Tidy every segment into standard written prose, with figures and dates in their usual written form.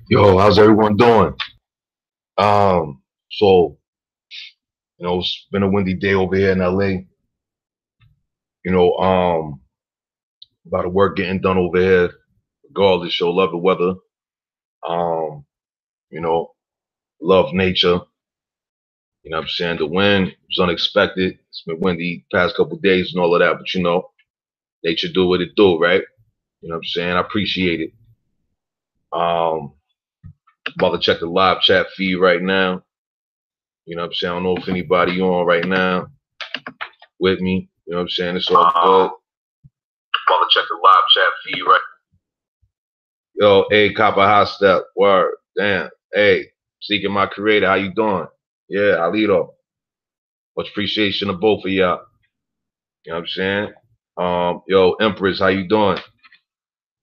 Yo, how's everyone doing? So it's been a windy day over here in LA. You know, a lot of work getting done over here. Regardless, yo, love the weather. Um, you know, love nature. You know what I'm saying? The wind was unexpected. It's been windy past couple of days and all of that, but nature do what it do, right? You know what I'm saying? I appreciate it. Um, about to check the live chat feed right now. You know what I'm saying? I don't know if anybody on right now with me. You know what I'm saying? It's all good. About to check the live chat feed right. Yo, hey, Copper High Step. Word. Damn. Hey, seeking my creator. How you doing? Yeah, Alito. Much appreciation to both of y'all. You know what I'm saying? Yo, Empress, how you doing?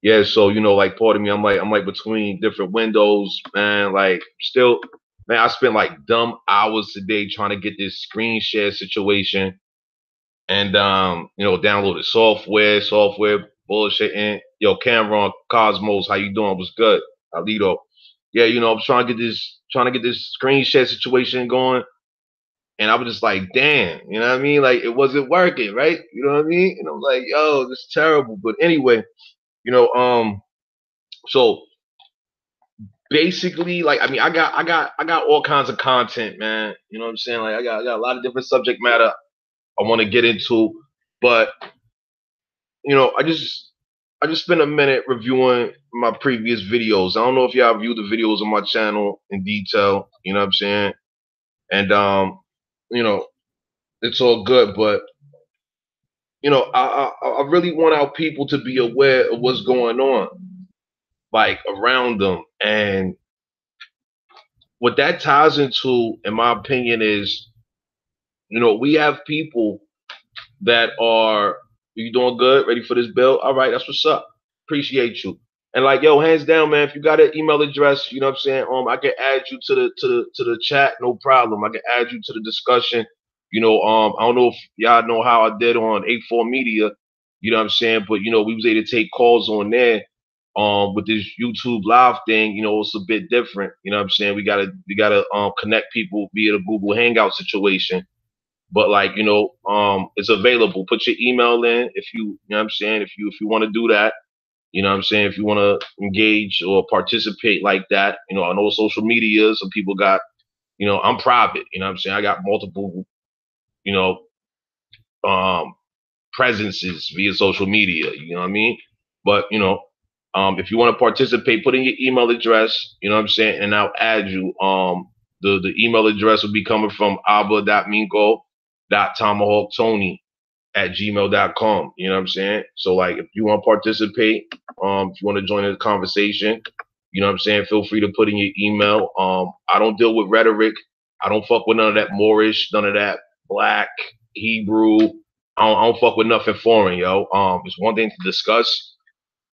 Yeah, so like part of me, I'm like between different windows, man. Like still, man, I spent like dumb hours today trying to get this screen share situation and downloaded software bullshitting. Yo, Cameron Cosmos, how you doing? What's good? Alito. Yeah, I'm trying to get this screen share situation going. And I was just like, damn, you know what I mean? Like it wasn't working, right? You know what I mean? And I'm like, yo, this is terrible. But anyway, you know, um, so basically, like, I mean, I got all kinds of content, man. You know what I'm saying? Like I got a lot of different subject matter I want to get into, but I just spent a minute reviewing my previous videos. I don't know if y'all viewed the videos on my channel in detail. You know what I'm saying? And you know, it's all good, but I really want our people to be aware of what's going on, like around them, and what that ties into, in my opinion, is we have people that are, you doing good, ready for this bill? All right, that's what's up. Appreciate you. And like, yo, hands down, man, if you got an email address, you know what I'm saying? I can add you to the chat, no problem. I can add you to the discussion. I don't know if y'all know how I did on 84 Media, you know what I'm saying? But we was able to take calls on there. With this YouTube live thing, it's a bit different. You know what I'm saying? We gotta connect people via the Google Hangout situation, but like it's available. Put your email in if you know what I'm saying, if you want to do that. You know what I'm saying, if you want to engage or participate like that. I know social media, some people got, I'm private. You know what I'm saying, I got multiple, you know um presences via social media. You know what I mean? But if you want to participate, put in your email address. You know what I'm saying, and I'll add you. The email address will be coming from abba.mingo.tomahawktony@gmail.com. You know what I'm saying? So like, if you want to participate, if you want to join the conversation, you know what I'm saying, feel free to put in your email. I don't deal with rhetoric. I don't fuck with none of that Moorish, none of that black, Hebrew. I don't fuck with nothing foreign, yo. It's one thing to discuss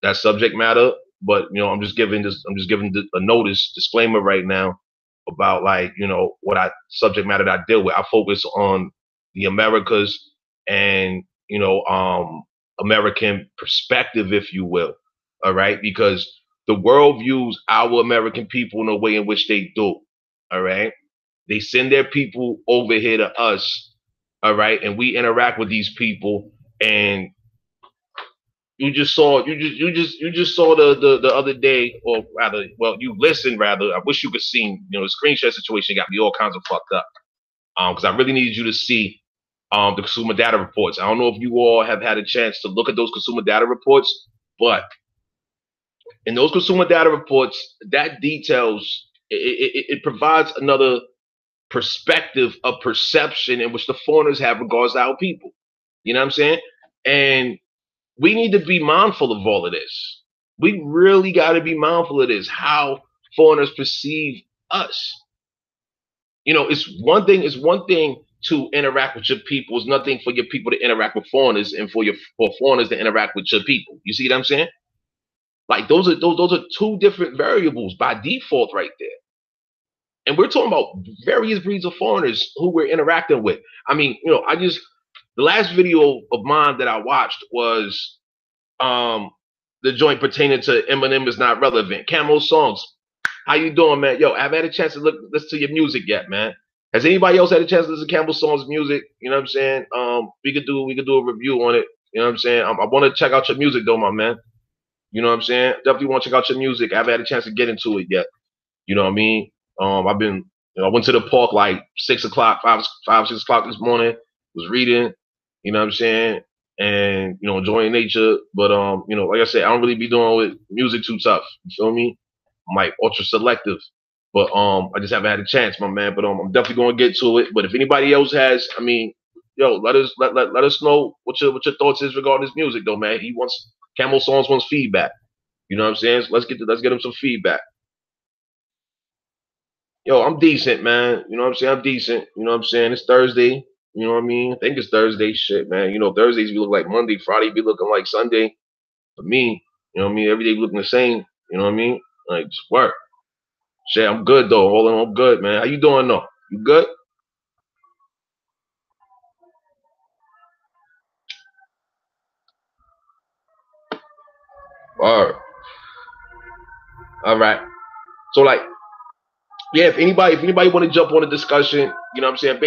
that subject matter, but I'm just giving a notice disclaimer right now about, like, what I subject matter that I deal with. I focus on the Americas and American perspective, if you will. All right, because the world views our American people in a way in which they do. All right, they send their people over here to us. All right, and we interact with these people, and you just saw the other day, or rather, well, you listened rather. I wish you could see. The screen share situation got me all kinds of fucked up. Because I really needed you to see the consumer data reports. I don't know if you all have had a chance to look at those consumer data reports, but in those consumer data reports, that details, it provides another perspective of perception in which the foreigners have regards to our people. You know what I'm saying? And we need to be mindful of all of this. We really got to be mindful of this, how foreigners perceive us. It's one thing to interact with your people. It's nothing for your people to interact with foreigners, and for foreigners to interact with your people. You see what I'm saying? Like, those are two different variables by default right there. And we're talking about various breeds of foreigners who we're interacting with. I mean, the last video of mine that I watched was the joint pertaining to Eminem is not relevant. Camo songs. How you doing, man? Yo, I haven't had a chance to listen to your music yet, man. Has anybody else had a chance to listen to Campbell Song's music? You know what I'm saying? We could do a review on it. You know what I'm saying? I want to check out your music though, my man. You know what I'm saying? Definitely want to check out your music. I haven't had a chance to get into it yet. You know what I mean? I've been, I went to the park like 6 o'clock, 6 o'clock this morning. Was reading. You know what I'm saying? And enjoying nature. But like I said, I don't really be doing with music too tough. You feel me? I'm like ultra selective. But I just haven't had a chance, my man. But I'm definitely gonna get to it. But if anybody else has, I mean, yo, let us know what your thoughts is regarding this music though, man. He wants Camel Songs wants feedback. You know what I'm saying? So let's get him some feedback. Yo, I'm decent, man. You know what I'm saying? I'm decent. You know what I'm saying? It's Thursday. You know what I mean? I think it's Thursday. Shit, man. Thursdays be look like Monday, Friday be looking like Sunday. For me, you know what I mean? Every day be looking the same. You know what I mean? Like just work. Shit, I'm good though. All in all, I'm good, man. How you doing though? You good? All right. So like, yeah, if anybody want to jump on a discussion, you know what I'm saying?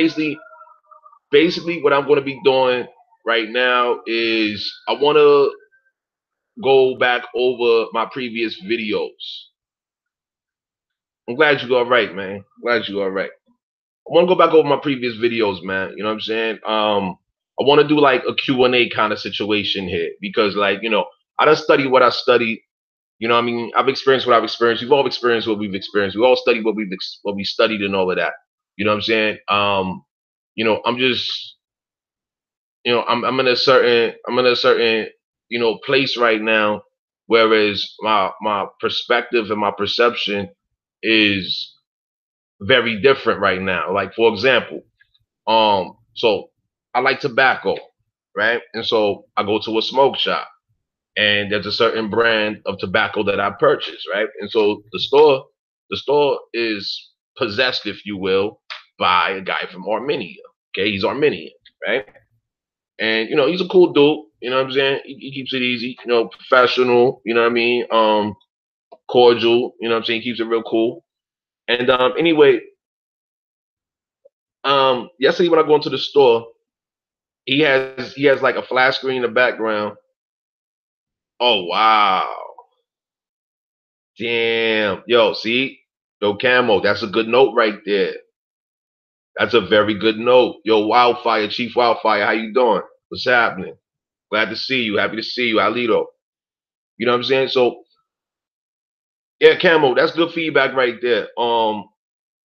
Basically what I'm gonna be doing right now is I wanna go back over my previous videos. I'm glad you all right, man. Glad you all right. I want to go back over my previous videos, man. You know what I'm saying? I want to do like a Q&A kind of situation here because, like, I done studied what I studied. You know what I mean? I've experienced what I've experienced. We've all experienced what we've experienced. We all studied what we studied and all of that. You know what I'm saying? I'm just, I'm in a certain place right now, whereas my perspective and my perception is very different right now. Like for example, so I like tobacco, right? And so I go to a smoke shop and there's a certain brand of tobacco that I purchase, right? And so the store is possessed, if you will, by a guy from Armenia. Okay, he's Armenian, right? And he's a cool dude, you know what I'm saying? He keeps it easy, professional, you know what I mean? Cordial, you know what I'm saying? He keeps it real cool. And anyway, yesterday when I go into the store, he has like a flat screen in the background. Oh wow. Damn. Yo, see? Yo, Camo, that's a good note right there. That's a very good note. Yo, Wildfire, Chief Wildfire, how you doing? What's happening? Glad to see you. Happy to see you, Alito. You know what I'm saying? So yeah, Camo, that's good feedback right there.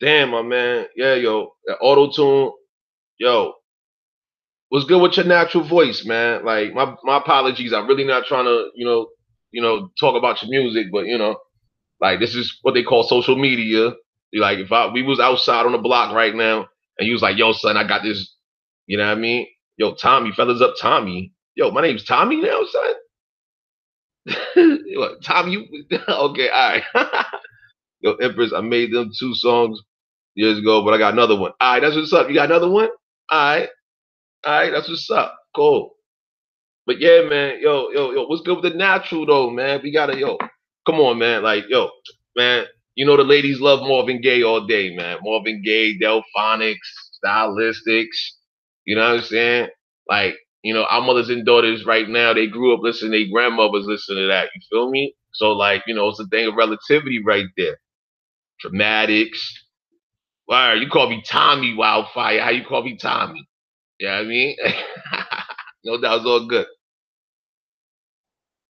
Damn, my man. Yeah, yo, that auto tune, yo, what's good with your natural voice, man? Like my apologies. I'm really not trying to, talk about your music, but like this is what they call social media. Like if we was outside on the block right now and you was like, yo, son, I got this, you know what I mean? Yo, Tommy, fellas up Tommy. Yo, my name's Tommy now, son. Tommy, you okay, all right. Yo, Empress, I made them 2 songs years ago, but I got another one. All right, that's what's up. You got another one? All right, that's what's up. Cool. But yeah, man, yo, what's good with the natural though, man? We gotta, come on, man. Like, yo, man, the ladies love Marvin Gaye all day, man. Marvin Gaye, Delphonics, Stylistics. You know what I'm saying? Like, our mothers and daughters right now, they grew up listening, their grandmothers listen to that. You feel me? So, like, it's a thing of relativity right there. Dramatics. All right, you call me Tommy Wildfire. How you call me Tommy? You know what I mean? No, that was all good.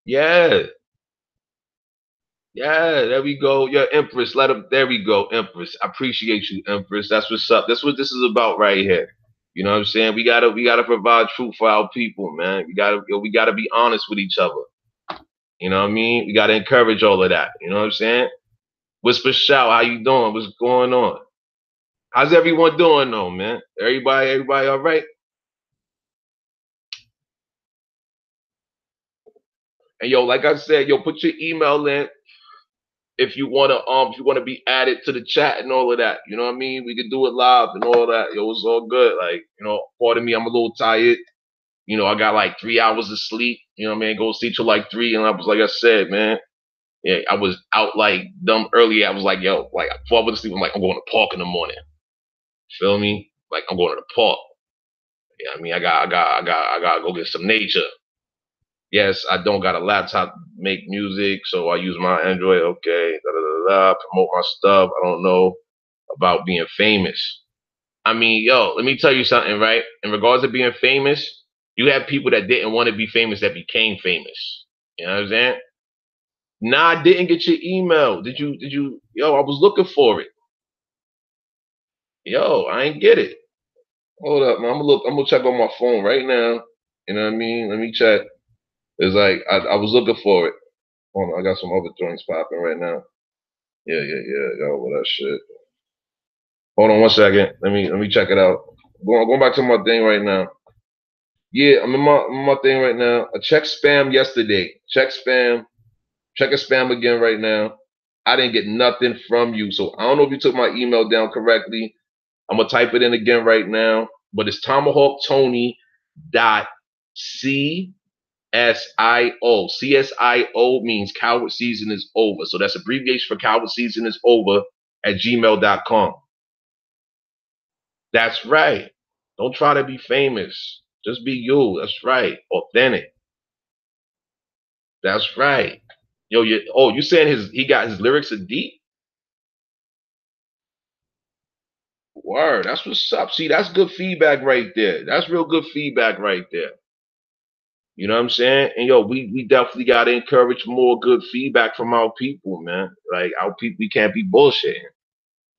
Yeah, yeah, there we go. Yeah, Empress, let him. There we go, Empress. I appreciate you, Empress. That's what's up. That's what this is about right here. You know what I'm saying? We gotta provide truth for our people, man. We gotta be honest with each other. You know what I mean? We gotta encourage all of that. You know what I'm saying? Whisper shout, how you doing? What's going on? How's everyone doing though, man? Everybody all right? And yo, like I said, yo, put your email in if you wanna be added to the chat and all of that. You know what I mean? We could do it live and all that. Yo, it's all good. Like, pardon me, I'm a little tired. I got like 3 hours of sleep. You know what I mean? Go sleep till like 3, and I was like I said, man. Yeah, I was out like dumb earlier. I was like, yo, like before I went to sleep, I'm like, I'm going to the park in the morning. Feel me? Like I'm going to the park. Yeah, I mean, I got to go get some nature. Yes, I don't got a laptop to make music, so I use my Android. Okay, da da da da. Promote my stuff. I don't know about being famous. I mean, yo, let me tell you something, right? In regards to being famous, you have people that didn't want to be famous that became famous. You know what I'm saying? Nah, I didn't get your email. Did you? Yo, I was looking for it. Yo, I ain't get it. Hold up, man. I'm gonna look. I'm gonna check on my phone right now. You know what I mean? Let me check. It's like I was looking for it. Hold on, I got some other joints popping right now. Yeah. Yo, what that shit? Hold on one second. Let me check it out. Going back to my thing right now. Yeah, I'm in my thing right now. I checked spam yesterday. Check spam. Check a spam again right now. I didn't get nothing from you. So I don't know if you took my email down correctly. I'm gonna type it in again right now. But it's Tomahawk Tony dot CSIO. CSIO means coward season is over. So that's abbreviation for coward season is over at gmail.com. That's right. Don't try to be famous. Just be you. That's right. Authentic. That's right. Yo, you saying he got his lyrics are deep? Word. That's what's up. See, that's good feedback right there. That's real good feedback right there. You know what I'm saying? And yo, we definitely gotta encourage more good feedback from our people, man. Like our people, we can't be bullshitting.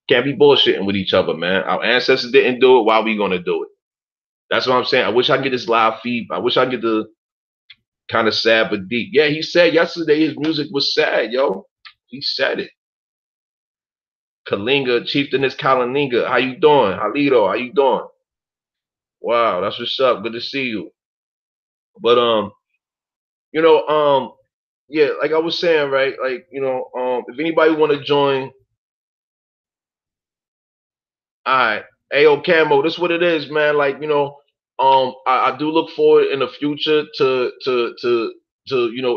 Can't be bullshitting with each other, man. Our ancestors didn't do it. Why we gonna do it? That's what I'm saying. I wish I could get this live feed. I wish I could get the kind of sad but deep. Yeah, he said yesterday his music was sad, yo. He said it. Kalinga, Chieftain is Kalaninga. How you doing? Halido, how you doing? Wow, that's what's up. Good to see you. But you know, yeah, like I was saying, right? Like, if anybody wanna join, all right. Hey, yo, Camo, this is what it is, man. Like, I do look forward in the future to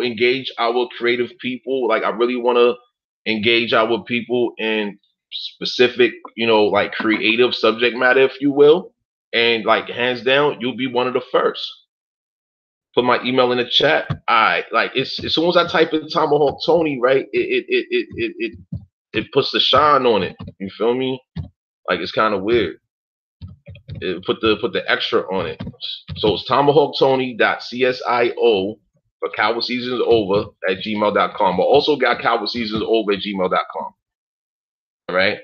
engage our creative people. Like, I really want to engage our people in specific, like creative subject matter, if you will. And like, hands down, you'll be one of the first. Put my email in the chat. All right, like it's as soon as I type in Tomahawk Tony, right? It puts the shine on it. You feel me? Like it's kind of weird. Put the extra on it. So it's tomahawktony.csio for Cowboy Season is Over at gmail.com. But also got Cowboy Season is Over at gmail.com. All right.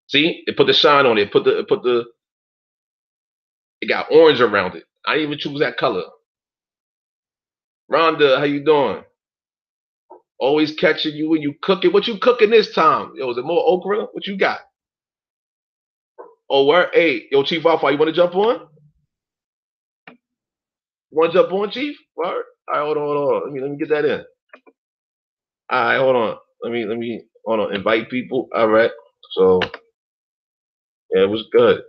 See, it put the shine on it. It got orange around it. I didn't even choose that color. Rhonda, how you doing? Always catching you when you cooking. What you cooking this time? Yo, is it more okra? What you got? Oh, where? Hey, yo, Chief Alpha, you want to jump on? You want to jump on, Chief? Word? All right, hold on. Let me get that in. All right, hold on. Let me hold on. Invite people. All right. So yeah, it was good.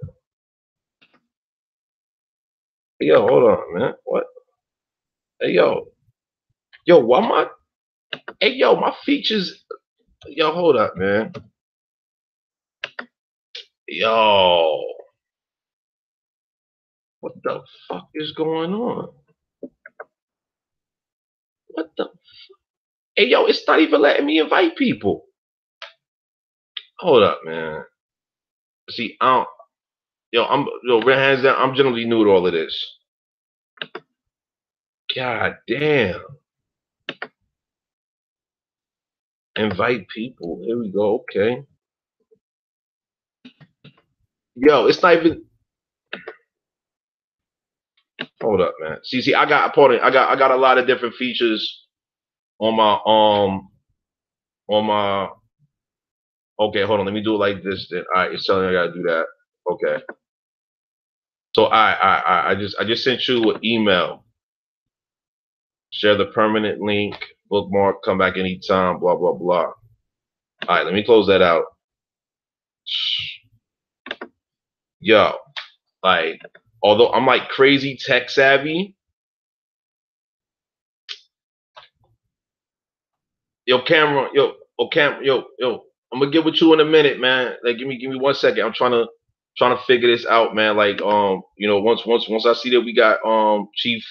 Hey, yo, hold on, man. What? Hey, yo, why my? Hey, yo, my features. Yo, hold up, man. Yo, what the fuck is going on? What the? Hey, yo, it's not even letting me invite people. Hold up, man. See, I don't. Hands down. I'm generally new to all of this. God damn. Invite people. Here we go. Okay. Yo, it's not even. Hold up, man. See, I got I got a lot of different features on my. Okay, hold on. Let me do it like this. Then, all right, it's telling me I gotta do that. Okay. So, I just sent you an email. Share the permanent link. Bookmark. Come back anytime. Blah blah blah. All right, let me close that out. Yo, like, although I'm like crazy tech savvy. Yo, camera, yo, yo. I'm gonna get with you in a minute, man. Like, give me 1 second. I'm trying to figure this out, man. Like, once I see that we got Chief,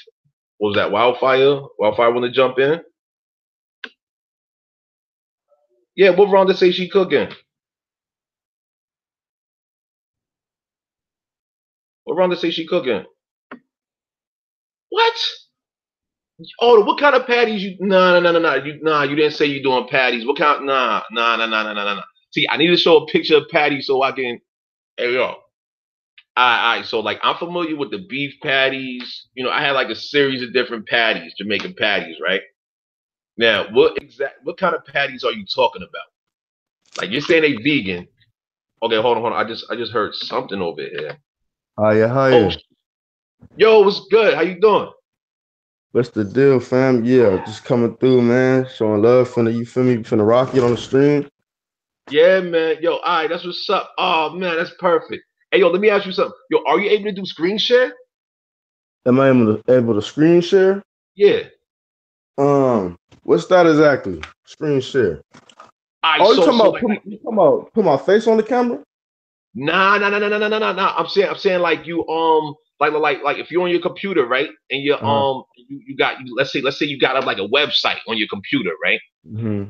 what was that, Wildfire want to jump in? Yeah, what Rhonda say she cooking? What Rhonda say she cooking? What? Oh, what kind of patties you? No. You didn't say you doing patties. What kind? Nah. See, I need to show a picture of patties so I can. Hey, yo. All right. So, like, I'm familiar with the beef patties. You know, I had like a series of different patties, Jamaican patties, right? Now, what kind of patties are you talking about? Like, you're saying they vegan. Okay, hold on. I just heard something over here. Hiya, Oh, hiya. yo, what's good? How you doing? What's the deal, fam? Yeah, just coming through, man. Showing love from the, you feel me, from the rocket on the stream. Yeah, man. Yo, all right, that's what's up. Oh man, that's perfect. Hey, yo, let me ask you something. Yo, are you able to do screen share? Am I able to screen share? Yeah. What's that exactly? Screen share. All right, Oh, you talking so about like, put my face on the camera? nah. I'm saying like you like if you're on your computer, right? And Uh-huh. you got let's say you got like a website on your computer, right? hmm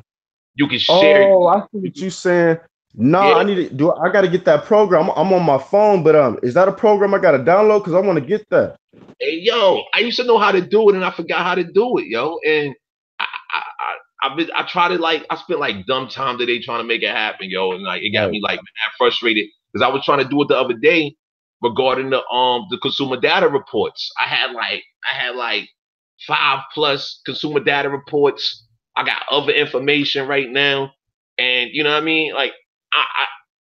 You can share. Oh, I see what you saying. Yeah. Nah, I need to do. I got to get that program. I'm on my phone, but is that a program I got to download? Cause I want to get that. Hey, yo, I used to know how to do it, and I forgot how to do it, yo. And I tried to like I spent like dumb time today trying to make it happen, yo, and like it got Right. me like mad frustrated because I was trying to do it the other day regarding the consumer data reports. I had like 5+ consumer data reports. I got other information right now, and you know what I mean. Like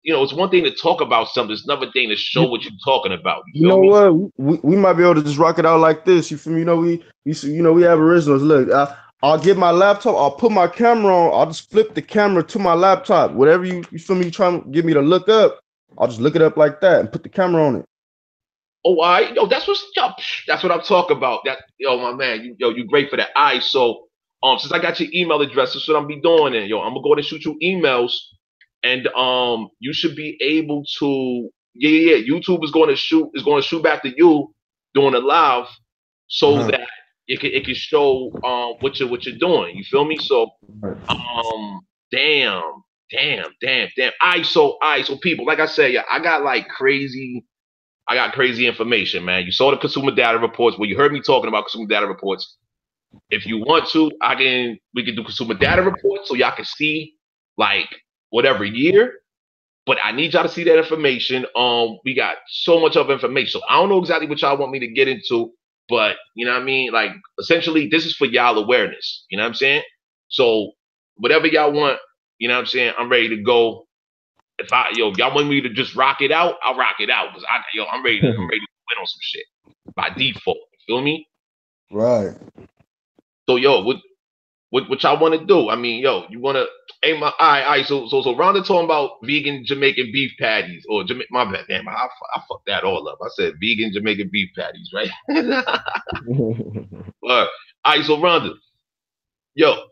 it's one thing to talk about something, it's another thing to show what you're talking about. You You feel know me? what? We might be able to just rock it out like this. You feel me? We have originals. Look, I'll get my laptop. I'll put my camera on. I'll just flip the camera to my laptop. Whatever you feel me? You trying to get me to look up? I'll just look it up like that and put the camera on it. Oh, all right. Yo, that's what I'm talking about. That yo, my man, you great for that. All right, so since I got your email address, that's what I'm be doing. Then, yo, I'm gonna go ahead and shoot you emails, and you should be able to. Yeah. YouTube is going to shoot back to you doing a live, so Uh-huh. that it can show what you're doing. You feel me? So Right. um, damn. All right, so people, like I said, yeah, I got crazy information, man. You saw the consumer data reports. Well, you heard me talking about consumer data reports. If you want to, we can do consumer data reports so y'all can see like whatever year. But I need y'all to see that information. We got so much of information. So I don't know exactly what y'all want me to get into, but you know what I mean? Like essentially, this is for y'all awareness. You know what I'm saying? So whatever y'all want, you know what I'm saying? I'm ready to go. Y'all want me to just rock it out, I'll rock it out because I'm ready to win on some shit by default. You feel me? Right. So yo, what y'all want to do? I mean, yo, you want to? Hey, all right. So Rhonda talking about vegan Jamaican beef patties or my bad, damn, I fucked that all up. I said vegan Jamaican beef patties, right? All right. So Rhonda, yo,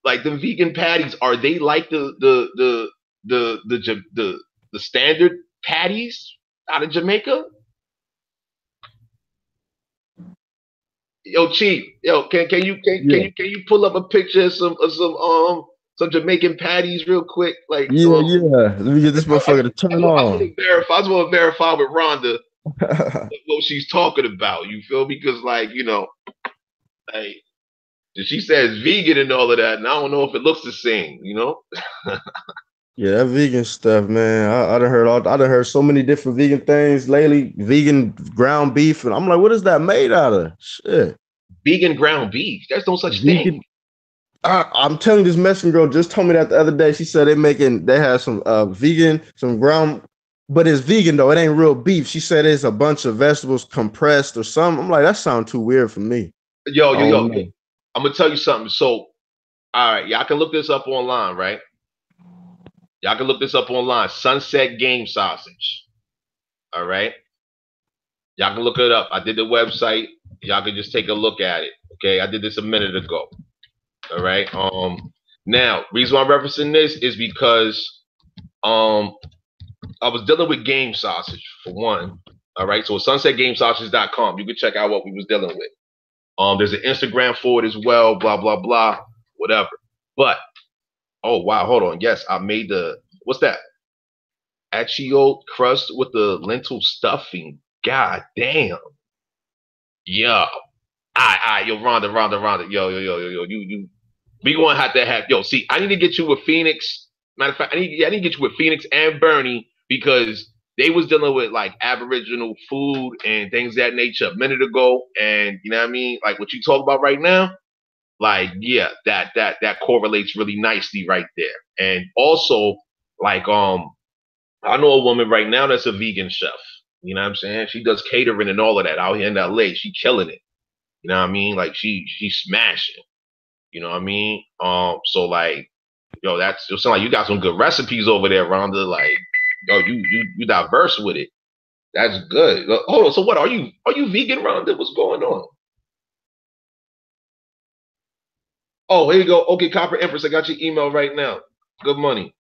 like the vegan patties, are they like the standard patties out of Jamaica? Yo, Chief, yo, Yeah. can you pull up a picture of some Jamaican patties real quick? Like Yeah. Let me get this motherfucker to turn I just want on. to verify. I just want to verify with Rhonda what she's talking about. You feel me? Because like like she says vegan and all of that, and I don't know if it looks the same. Yeah, that vegan stuff, man. I done heard so many different vegan things lately. Vegan ground beef, and I'm like, what is that made out of? Shit. Vegan ground beef. There's no such thing. Vegan. I'm telling you, this Mexican girl just told me that the other day. She said they have some vegan, some ground, but it's vegan though. It ain't real beef. She said it's a bunch of vegetables compressed or something. I'm like, that sounds too weird for me. I don't Yo. know. I'm gonna tell you something. So, all right, y'all can look this up online, right? Y'all can look this up online. Sunset game sausage. All right. Y'all can look it up. I did the website. Y'all can just take a look at it. Okay. I did this a minute ago. All right. Now, reason why I'm referencing this is because I was dealing with game sausage for one. All right, so sunsetgamesausage.com. You can check out what we was dealing with. There's an Instagram for it as well. Blah blah blah, whatever. But oh wow, hold on. Yes, I made the what's that? Achio crust with the lentil stuffing. God damn. Yo. Alright, yo, Rhonda. Yo. You we gonna have to have see, I need to get you with Phoenix. Matter of fact, I need to get you with Phoenix and Bernie because they was dealing with like Aboriginal food and things of that nature a minute ago. And you know what I mean? Like what you talk about right now, like, yeah, that correlates really nicely right there. And also, like, I know a woman right now that's a vegan chef. You know what I'm saying? She does catering and all of that out here in LA. She killing it. You know what I mean? Like she's smashing. You know what I mean? So like, yo, that's it sounds like you got some good recipes over there, Rhonda. Like, yo, you diverse with it. That's good. Hold on. So what are you vegan, Rhonda? What's going on? Oh, here you go. Okay, Copper Empress, I got your email right now. Good money.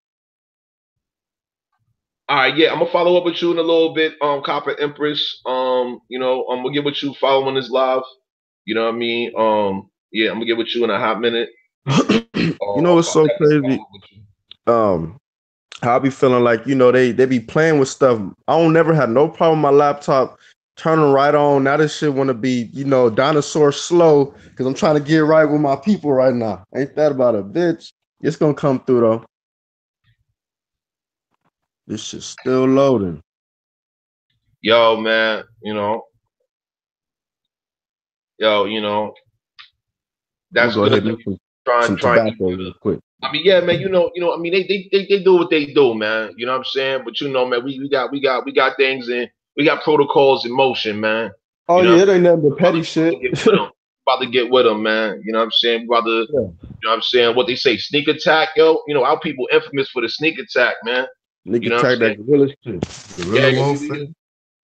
All right, yeah, I'm gonna follow up with you in a little bit, Copper Empress. I'm gonna get with you following this live. You know what I mean? Yeah, I'm gonna get with you in a hot minute. You know what's so crazy? How I be feeling like, they be playing with stuff. I don't never had no problem with my laptop turning right on. Now this shit want to be, dinosaur slow because I'm trying to get right with my people right now. Ain't that about a bitch? It's gonna come through though. This shit's still loading. Yo, man, that's go good. Ahead and Trying tobacco real quick. I mean, yeah, man, I mean, they do what they do, man. You know what I'm saying? But man, we got things and we got protocols in motion, man. Oh yeah, it ain't nothing but petty shit. About to get with them, man. You know what I'm saying? About to, you know what I'm saying? What they say, sneak attack, yo. Our people infamous for the sneak attack, man. Sneak attack, that guerrilla shit. Guerrilla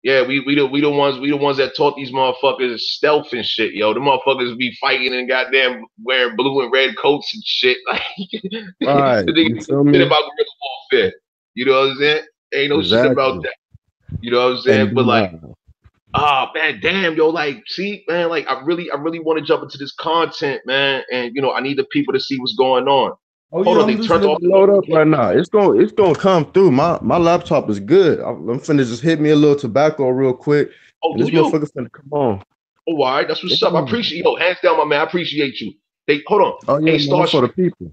yeah, we the ones that taught these motherfuckers stealth and shit, yo. The motherfuckers be fighting and goddamn wearing blue and red coats and shit. Like, right. the niggas shit about guerrilla warfare. You know what I'm saying? Ain't no shit about that. You know what I'm saying? But like, man, damn, yo, like, see, man, like, I really want to jump into this content, man, and I need the people to see what's going on. Oh, hold on, they turned off the load up right now. It's gonna come through. My laptop is good. I'm finna just hit me a little tobacco real quick. Oh, this motherfucker finna come on. Oh, all right, that's what's up. I appreciate hands down, my man. I appreciate you. Hold on. Oh yeah, hey, for the people.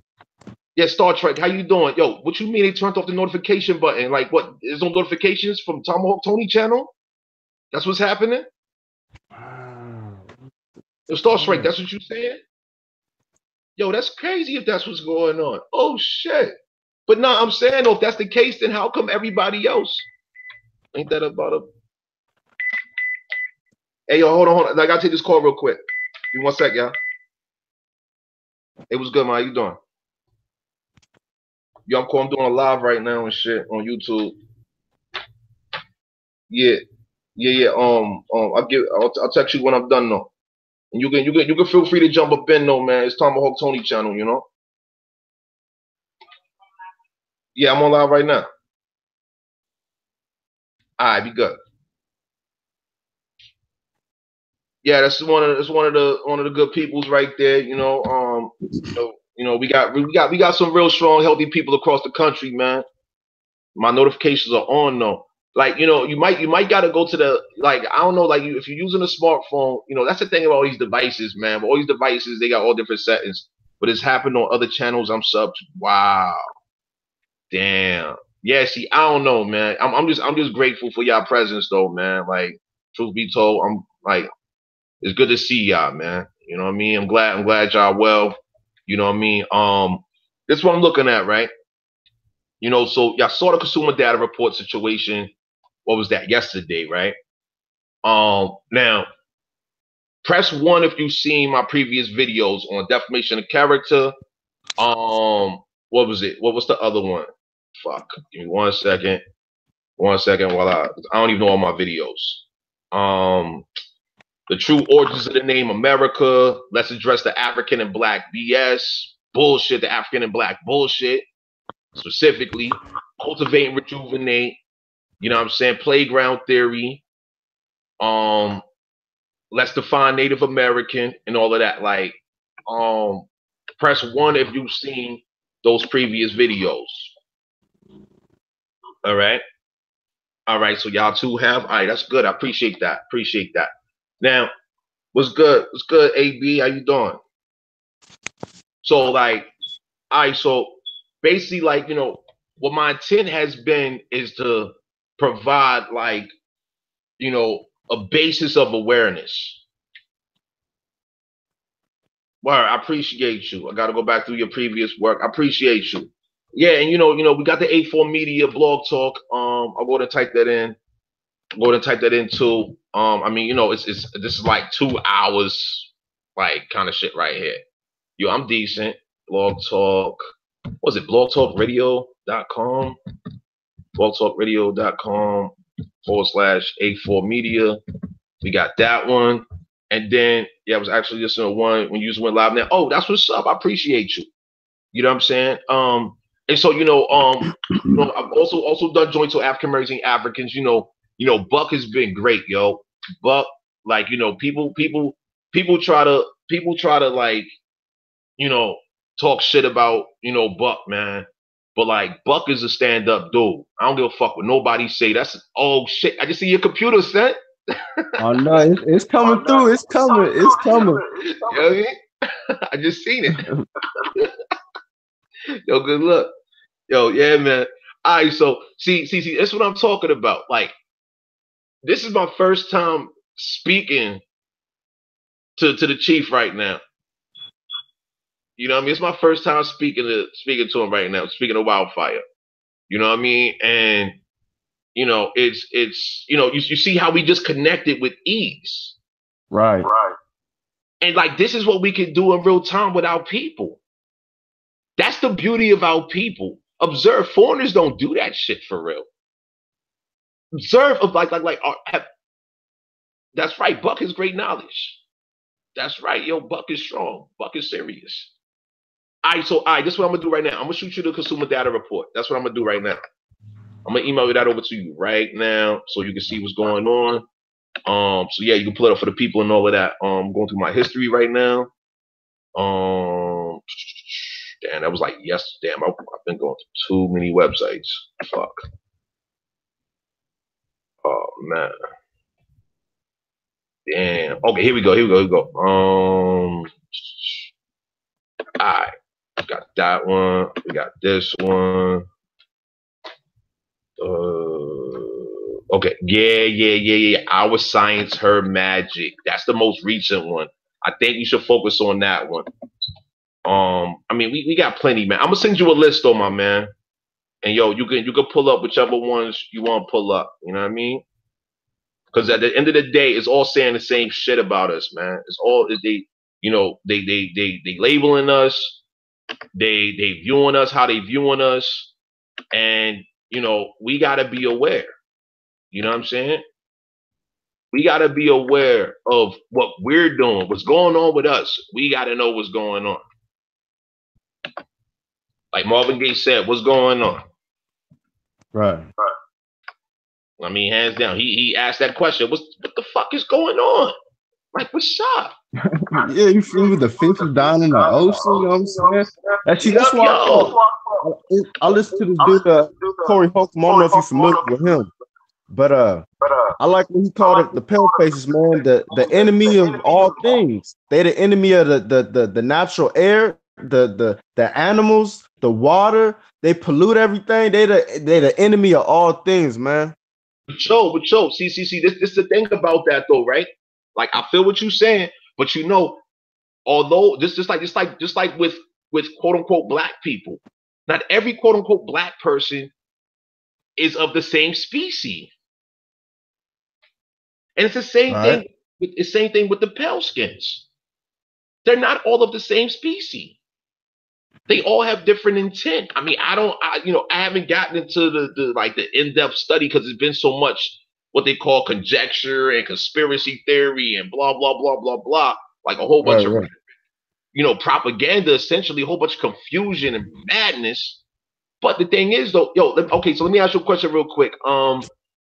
Yeah, Star Trek, how you doing? Yo, what you mean they turned off the notification button? Like, what? There's no notifications from Tomahawk Tony channel? That's what's happening? Yo, Star Trek, that's what you saying? Yo, that's crazy if that's what's going on. Oh, shit. But no, I'm saying, if that's the case, then how come everybody else? Ain't that about a... Hey, yo, hold on. I gotta take this call real quick. Give me 1 sec, y'all. Hey, what's good, man? How you doing? Yo, I'm doing a live right now and shit on YouTube. Yeah. I'll text you when I'm done though. And you can feel free to jump up in though, man. It's Tomahawk Tony channel, Yeah, I'm on live right now. Alright, be good. Yeah, that's one of the good peoples right there, we got some real strong, healthy people across the country, man. My notifications are on though. Like, you might gotta go to the, like, I don't know, like, if you're using a smartphone, that's the thing about all these devices, man. But all these devices, they got all different settings. But it's happened on other channels I'm subbed to. Wow. Damn. Yeah, see, I don't know, man. I'm just grateful for y'all presence though, man. Like, truth be told, I'm like, it's good to see y'all, man. You know what I mean? I'm glad y'all well. You know what I mean? This is what I'm looking at, right? So y'all saw the consumer data report situation. What was that? Yesterday, right? Now, press 1 if you've seen my previous videos on defamation of character. What was it? What was the other one? Fuck. Give me 1 second. 1 second while I don't even know all my videos. The true origins of the name America. Let's address the African and Black BS. bullshit, the African and black bullshit, specifically cultivate and rejuvenate. You know what I'm saying? Playground theory. Let's define Native American and all of that. Like, press 1 if you've seen those previous videos. All right. All right. So y'all two have. All right. That's good. I appreciate that. Appreciate that. Now, what's good? What's good, AB? How you doing? So, like, all right. So basically, like, you know, what my intent has been is to provide, like, you know, a basis of awareness. Well, I appreciate you. I got to go back through your previous work. I appreciate you. Yeah, and you know, we got the A4 Media blog talk. I'll go and type that in. Go and type that in too. I mean, you know, this is like 2 hours, like kind of shit right here. Yo, I'm decent. Blog talk. What was it? blogtalkradio.com. blogtalkradio.com /A4 Media. We got that one. And then, yeah, I was actually listening to one when you went live now. Oh, that's what's up. I appreciate you. You know what I'm saying? And so, you know, I've also done joints with African American Africans. You know, Buck has been great, yo. Buck, like, you know, people try to like, you know, talk shit about, you know, Buck, man. But like, Buck is a stand-up dude. I don't give a fuck what nobody say. That's, oh shit. I just see your computer set. Oh no, it's coming through. It's coming. It's coming. You know what I mean? I just seen it. Yo, good luck. Yo, yeah, man. All right, so see, that's what I'm talking about. Like, this is my first time speaking to the chief right now. You know what I mean? It's my first time speaking to him right now, speaking of Wildfire. You know what I mean? And you know, it's you know, you see how we just connected with ease. Right. And like, this is what we can do in real time with our people. That's the beauty of our people. Observe, foreigners don't do that shit for real. Observe of that's right. Buck has great knowledge. That's right, yo. Buck is strong. Buck is serious. All right, this is what I'm gonna do right now. I'm gonna shoot you the consumer data report. That's what I'm gonna do right now. I'm gonna email that over to you right now so you can see what's going on. So yeah, you can pull it up for the people and all of that. I'm going through my history right now. Damn, that was like damn, I've been going to too many websites. Fuck. Oh man. Damn. Okay, here we go. All right. We got that one. We got this one. Okay. Yeah. Our Science, Her Magic. That's the most recent one. I think you should focus on that one. I mean, we got plenty, man. I'm gonna send you a list though, my man. And yo, you can pull up whichever ones you want to pull up. You know what I mean? Because at the end of the day, it's all saying the same shit about us, man. It's all they labeling us, they viewing us how they viewing us, and you know, we gotta be aware. You know what I'm saying? We gotta be aware of what we're doing, what's going on with us. We gotta know what's going on. Like Marvin Gaye said, what's going on? Right. I mean, hands down, he asked that question. What the fuck is going on? Like, what's up? Yeah, you feel me? The fish is down in the ocean. You know what I'm saying? Actually, that's why I listen to this dude, Corey Holcomb. I don't know if you're familiar with him, but I like when he called it the pale faces, man. The enemy of all things. They're the enemy of the natural air, the animals, the water. They pollute everything. They're the enemy of all things, man. But yo, see, this is the thing about that though, right? Like, I feel what you're saying, but you know, although just like with quote unquote black people, not every quote unquote black person is of the same species. And it's the same thing. It's the same thing with the pale skins. They're not all of the same species. They all have different intent. I mean, I haven't gotten into the in-depth study because there's been so much what they call conjecture and conspiracy theory and blah blah blah blah blah, like a whole bunch of. You propaganda, essentially a whole bunch of confusion and madness. But the thing is, though, okay, so let me ask you a question real quick.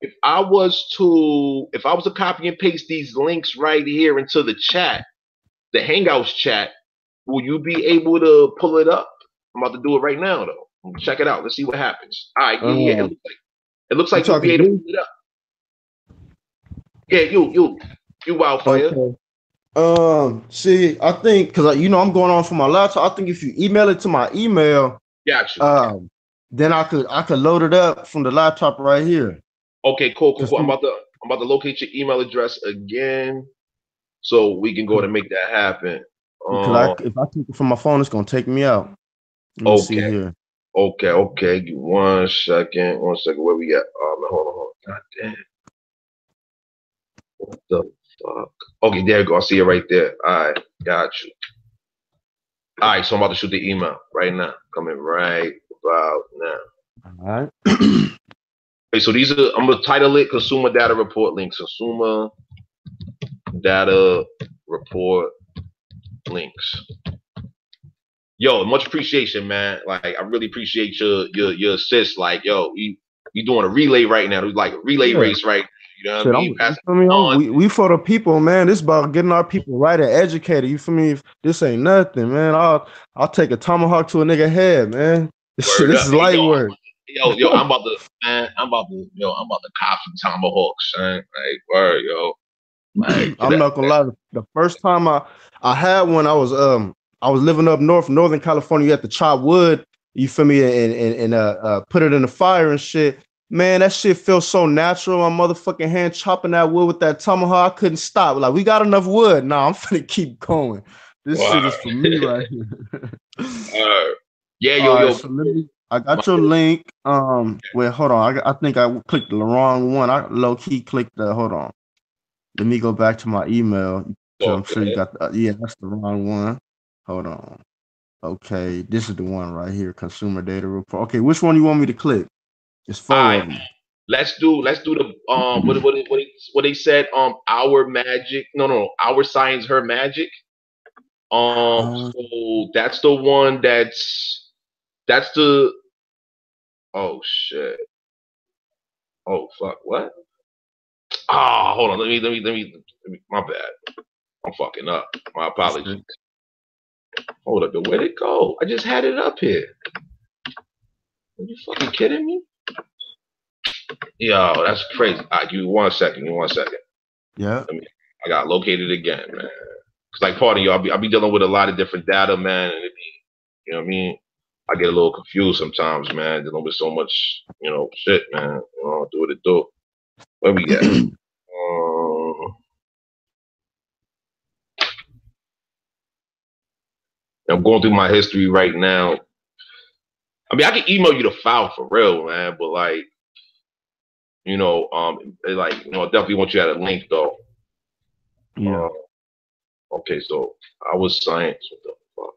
If I was to copy and paste these links right here into the chat, the Hangouts chat, will you be able to pull it up? I'm about to do it right now, though. Check it out. Let's see what happens. All right, yeah. It looks like you'll be able to pull it up. Yeah, you Wildfire. Okay. See, I think because I'm going on for my laptop. I think if you email it to my email, Gotcha. Then I could load it up from the laptop right here. Okay, cool. I'm about to locate your email address again, so we can go ahead and make that happen. Because if I take it from my phone, it's gonna take me out. Let me see here. Okay. Give 1 second. 1 second. Where we at? Hold on. God damn. What the fuck? Okay, there you go. I see it right there. All right, got you. All right, so I'm about to shoot the email right now. Coming right about now. All right. Okay, so these are, I'm gonna title it Consumer Data Report Links. Consumer Data Report Links. Yo, much appreciation, man. Like, I really appreciate your assist. Like, yo, we doing a relay right now. It's like a relay race, right? You know what I mean? We for the people, man. This is about getting our people right and educated. You feel me? This ain't nothing, man. I'll take a tomahawk to a nigga head, man. This is light work. Yo, I'm about to cop some tomahawks, man. Like, word, yo. Like, I'm not gonna lie. The first time I had one, I was living up Northern California. You had to chop wood, you feel me, and put it in the fire and shit. Man, that shit feels so natural. My motherfucking hand chopping that wood with that tomahawk, I couldn't stop. Like, we got enough wood. Nah, I'm finna keep going. This shit is for me right here. Yeah, yo. So I got your link. Wait, hold on. I think I clicked the wrong one. I low key clicked the. Hold on. Let me go back to my email. I'm sure you got yeah, that's the wrong one. Hold on. Okay, this is the one right here. Consumer Data Report. Okay, which one you want me to click? It's 4 of them. Let's do the what they said. Our magic. No. Our science, her magic. So that's the one. That's the. Oh shit. Oh fuck. What? Hold on. Let me. My bad. I'm fucking up. My apologies. Hold up. Where'd it go? I just had it up here. Are you fucking kidding me? Yo, that's crazy. Give me 1 second. Yeah. I got located again, man. Cause like part of you, I'll be dealing with a lot of different data, man, and you know what I mean. I get a little confused sometimes, man, dealing with so much, shit, man. Do what it do. Where we at? I'm going through my history right now. I mean, I can email you the file for real, man, but like, I definitely want you at a link though. Yeah. Okay, so our science. What the fuck?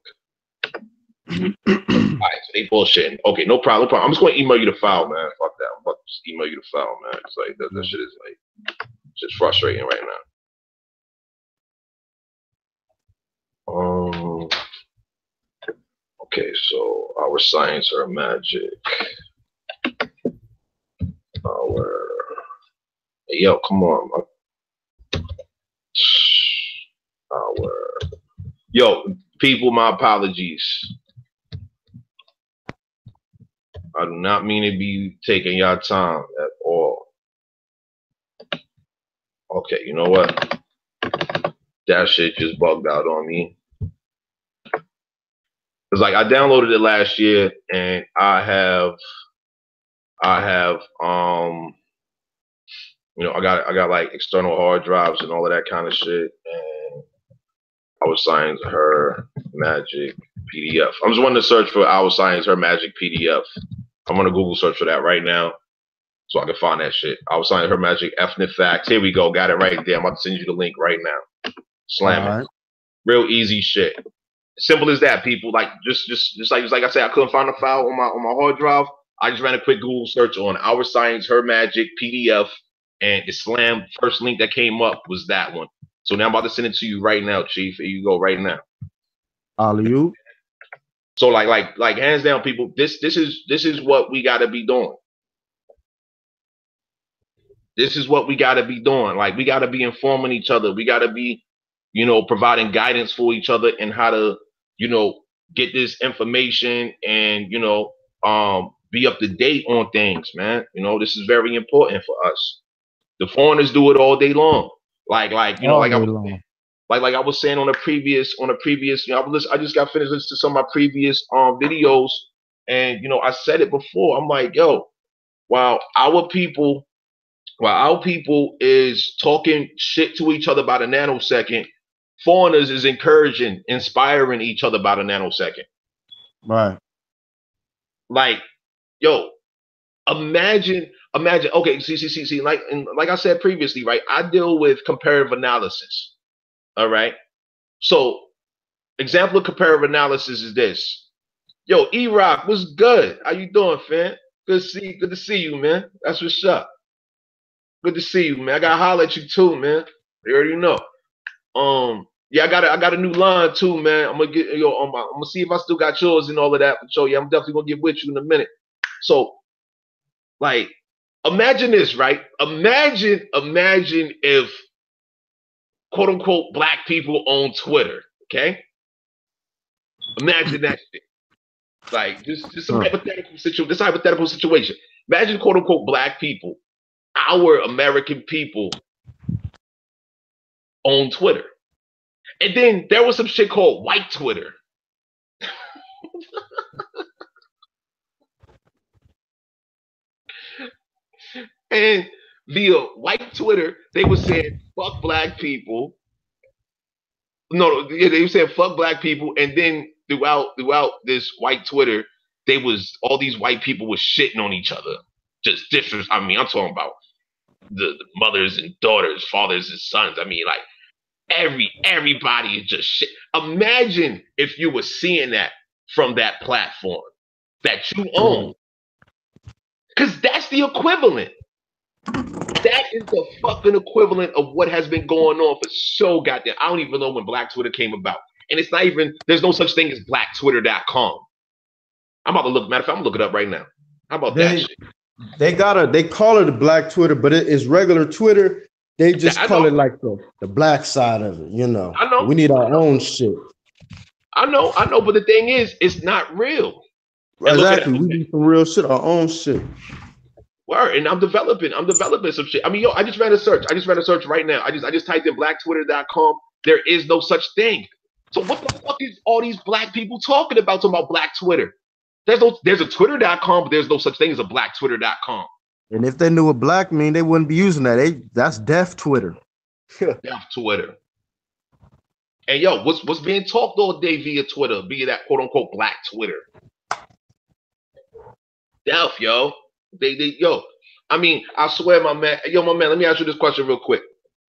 All right, so they bullshitting. Okay, no problem. I'm just going to email you the file, man. Fuck that. I'm about to just email you the file, man. It's like that shit is like just frustrating right now. Okay, so our science, our magic, yo, come on, yo, people, my apologies. I do not mean to be taking your time at all. Okay, you know what? That shit just bugged out on me. Cause like I downloaded it last year, and I have, I got like external hard drives and all of that kind of shit, and Our Science, Her Magic PDF. I'm just wanting to search for Our Science, Her Magic PDF. I'm gonna Google search for that right now, so I can find that shit. Our Science, Her Magic Ethnic Facts. Here we go. Got it right there. I'm about to send you the link right now. Slam it. Real easy shit. Simple as that, people. Like just like I said, I couldn't find the file on my hard drive. I just ran a quick Google search on Our Science, Her Magic PDF, and Islam. First link that came up was that one. So now I'm about to send it to you right now, Chief. Here you go right now. Alley-oop. So like hands down, people, this is what we gotta be doing. This is what we gotta be doing. Like we gotta be informing each other. We gotta be, providing guidance for each other and how to, get this information and be up to date on things, man. This is very important for us. The foreigners do it all day long. Like All day long. I was saying on a previous, I just got finished listening to some of my previous videos, and I said it before. I'm like, yo, while our people is talking shit to each other by the nanosecond, foreigners is encouraging, inspiring each other by the nanosecond. Right. Like, yo, imagine. Okay, see. Like I said previously, right? I deal with comparative analysis. All right. So, example of comparative analysis is this. Yo, E-Rock, what's good? How you doing, fam? Good to see you, man. That's what's up. Good to see you, man. I gotta holler at you too, man. You already know. Yeah, I got a new line too, man. I'm gonna get I'm gonna see if I still got yours and all of that. So yeah, I'm definitely gonna get with you in a minute. So, like, imagine this, right? Imagine if quote unquote black people own Twitter. Okay, imagine that shit. Like, just some hypothetical situation. This hypothetical situation. Imagine quote unquote black people, our American people, own Twitter, and then there was some shit called white Twitter. And via white Twitter, they were saying fuck black people. No, they were saying fuck black people, and then throughout this white Twitter, all these white people were shitting on each other. Just different. I mean, I'm talking about the mothers and daughters, fathers and sons. I mean, like everybody is just shit. Imagine if you were seeing that from that platform that you own, because that's the equivalent. That is the fucking equivalent of what has been going on for so goddamn. I don't even know when Black Twitter came about. And it's not even, there's no such thing as blacktwitter.com. I'm about to look, matter of fact, I'm gonna look it up right now. How about that shit? They call it a Black Twitter, but it is regular Twitter. They just call it like the black side of it, I know. We need our own shit. I know, but the thing is, it's not real. Exactly. We need some real shit, our own shit. Word, and I'm developing some shit. I mean, yo, I just ran a search right now. I just typed in blacktwitter.com. There is no such thing. So what the fuck is all these black people talking about Black Twitter? There's a twitter.com, but there's no such thing as a blacktwitter.com. And if they knew what black mean, they wouldn't be using that. That's deaf Twitter. Deaf Twitter. And yo, what's being talked all day via Twitter, via that quote unquote black Twitter? Deaf, yo. Yo, I mean, I swear, my man, let me ask you this question real quick,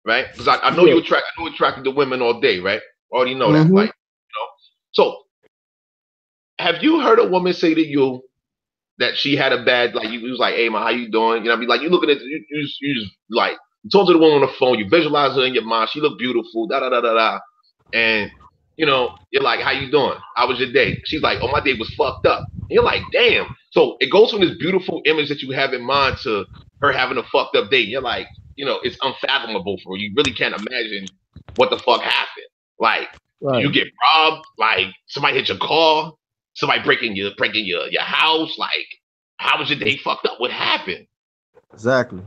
right? Because I know you attracted to women all day, right? I already know that, like, So, have you heard a woman say to you that she had a bad, like, you was like, hey, man, how you doing? I mean, like, you looking at, you just, like, you talk to the woman on the phone, you visualize her in your mind, she look beautiful, da-da-da-da-da, and, you're like, how you doing? How was your day? She's like, oh, my day was fucked up. And you're like, damn. So it goes from this beautiful image that you have in mind to her having a fucked up day. You're like, it's unfathomable for you. You really can't imagine what the fuck happened. Like, you get robbed, like somebody hit your car, somebody breaking your house. Like, how was your day fucked up? What happened? Exactly.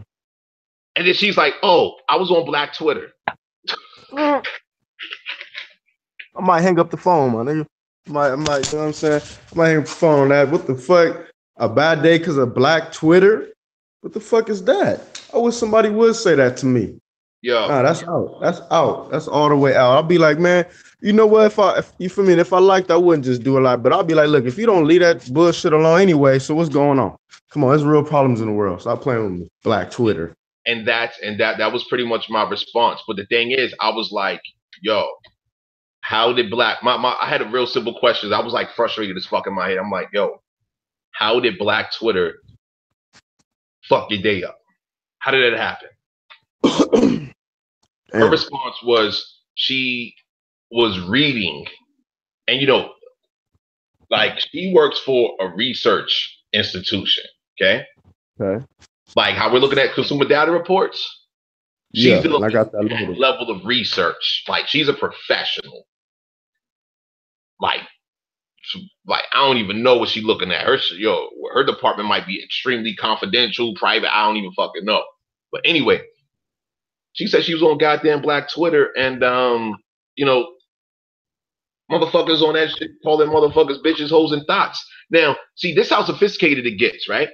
And then she's like, oh, I was on Black Twitter. I might hang up the phone, man. I might, you know what I'm saying? I might hang up the phone on that. What the fuck? A bad day because of Black Twitter? What the fuck is that? I wish somebody would say that to me. Yeah. Nah, that's out. That's out. That's all the way out. I'll be like, man, you know what? If I liked, I wouldn't just do a lot. But I'll be like, look, if you don't leave that bullshit alone anyway, so what's going on? Come on, there's real problems in the world. Stop playing with Black Twitter. And that was pretty much my response. But the thing is, I was like, yo, how did I had a real simple question. I was like frustrated as fuck in my head. I'm like, yo, how did Black Twitter fuck your day up? How did it happen? Her response was she was reading And like she works for a research institution. Okay. Okay. Like how we're looking at consumer data reports. She's Yeah, doing I got that that loaded. level of research. Like she's a professional. Like, I don't even know what she's looking at. Her department might be extremely confidential, private. I don't even fucking know. But anyway, she said she was on goddamn Black Twitter, and you know, motherfuckers on that shit call them motherfuckers bitches, hoes, and thoughts. Now, see, this how sophisticated it gets, right?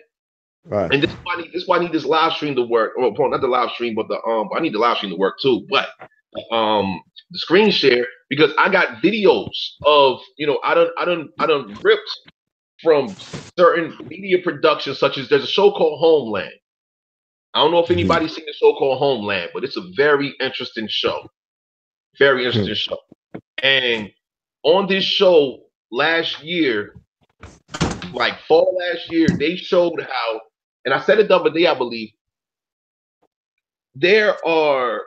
Right. And this is why I need this live stream to work. Well, not the live stream, but I need the live stream to work too. But the screen share, because I got videos of I done ripped from certain media productions, such as there's a show called Homeland. I don't know if anybody's seen the show called Homeland, but it's a very interesting show. Very interesting show. And on this show last year, like fall last year, they showed how, and I said it the other day, I believe, there are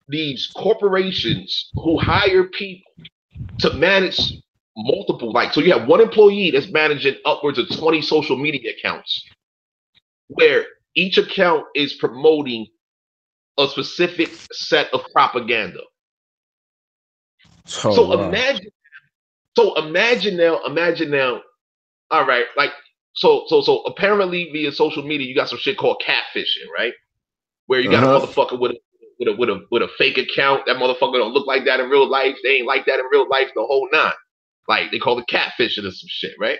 these corporations who hire people to manage multiple, like, so you have one employee that's managing upwards of 20 social media accounts, where each account is promoting a specific set of propaganda. So wow. imagine now, all right, like, so apparently via social media, you got some shit called catfishing, right? Where you got a motherfucker with a fake account. That motherfucker don't look like that in real life. They ain't like that in real life, the whole nine. Like, they call it catfishing or some shit, right?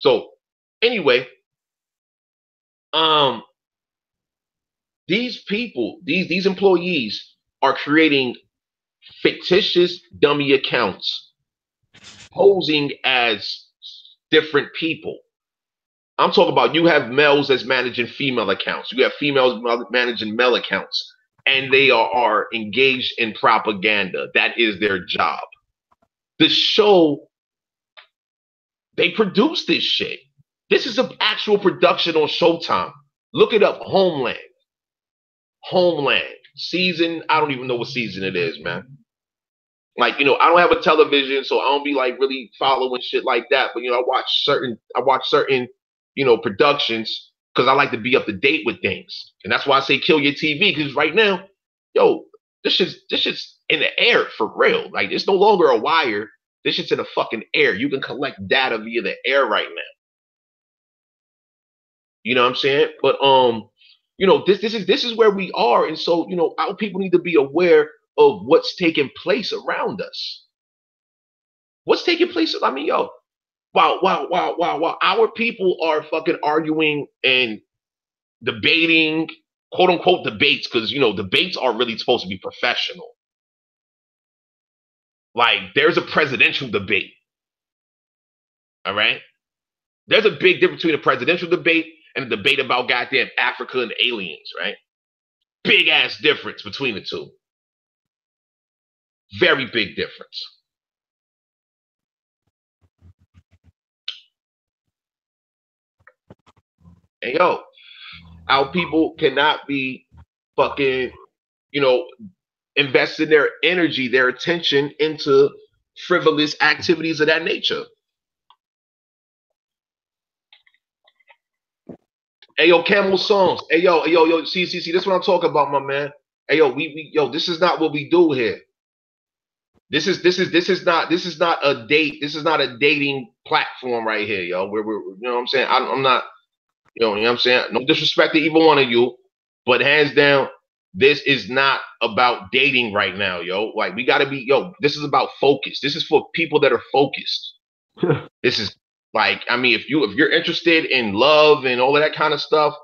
So anyway, these people, these employees are creating fictitious dummy accounts posing as different people. I'm talking about, you have males that's managing female accounts. You have females managing male accounts. And they are engaged in propaganda. That is their job. The show, they produce this shit. This is an actual production on Showtime. Look it up, Homeland. Homeland. Season, I don't even know what season it is, man. Like, I don't have a television, so I don't be like really following shit like that. But I watch certain productions because I like to be up to date with things. And that's why I say kill your TV, because right now, this shit's in the air for real. Like, it's no longer a wire. This shit's in the fucking air. You can collect data via the air right now. You know what I'm saying? But this is where we are. And so, our people need to be aware of what's taking place around us. What's taking place? I mean, while our people are fucking arguing and debating, quote unquote debates, because debates are really supposed to be professional. Like, there's a presidential debate. All right? There's a big difference between a presidential debate and a debate about goddamn Africa and aliens, right? Big ass difference between the two. Very big difference. And our people cannot be fucking, investing their energy, their attention into frivolous activities of that nature. Hey, Camel Songs. Hey, yo, see, this is what I'm talking about, my man. Hey, this is not what we do here. This is not a date. This is not a dating platform right here, yo. We're you know what I'm saying? I'm not, you know what I'm saying? No disrespect to either one of you, but hands down, this is not about dating right now, yo. Like, we gotta be, this is about focus. This is for people that are focused. This is like, I mean, if you're interested in love and all of that kind of stuff,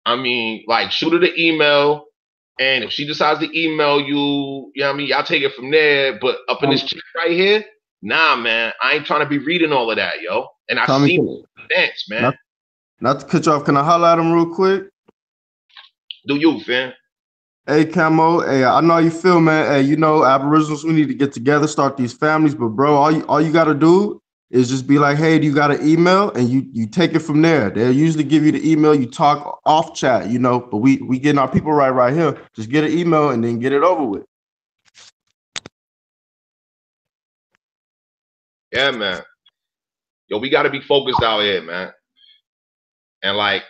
I mean, like, shoot her the email. And if she decides to email you, you know what I mean, y'all take it from there. But up in this chat right here, nah, man, I ain't trying to be reading all of that, yo. And I see dance, man. Not to cut you off, can I holler at him real quick? Do you, fam? Hey, Camo. Hey, I know how you feel, man. Hey, Aboriginals, we need to get together, start these families. But bro, all you gotta do is just be like, hey, do you got an email? And you take it from there. They'll usually give you the email. You talk off chat, but we getting our people right here. Just get an email and then get it over with. Yeah, man. Yo, we gotta be focused out here, man. And like,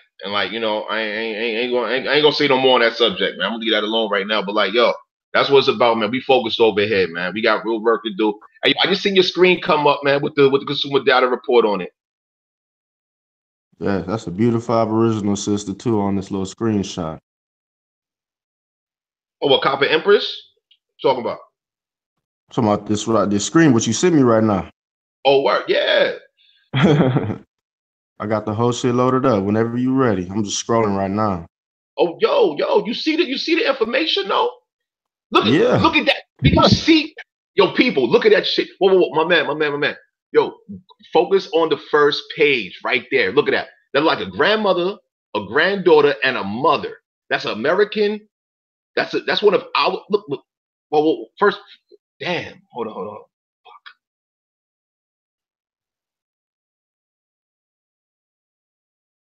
you know, I ain't gonna say no more on that subject, man. I'm gonna leave that alone right now. But like, yo, that's what it's about, man. We focused over here, man. We got real work to do. Hey, I just seen your screen come up, man, with the consumer data report on it. Yeah, that's a beautiful Aboriginal sister too on this little screenshot. Oh, what Copper Empress? Talking about? Talking about this screen, what you sent me right now. Oh, work, yeah. I got the whole shit loaded up. Whenever you ready, I'm just scrolling right now. Oh, yo, you see the information, though? Yeah. Look at that. Did you see? Yo, people, look at that shit. Whoa, my man. Yo, focus on the first page right there. Look at that. That's like a grandmother, a granddaughter, and a mother. That's American. That's one of our look. Well, first, damn. Hold on.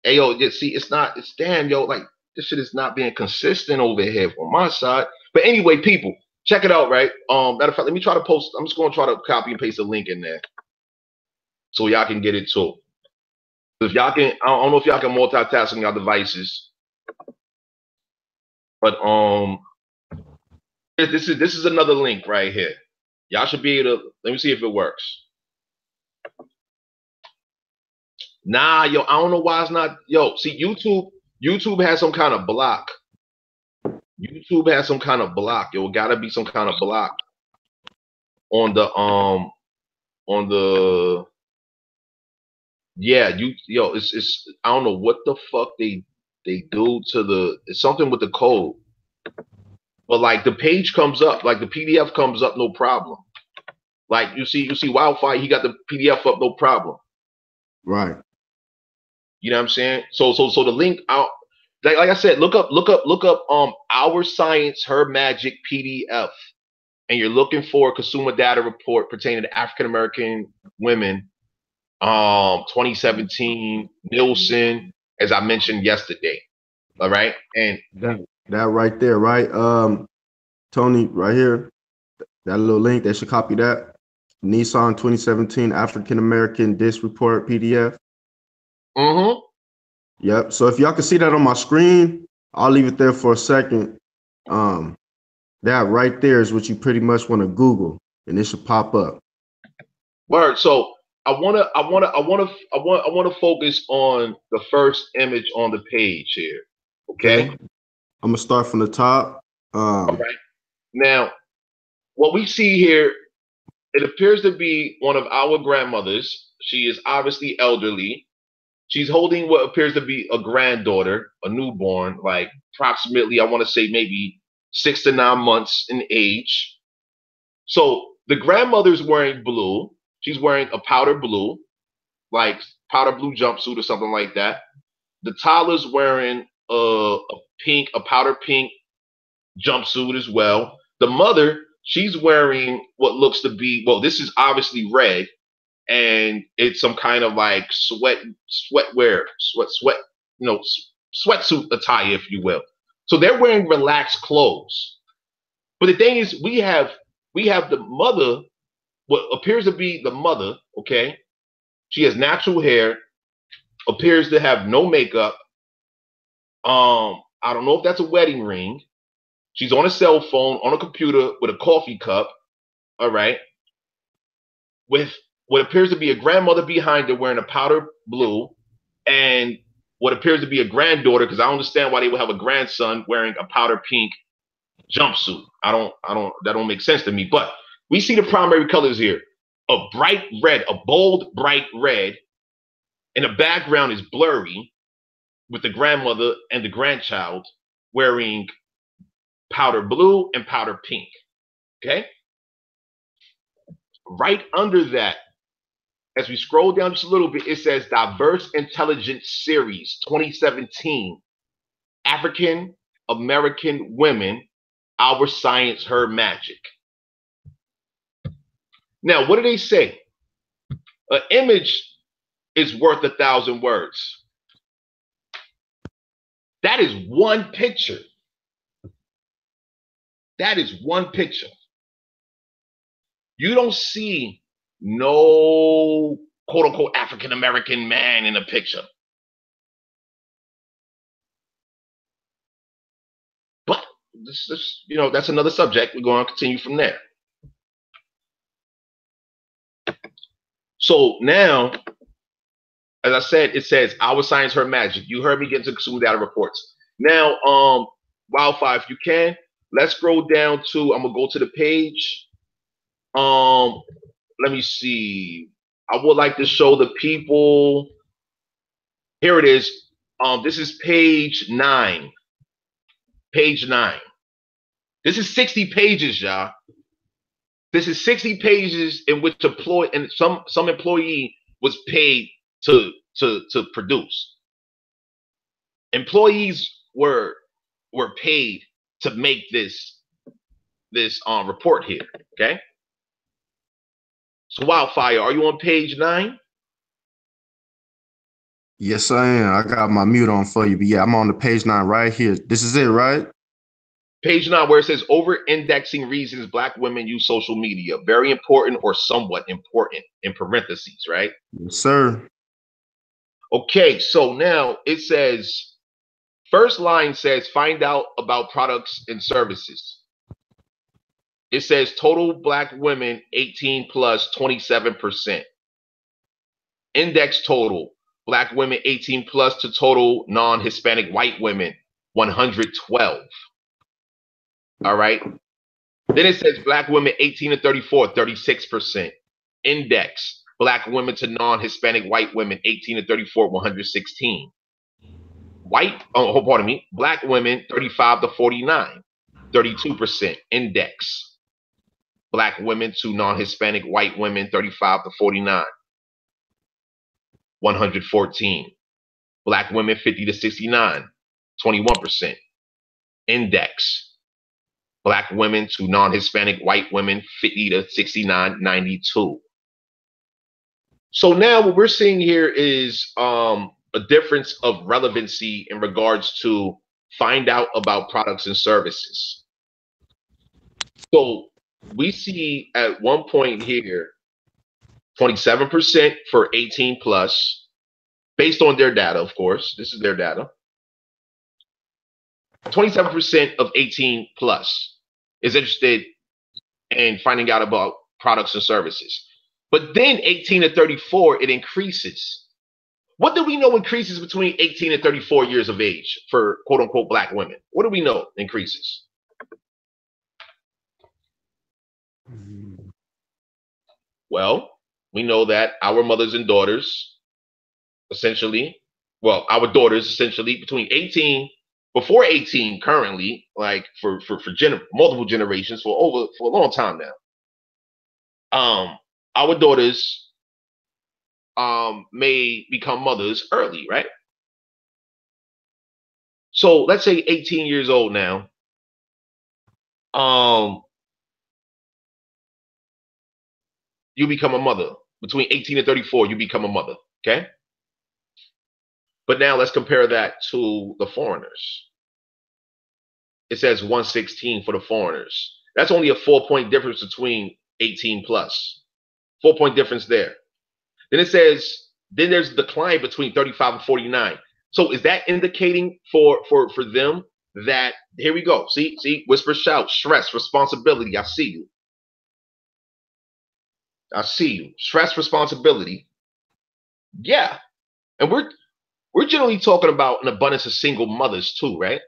Hey, yo, see, it's damn, yo, like this shit is not being consistent over here on my side. But anyway, people, check it out, right? Matter of fact, let me try to post. I'm just gonna try to copy and paste a link in there so y'all can get it too. If y'all can, I don't know if y'all can multitask on your devices, but this is another link right here. Y'all should be able to. Let me see if it works. Nah, yo, I don't know why it's not. Yo, see, YouTube has some kind of block. YouTube has some kind of block. Yo, it gotta be some kind of block on the yeah, it's I don't know what the fuck they do to it's something with the code. But like the page comes up, like the PDF comes up, no problem. Like you see Wildfire, he got the PDF up, no problem. Right. You know what I'm saying? So the link out, like I said, look up Our Science, Her Magic PDF, and you're looking for a consumer data report pertaining to African American women, 2017 Nielsen, as I mentioned yesterday. All right, and that right there, right? Tony, right here, that little link, they should copy that. Nissan 2017 African American Disc Report PDF. mm-hmm. Yep. So if y'all can see that on my screen, I'll leave it there for a second. That right there is what you pretty much want to Google, and it should pop up. Word. So I wanna focus on the first image on the page here. Okay. I'm gonna start from the top. All right. Now, what we see here, it appears to be one of our grandmothers. She is obviously elderly. She's holding what appears to be a granddaughter, a newborn, like approximately, I want to say maybe 6 to 9 months in age. So the grandmother's wearing blue. She's wearing a powder blue, like powder blue jumpsuit or something like that. The toddler's wearing a powder pink jumpsuit as well. The mother, she's wearing what looks to be, well, this is obviously red, and it's some kind of like sweatsuit attire, if you will. So they're wearing relaxed clothes. But the thing is, we have the mother, what appears to be the mother, okay? She has natural hair, appears to have no makeup. I don't know if that's a wedding ring. She's on a cell phone, on a computer with a coffee cup, all right? With what appears to be a grandmother behind her wearing a powder blue, and what appears to be a granddaughter, because I understand why they would have a grandson wearing a powder pink jumpsuit. That don't make sense to me. But we see the primary colors here. A bright red, a bold, bright red, and the background is blurry with the grandmother and the grandchild wearing powder blue and powder pink. Okay? Right under that, as we scroll down just a little bit, it says Diverse Intelligence Series 2017, African American Women, Our Science, Her Magic. Now, what do they say? An image is worth 1,000 words. That is one picture. That is one picture. You don't see no quote unquote African American man in the picture. But this, you know, that's another subject. We're going to continue from there. So now, as I said, it says our science, her magic. You heard me get into consumer data reports. Now, Wildfire, if you can, let's scroll down to. I'm gonna go to the page. Let me see. I would like to show the people. Here it is. This is page 9. Page 9. This is 60 pages, y'all. This is 60 pages in which some employee was paid to produce. Employees were paid to make this report here. Okay. So Wildfire, are you on page 9? Yes, I am. I got my mute on for you, but yeah, I'm on the page 9 right here. This is it, right? Page 9, where it says over-indexing reasons Black women use social media. Very important or somewhat important in parentheses, right? Yes, sir. Okay, so now it says, first line says, find out about products and services. It says total Black women 18 plus 27%. Index total Black women 18 plus to total non-Hispanic white women 112. All right. Then it says Black women 18 to 34, 36%. Index Black women to non-Hispanic white women 18 to 34, 116. Pardon me. Black women 35 to 49, 32%. Index Black women to non-Hispanic white women 35 to 49, 114. Black women 50 to 69, 21%. Index Black women to non-Hispanic white women 50 to 69, 92. So now what we're seeing here is a difference of relevancy in regards to find out about products and services. So we see at one point here 27% for 18 plus, based on their data, of course. This is their data. 27% of 18 plus is interested in finding out about products and services. But then 18 to 34, it increases. What do we know increases between 18 and 34 years of age for quote unquote Black women? What do we know increases? Well, we know that our mothers and daughters, essentially, well, our daughters essentially between 18, before 18 currently, like for multiple generations for a long time now. Our daughters may become mothers early, right? So let's say 18 years old now. You become a mother. Between 18 and 34, you become a mother, okay? But now let's compare that to the foreigners. It says 116 for the foreigners. That's only a 4-point difference between 18 plus. 4-point difference there. Then it says, then there's a decline between 35 and 49. So is that indicating for them that, here we go. See, whisper, shout, stress, responsibility. I see you. I see you. Stress, responsibility. Yeah. And we're generally talking about an abundance of single mothers too, right?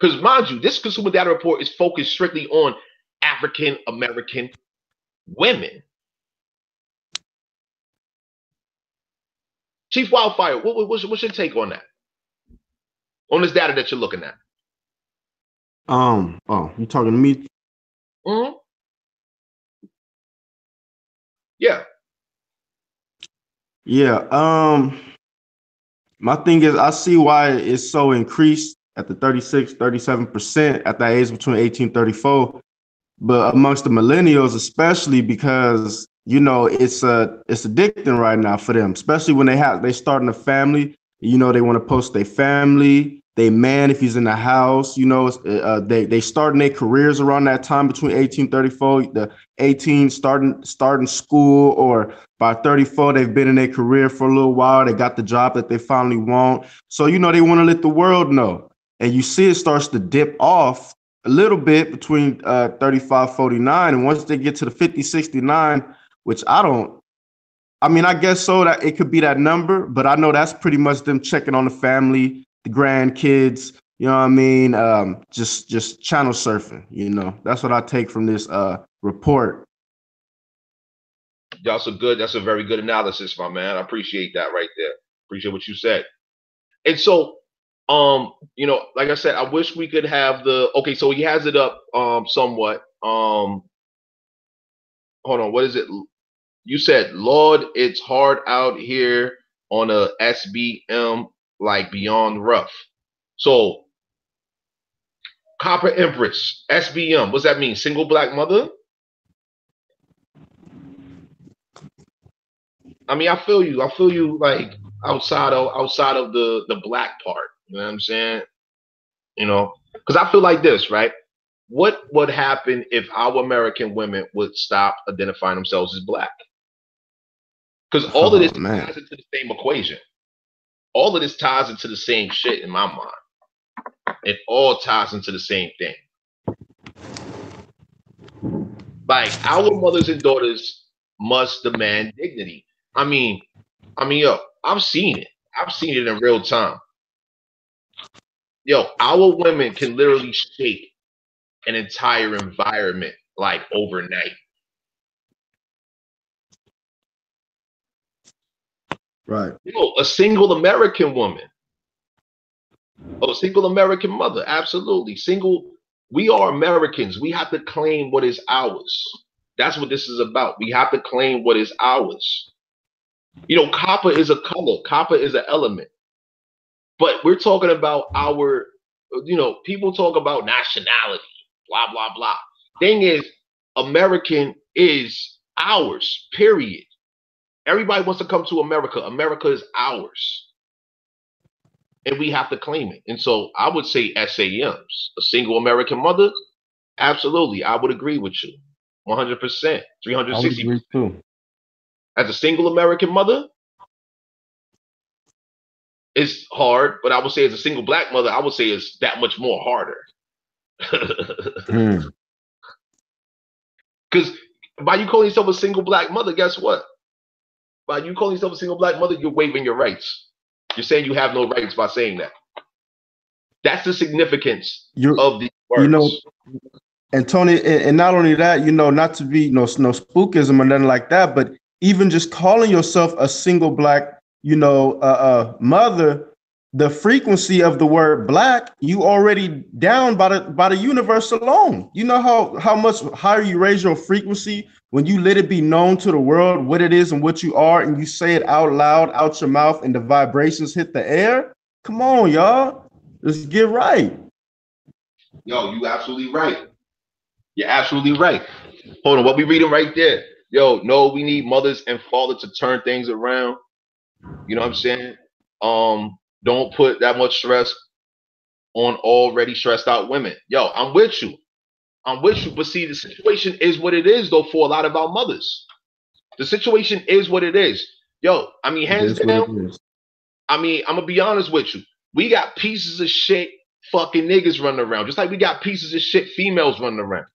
Because mind you, this consumer data report is focused strictly on African American women. Chief Wildfire, what's your take on that? On this data that you're looking at? Oh, you talking to me? Mm-hmm. Yeah. Yeah. My thing is, I see why it's so increased at the 36, 37% at that age between 18 and 34. But amongst the millennials, especially because, you know, it's addicting right now for them, especially when they starting a family, you know, they want to post their family, they man if he's in the house. You know, they starting their careers around that time between 1834, the 18 starting school, or by 34 they've been in their career for a little while. They got the job that they finally want. So you know they want to let the world know, and you see it starts to dip off a little bit between 35, 49, and once they get to the 50, 69, which I mean, I guess so that it could be that number, but I know that's pretty much them checking on the family, the grandkids, you know what I mean? Just channel surfing, you know. That's what I take from this report. That's a very good analysis, my man. I appreciate that right there. Appreciate what you said. And so, you know, like I said, I wish we could have okay, so he has it up somewhat. Hold on, what is it? You said, Lord, it's hard out here on a SBM, like beyond rough. So, Copper Empress, SBM, what's that mean? Single black mother? I mean, I feel you. I feel you like outside of the black part. You know what I'm saying? You know, because I feel like this, right? What would happen if our American women would stop identifying themselves as black? Because all of this ties into the same equation. All of this ties into the same shit in my mind. It all ties into the same thing. Like our mothers and daughters must demand dignity. I mean, yo, I've seen it. I've seen it in real time. Yo, our women can literally shake an entire environment like overnight. Right. You know, a single American woman, a single American mother, absolutely. We are Americans. We have to claim what is ours. That's what this is about. We have to claim what is ours. You know, copper is a color, copper is an element. But we're talking about our, you know, people talk about nationality, blah, blah, blah. Thing is, American is ours, period. Everybody wants to come to America. America is ours. And we have to claim it. And so I would say SAMs, a single American mother, absolutely. I would agree with you. 100%, 360%. I would agree too. As a single American mother, it's hard, but I would say as a single black mother, I would say it's that much more harder. Because by you calling yourself a single black mother, guess what? By you calling yourself a single black mother, you're waiving your rights. You're saying you have no rights by saying that. That's the significance of these words. You know, and Tony, and not only that, you know, not to be no spookism or nothing like that, but even just calling yourself a single black, you know, mother, the frequency of the word black, you already down by the universe alone. You know how much higher you raise your frequency when you let it be known to the world what it is and what you are, and you say it out loud, out your mouth, and the vibrations hit the air. Come on, y'all. Let's get right. Yo, you absolutely right. You're absolutely right. Hold on, what we reading right there? Yo, no, we need mothers and fathers to turn things around. You know what I'm saying? Don't put that much stress on already stressed out women. Yo, I'm with you. I'm with you. But see, the situation is what it is, though, for a lot of our mothers. The situation is what it is. Yo, I mean, hands down, I mean, I'm going to be honest with you. We got pieces of shit fucking niggas running around, just like we got pieces of shit females running around.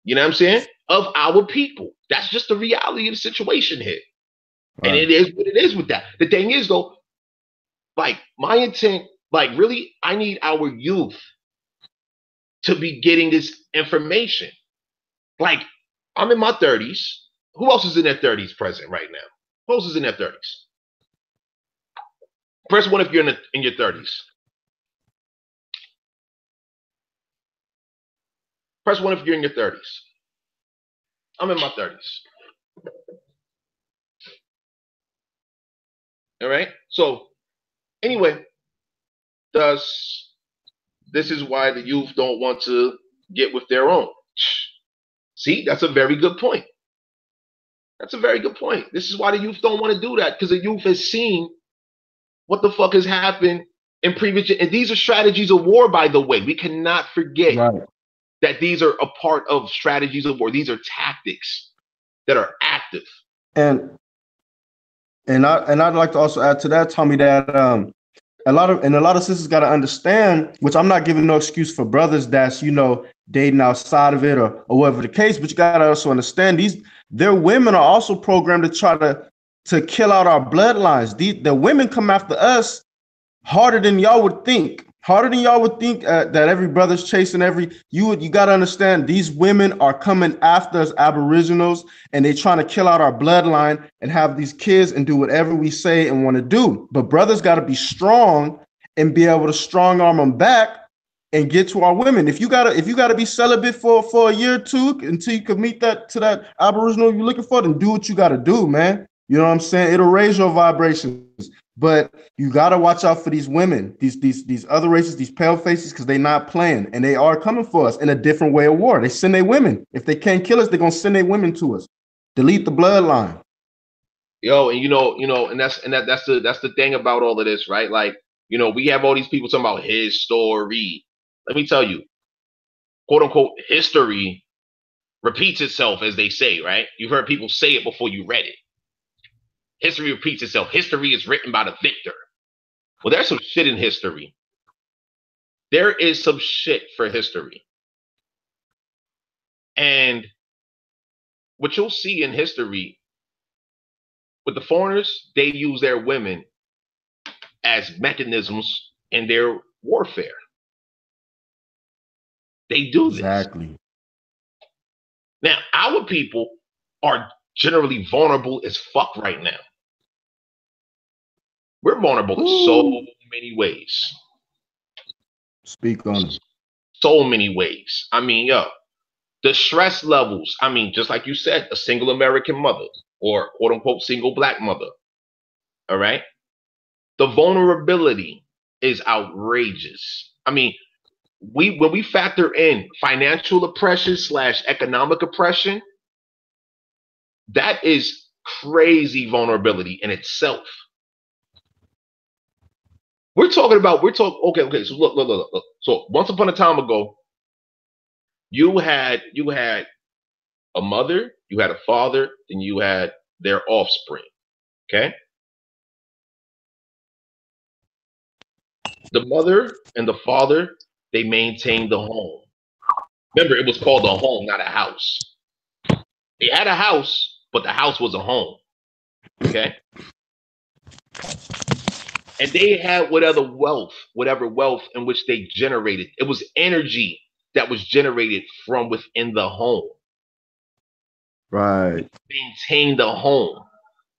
You know what I'm saying? Of our people. That's just the reality of the situation here. Right. And it is what it is with that. The thing is, though, like, my intent, like, really, I need our youth to be getting this information. Like, I'm in my 30s. Who else is in their 30s present right now? Who else is in their 30s? Press one if you're in your 30s. Press one if you're in your 30s. I'm in my 30s. All right. So anyway, this is why the youth don't want to get with their own. See, that's a very good point. That's a very good point. This is why the youth don't want to do that, because the youth has seen what the fuck has happened in previous, and these are strategies of war, by the way. We cannot forget Right. that these are a part of strategies of war. These are tactics that are active. And I'd like to also add to that, Tommy, that a lot of sisters got to understand, which I'm not giving no excuse for brothers that's, you know, dating outside of it or whatever the case, but you got to also understand their women are also programmed to try to kill out our bloodlines. The women come after us harder than y'all would think. Harder than y'all would think that every brother's chasing you got to understand these women are coming after us aboriginals, and they trying to kill out our bloodline and have these kids and do whatever we say and want to do. But brothers got to be strong and be able to strong arm them back and get to our women. If you gotta be celibate for a year or two until you can meet that aboriginal you're looking for, then do what you gotta do, man. You know what I'm saying? It'll raise your vibrations. But you got to watch out for these women, these other races, these pale faces, because they're not playing, and they are coming for us in a different way of war. They send their women. If they can't kill us, they're gonna send their women to us. Delete the bloodline. Yo, and that's the thing about all of this, right? Like, we have all these people talking about his story. Let me tell you, quote unquote, history repeats itself, as they say, right? You've heard people say it before you read it. History repeats itself. History is written by the victor. Well, there's some shit in history. There is some shit for history. And what you'll see in history with the foreigners, they use their women as mechanisms in their warfare. They do this. Exactly. Now, our people are generally vulnerable as fuck right now. We're vulnerable in so many ways. Speak on it. So many ways. I mean, the stress levels. I mean, just like you said, a single American mother or quote unquote single black mother. All right. The vulnerability is outrageous. I mean, when we factor in financial oppression / economic oppression, that is crazy vulnerability in itself. Okay. So look. So once upon a time ago, you had a mother, you had a father, and you had their offspring. Okay. The mother and the father, they maintained the home. Remember, it was called a home, not a house. They had a house, but the house was a home. Okay. And they had whatever wealth in which they generated. It was energy that was generated from within the home. Right. Maintain the home.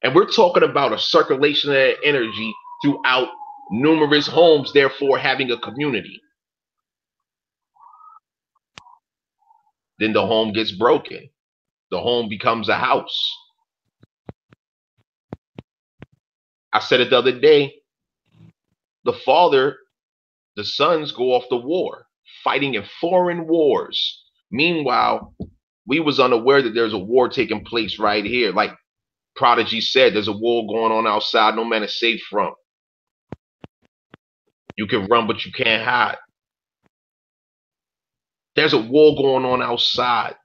And we're talking about a circulation of that energy throughout numerous homes, therefore having a community. Then the home gets broken. The home becomes a house. I said it the other day. The sons go off to war, fighting in foreign wars. Meanwhile, we was unaware that there's a war taking place right here. Like Prodigy said, there's a war going on outside no man is safe from. You can run, but you can't hide. There's a war going on outside.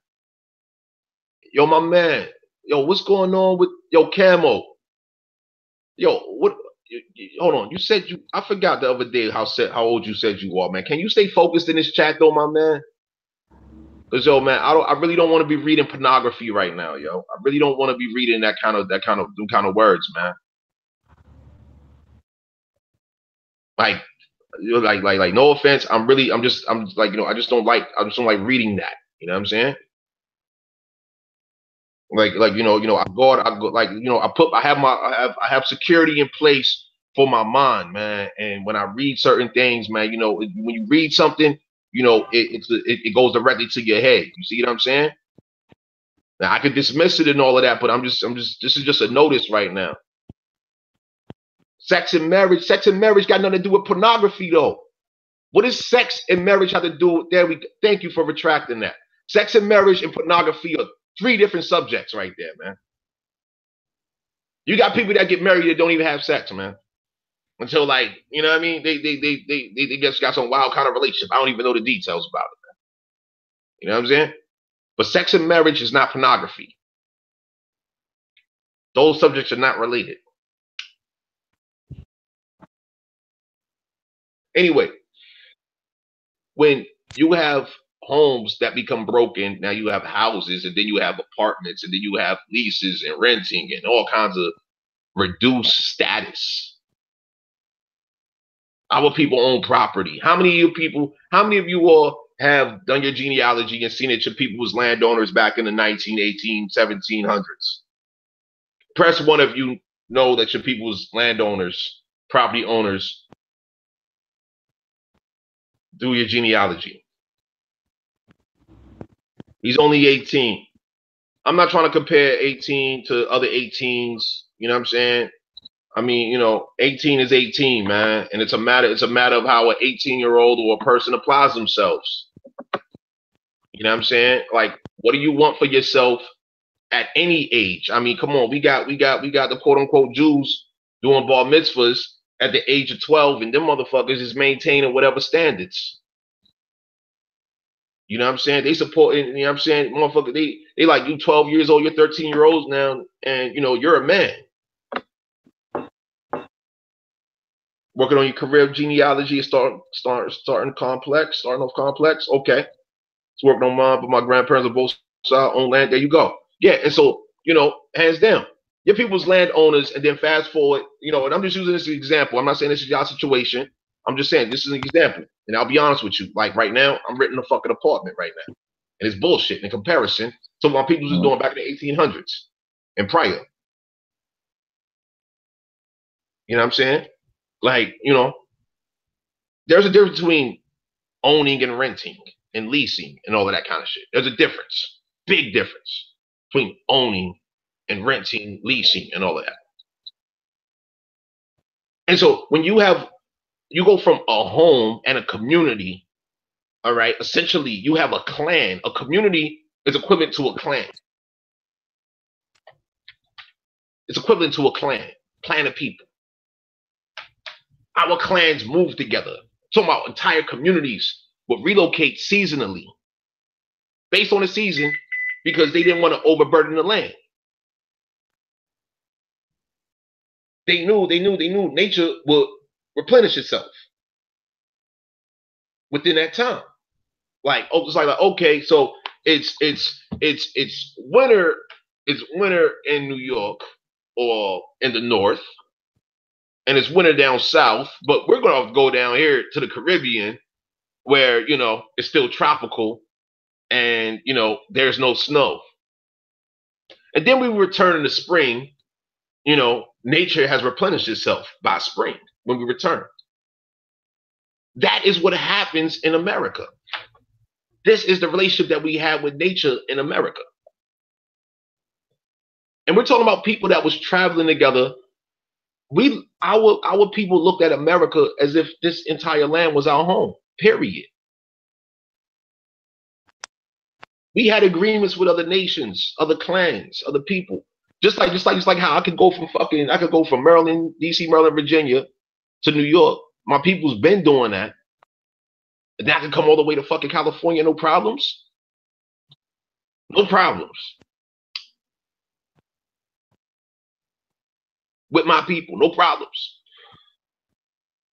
Yo, my man. Yo, what's going on with Camo? Yo, what? Hold on. You said I forgot the other day how old you said you are, man. Can you stay focused in this chat though, my man? Cause man, I really don't want to be reading pornography right now, yo. I really don't want to be reading them kind of words, man. Like no offense. I just don't like reading that. You know what I'm saying? I have security in place for my mind, man. And when I read certain things, man, when you read something, it goes directly to your head. You see what I'm saying? Now I could dismiss it and all of that, but this is just a notice right now. Sex and marriage got nothing to do with pornography, though. What does sex and marriage have to do? Thank you for retracting that. Sex and marriage and pornography are 3 different subjects right there, man. You got people that get married that don't even have sex, man. until like, you know what I mean? They just got some wild kind of relationship. I don't even know the details about it. You know what I'm saying? But sex and marriage is not pornography. Those subjects are not related. Anyway, when you have homes that become broken, now you have houses, and then you have apartments, and then you have leases and renting and all kinds of reduced status. Our people own property. How many of you all have done your genealogy and seen that your people was landowners back in the 1918, 1700s? Press one if you know that your people was landowners, property owners. Do your genealogy. He's only 18. I'm not trying to compare 18 to other 18s. You know what I'm saying? I mean, you know, 18 is 18, man. And it's a matter of how an 18-year-old or a person applies themselves. You know what I'm saying? Like, what do you want for yourself at any age? I mean, come on, we got the quote unquote Jews doing bar mitzvahs at the age of 12, and them motherfuckers is maintaining whatever standards. You know what I'm saying? They support, you know what I'm saying? Motherfucker, they like, you 12 years old, you're 13-year-olds now, and you know, you're a man. Working on your career genealogy, starting off complex. Okay. It's working on mine, but my grandparents are both sides own land. There you go. Yeah, and so, you know, hands down, your people's landowners, and then fast forward, you know, and I'm just using this as an example. I'm not saying this is y'all situation. I'm just saying this is an example. And I'll be honest with you. Like right now, I'm renting a fucking apartment right now. And it's bullshit in comparison to what my people was doing back in the 1800s and prior. You know what I'm saying? Like, you know, there's a difference between owning and renting and leasing and all of that kind of shit. There's a difference, big difference between owning and renting, leasing, and all of that. And so when you go from a home and a community, all right, essentially you have a clan. A community is equivalent to a clan. It's equivalent to a clan of people. Our clans move together. Talking about entire communities would relocate seasonally based on the season because they didn't want to overburden the land. They knew nature would replenish itself within that time. Like, oh, it's like okay, so it's winter. It's winter in New York or in the north, and it's winter down south. But we're gonna go down here to the Caribbean, where you know it's still tropical, and you know there's no snow. And then we return in the spring. You know, nature has replenished itself by spring when we return. That is what happens in America. This is the relationship that we have with nature in America. And we're talking about people that was traveling together. Our people looked at America as if this entire land was our home, period. We had agreements with other nations, other clans, other people. Just like how I could go from Maryland, DC, Maryland, Virginia to New York. My people's been doing that. And I can come all the way to fucking California, no problems. No problems. With my people, no problems.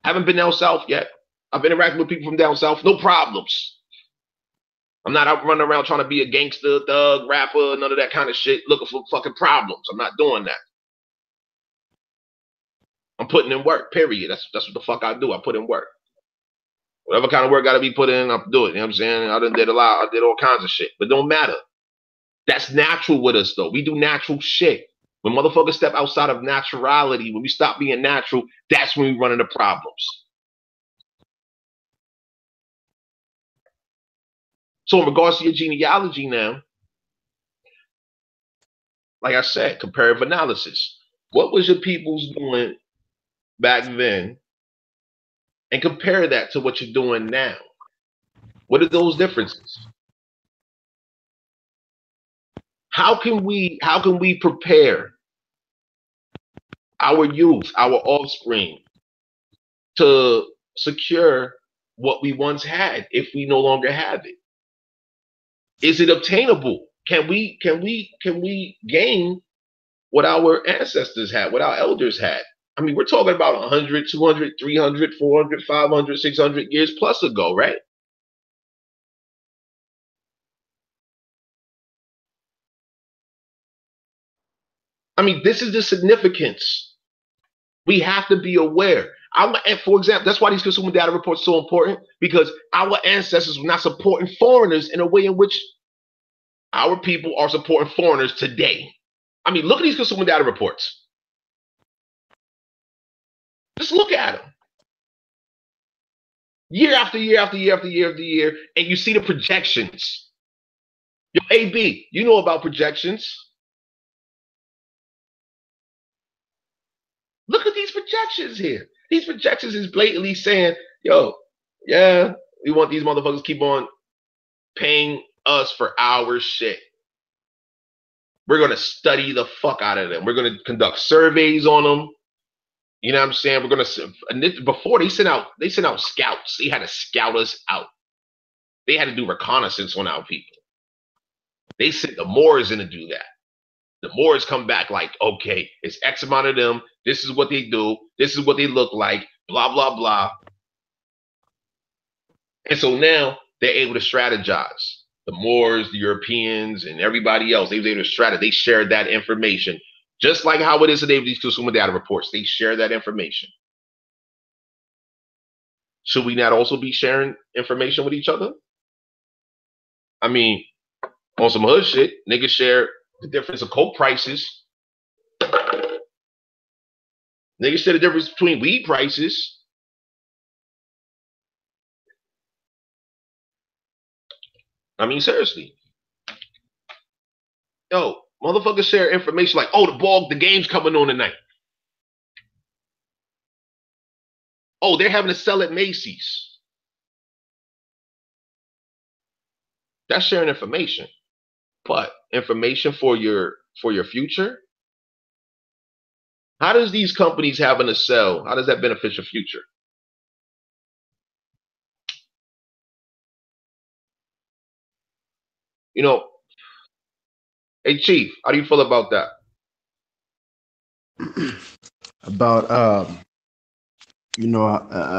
Haven't been down south yet. I've interacted with people from down south, no problems. I'm not out running around trying to be a gangster, thug, rapper, none of that kind of shit, looking for fucking problems. I'm not doing that. I'm putting in work, period. That's what the fuck I do. I put in work. Whatever kind of work got to be put in, I'll do it. You know what I'm saying? I did all kinds of shit, but it don't matter. That's natural with us, though. We do natural shit. When motherfuckers step outside of naturality, when we stop being natural, that's when we run into problems. So in regards to your genealogy now, like I said, comparative analysis. What was your people's doing back then? And compare that to what you're doing now. What are those differences? How can we prepare our youth, our offspring, to secure what we once had if we no longer have it? Is it obtainable? Can we gain what our ancestors had, what our elders had? I mean, we're talking about 100, 200, 300, 400, 500, 600 years plus ago, right? I mean, this is the significance. We have to be aware. For example, that's why these consumer data reports are so important, because our ancestors were not supporting foreigners in a way in which our people are supporting foreigners today. I mean, look at these consumer data reports. Just look at them. Year after year after year after year after year, and you see the projections. Yo, AB, you know about projections. Look at these projections here. These projections is blatantly saying, yo, yeah, we want these motherfuckers to keep on paying us for our shit. We're going to study the fuck out of them. We're going to conduct surveys on them. You know what I'm saying? We're going to, before they sent out scouts. They had to scout us out. They had to do reconnaissance on our people. They sent the Moors in to do that. The Moors come back like, okay, it's X amount of them. This is what they do. This is what they look like. Blah, blah, blah. And so now they're able to strategize. The Moors, the Europeans, and everybody else, they were able to strategize. They shared that information. Just like how it is today with these consumer data reports. They share that information. Should we not also be sharing information with each other? I mean, on some hood shit, niggas share the difference of coke prices. Niggas share the difference between weed prices. I mean, seriously. Yo, motherfuckers share information like, oh, the game's coming on tonight. Oh, they're having to sell at Macy's. That's sharing information. But information for your future? How does these companies having to sell, how does that benefit your future? You know, hey Chief, how do you feel about that? About you know,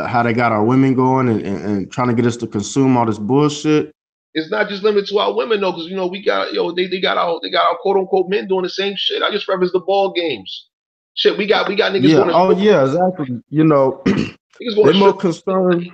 how they got our women going and trying to get us to consume all this bullshit. It's not just limited to our women though, because you know we got they got our quote unquote men doing the same shit. I just referenced the ball games. Shit, we got niggas yeah. going to oh yeah, exactly. You know, they're more concerned.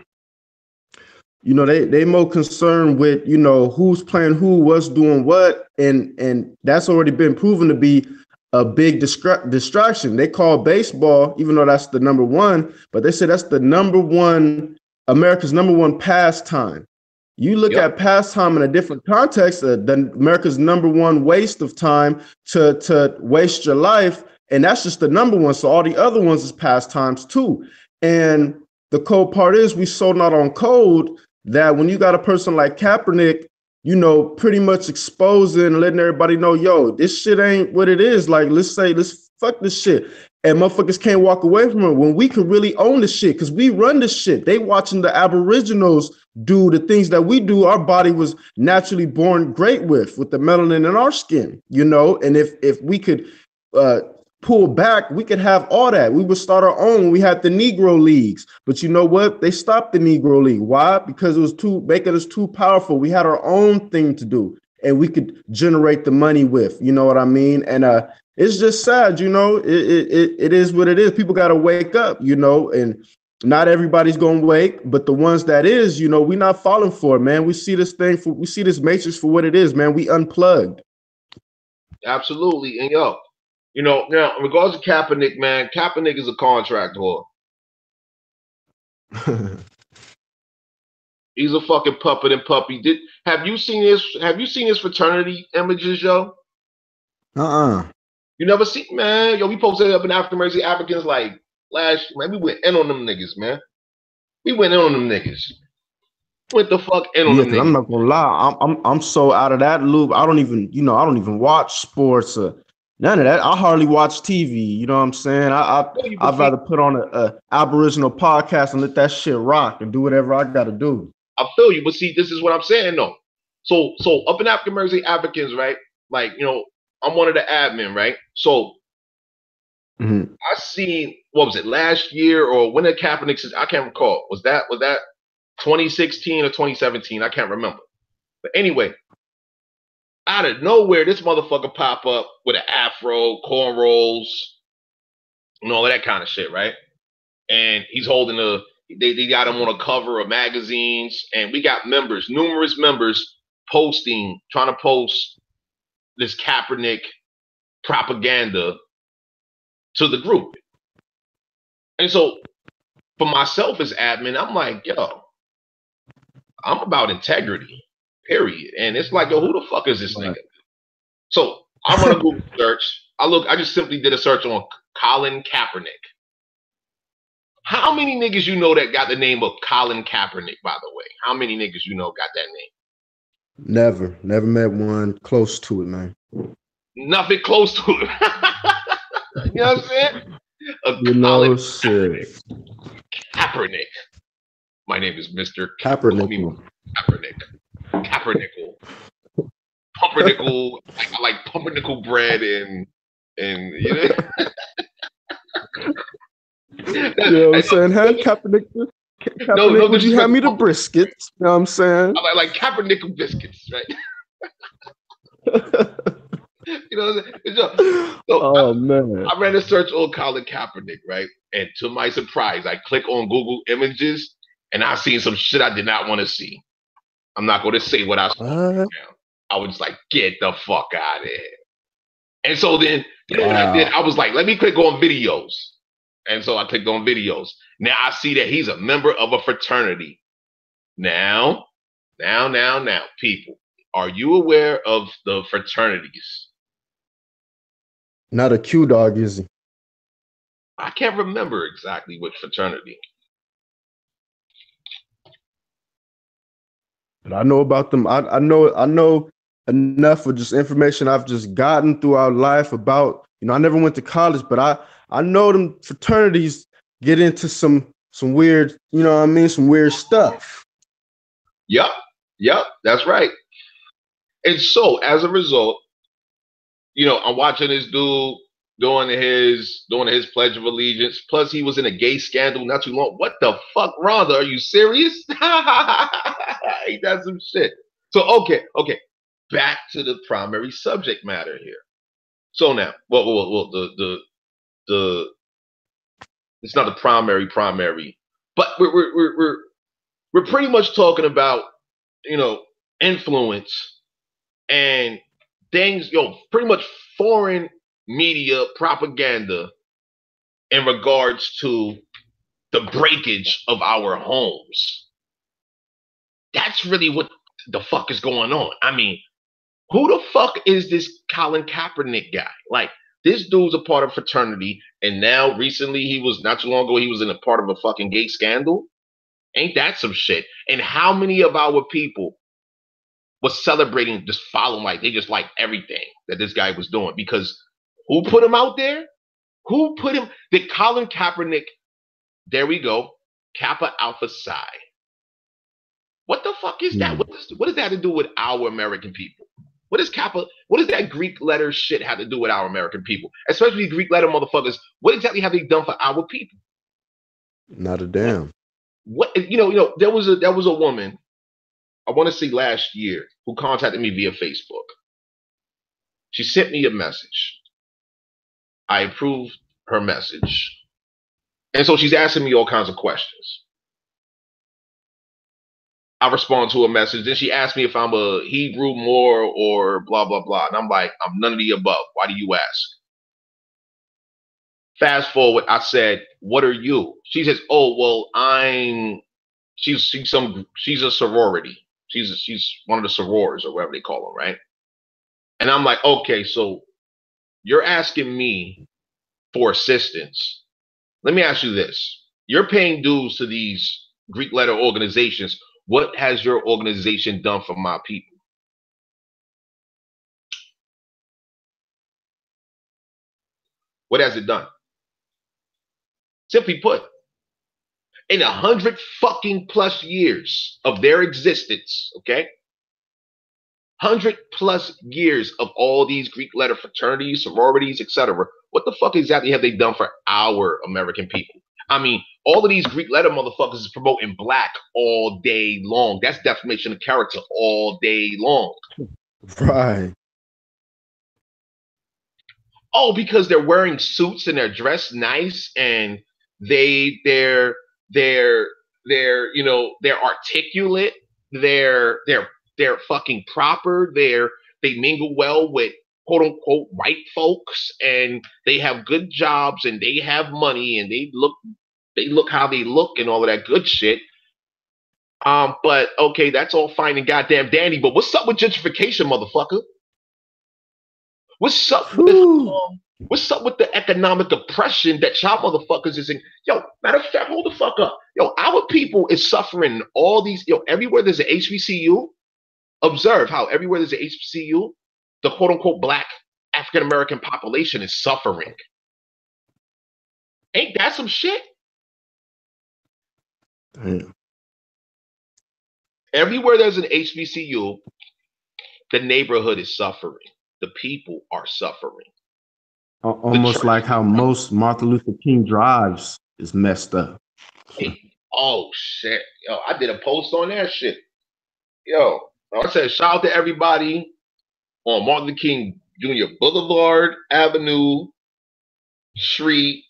You know, they more concerned with, you know, who's playing who, what's doing what, and that's already been proven to be a big distraction. They call baseball, even though that's the number one, but they say that's the number one, America's number one pastime. You look at pastime in a different context, than America's number one waste of time to waste your life, and that's just the number one. So all the other ones is pastimes too. And the cold part is we so not on code that when you got a person like Kaepernick, you know, pretty much exposing and letting everybody know, yo, this shit ain't what it is. Like, let's fuck this shit. And motherfuckers can't walk away from it when we can really own the shit, because we run the shit. They watching the Aboriginals do the things that we do. Our body was naturally born great with the melanin in our skin, you know. And if we could pull back, we could have all that. We would start our own. We had the Negro Leagues, but you know what? They stopped the Negro League. Why? Because it was making us too powerful. We had our own thing to do, and we could generate the money with. You know what I mean? And it's just sad, you know. It is what it is. People got to wake up, you know, and not everybody's gonna wake, but the ones that is, you know, we're not falling for it, man. We see this matrix for what it is, man. We unplugged. Absolutely, and yo. You know, now in regards to Kaepernick, man, Kaepernick is a contract whore. He's a fucking puppet and puppy. Have you seen his fraternity images, yo? You never see, man. Yo, we posted it up in Africans like last, man. We went in on them niggas, man. We went in on them niggas. What the fuck in on them niggas? I'm not gonna lie. I'm so out of that loop. I don't even watch sports. None of that. I hardly watch TV. You know what I'm saying? I'd rather put on a Aboriginal podcast and let that shit rock and do whatever I got to do. I feel you, but see, this is what I'm saying though. So up in African American Africans, right? Like, I'm one of the admin, right? So I seen, what was it, last year or when the Kaepernick, I can't recall. Was that 2016 or 2017? I can't remember. But anyway, out of nowhere, this motherfucker pop up with an afro, cornrows, and all of that kind of shit, right? And he's holding they got him on a cover of magazines, and we got numerous members trying to post this Kaepernick propaganda to the group. And so for myself as admin, I'm like, yo, I'm about integrity, period. And it's like, yo, who the fuck is this nigga? So I'm gonna Google search. I just simply did a search on Colin Kaepernick. How many niggas you know that got the name of Colin Kaepernick, by the way? How many niggas you know got that name? Never met one close to it, man. Nothing close to it. You know what I'm saying? Colin shit. Kaepernick. My name is Mr. Kaepernick. Kaepernick. Pumpernickel. I like pumpernickel bread and you know. You know what I'm saying? Hand Kaepernick. No, would you hand me the briskets? You know what I'm saying? I like Kaepernick biscuits, right? You know what I'm saying? So man. I ran a search on Colin Kaepernick, right? And to my surprise, I click on Google Images and I seen some shit I did not want to see. I'm not going to say what I saw. Right, I was like, get the fuck out of here. And so then, you know what I did? I was like, let me click on videos. And so I clicked on videos. Now I see that he's a member of a fraternity. Now, people, are you aware of the fraternities? Not a Q dog, is he? I can't remember exactly which fraternity. But I know about them. I know enough of just information I've just gotten throughout life about, I never went to college, but I know them fraternities get into some weird, some weird stuff. Yep, that's right. And so as a result, I'm watching this dude doing his Pledge of Allegiance. Plus, he was in a gay scandal not too long. What the fuck, Rhonda? Are you serious? Ain't that some shit? So okay. Back to the primary subject matter here. So now, well, the it's not the primary, but we're pretty much talking about influence and things, pretty much foreign media propaganda in regards to the breakage of our homes. That's really what the fuck is going on. I mean, who the fuck is this Colin Kaepernick guy? Like, this dude's a part of fraternity, and now recently not too long ago, he was in a part of a fucking gay scandal. Ain't that some shit? And how many of our people was celebrating, just following, like they just liked everything that this guy was doing? Because who put him out there? Who put him? Did Colin Kaepernick? There we go. Kappa Alpha Psi. What the fuck is that? What does that have to do with our American people? What is Kappa? What does that Greek letter shit have to do with our American people? Especially Greek letter motherfuckers. What exactly have they done for our people? Not a damn. What there was a woman, I want to say last year, who contacted me via Facebook. She sent me a message. I approved her message. And so she's asking me all kinds of questions. I respond to a message. Then she asked me if I'm a Hebrew, Moor, or blah, blah, blah. And I'm like, I'm none of the above. Why do you ask? Fast forward, I said, what are you? She says, oh, well, she's a sorority. She's one of the sorors or whatever they call them, right? And I'm like, okay, so you're asking me for assistance. Let me ask you this. You're paying dues to these Greek letter organizations. What has your organization done for my people? What has it done? Simply put, in 100 fucking plus years of their existence, okay? 100 plus years of all these Greek letter fraternities, sororities, etc. What the fuck exactly have they done for our American people? I mean, all of these Greek letter motherfuckers is promoting black all day long. That's defamation of character all day long. Right. Oh, because they're wearing suits and they're dressed nice and they're you know, they're articulate, they're fucking proper, they mingle well with quote unquote white folks, and they have good jobs and they have money and they look how they look and all of that good shit. But okay, that's all fine and goddamn dandy, but what's up with gentrification, motherfucker? What's up with the economic oppression that y'all motherfuckers is in? Yo, matter of fact, hold the fuck up. Yo, our people is suffering all these, everywhere there's an HBCU, observe how everywhere there's an HBCU, the quote unquote black African American population is suffering. Ain't that some shit? Damn. Everywhere there's an HBCU, the neighborhood is suffering. The people are suffering. Almost like how most Martin Luther King drives is messed up. Oh shit. Yo, I did a post on that shit. Yo, I said shout out to everybody on Martin Luther King Jr. Boulevard, Avenue, Street,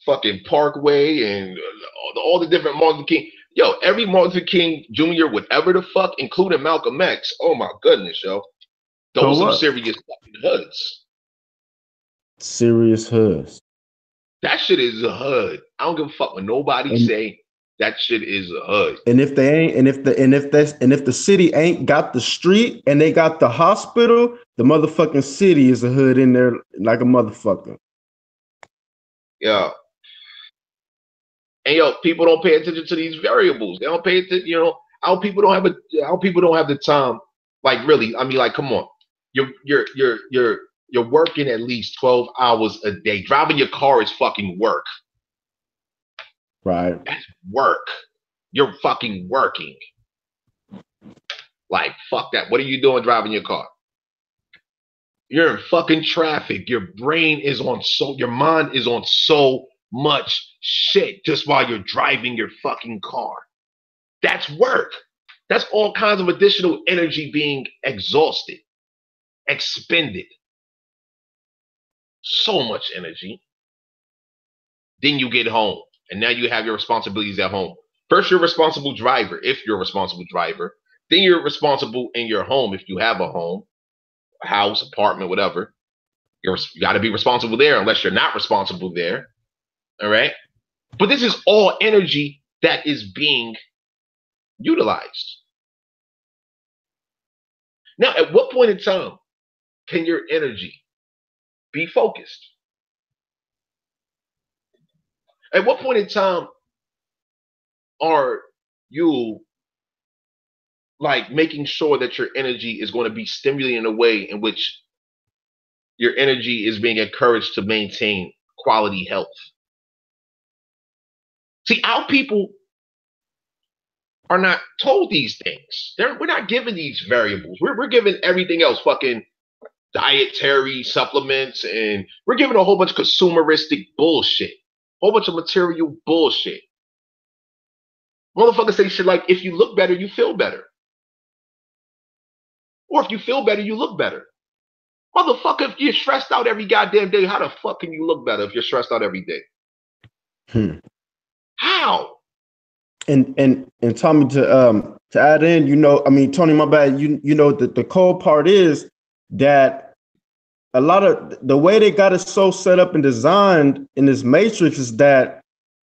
fucking Parkway, and all the different Martin Luther King. Yo, every Martin Luther King Jr., whatever the fuck, including Malcolm X. Oh my goodness, yo. Those are serious fucking hoods. Serious hoods. That shit is a hood. I don't give a fuck what nobody say. That shit is a hood. And if they ain't, and if the city ain't got the street and they got the hospital, the motherfucking city is a hood in there like a motherfucker. Yeah. And yo, people don't pay attention to these variables. They don't pay attention. How people don't have the time. Like really, I mean, like, come on. You're working at least 12 hours a day. Driving your car is fucking work. Right. That's work. You're fucking working. Like, fuck that. What are you doing driving your car? You're in fucking traffic. Your mind is on so much shit just while you're driving your fucking car. That's work. That's all kinds of additional energy being exhausted, expended. So much energy. Then you get home, and now you have your responsibilities at home. First, you're a responsible driver, if you're a responsible driver. Then you're responsible in your home, if you have a home, a house, apartment, whatever. You got to be responsible there, unless you're not responsible there. All right? But this is all energy that is being utilized. Now, at what point in time can your energy be focused? At what point in time are you like making sure that your energy is going to be stimulated in a way in which your energy is being encouraged to maintain quality health? See, our people are not told these things. We're not given these variables. We're given everything else, fucking dietary supplements, and we're given a whole bunch of consumeristic bullshit, a whole bunch of material bullshit. Motherfuckers say shit like, if you look better, you feel better. Or if you feel better, you look better. Motherfucker, if you're stressed out every goddamn day, how the fuck can you look better if you're stressed out every day? How? And Tommy, to add in, I mean, Tony, my bad. The cold part is that a lot of the way they got it so set up and designed in this matrix is that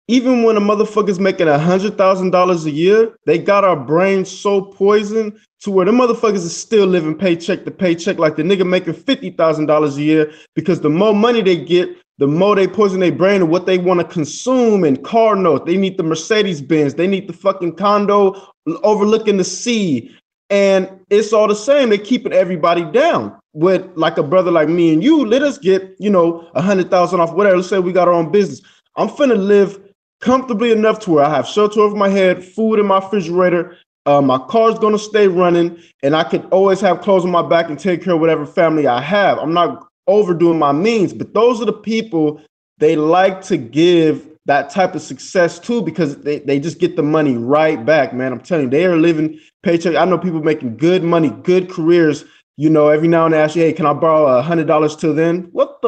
even when a motherfucker's making $100,000 a year, they got our brains so poisoned to where the motherfuckers is still living paycheck to paycheck, like the nigga making $50,000 a year, because the more money they get, the more they poison their brain of what they want to consume and car notes. They need the Mercedes Benz. They need the fucking condo overlooking the sea. And it's all the same. They're keeping everybody down. With like a brother like me and you, let us get, you know, 100,000 off, whatever. Let's say we got our own business. I'm finna live comfortably enough to where I have shelter over my head, food in my refrigerator. My car's gonna stay running, and I can always have clothes on my back and take care of whatever family I have. I'm not overdoing my means, but those are the people they like to give that type of success too, because they just get the money right back, man. I'm telling you, they are living paycheck. I know people making good money, good careers. You know, every now and then ask you, hey, can I borrow $100 till then? What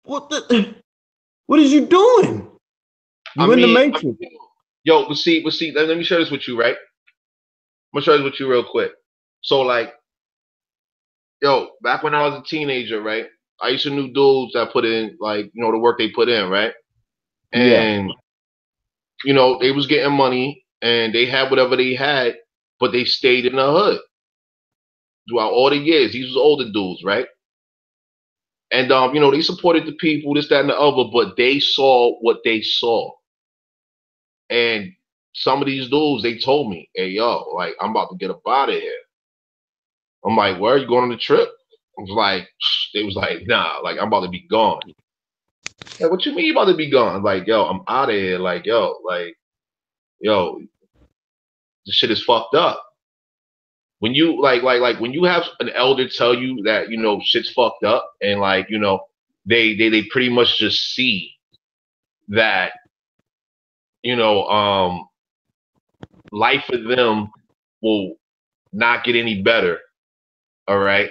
what is you doing? You in the matrix. Yo, but see, let me share this with you, right? I'm gonna share this with you real quick. So like, yo, back when I was a teenager, right? I used to know dudes that put in, like, you know, the work they put in, right? And you know, they was getting money and they had whatever they had, but they stayed in the hood throughout all the years. These was older dudes, right? And you know, they supported the people, this, that, and the other, but they saw what they saw. And some of these dudes, they told me, hey, yo, like, I'm about to get up out of here. I'm like, where are you going on the trip? I was like, they was like, nah, like, I'm about to be gone. Like, what you mean you about to be gone? Like, yo, I'm out of here. Like, yo, this shit is fucked up. When you like when you have an elder tell you that, you know, shit's fucked up, and like, you know, they pretty much just see that, you know, life for them will not get any better. All right.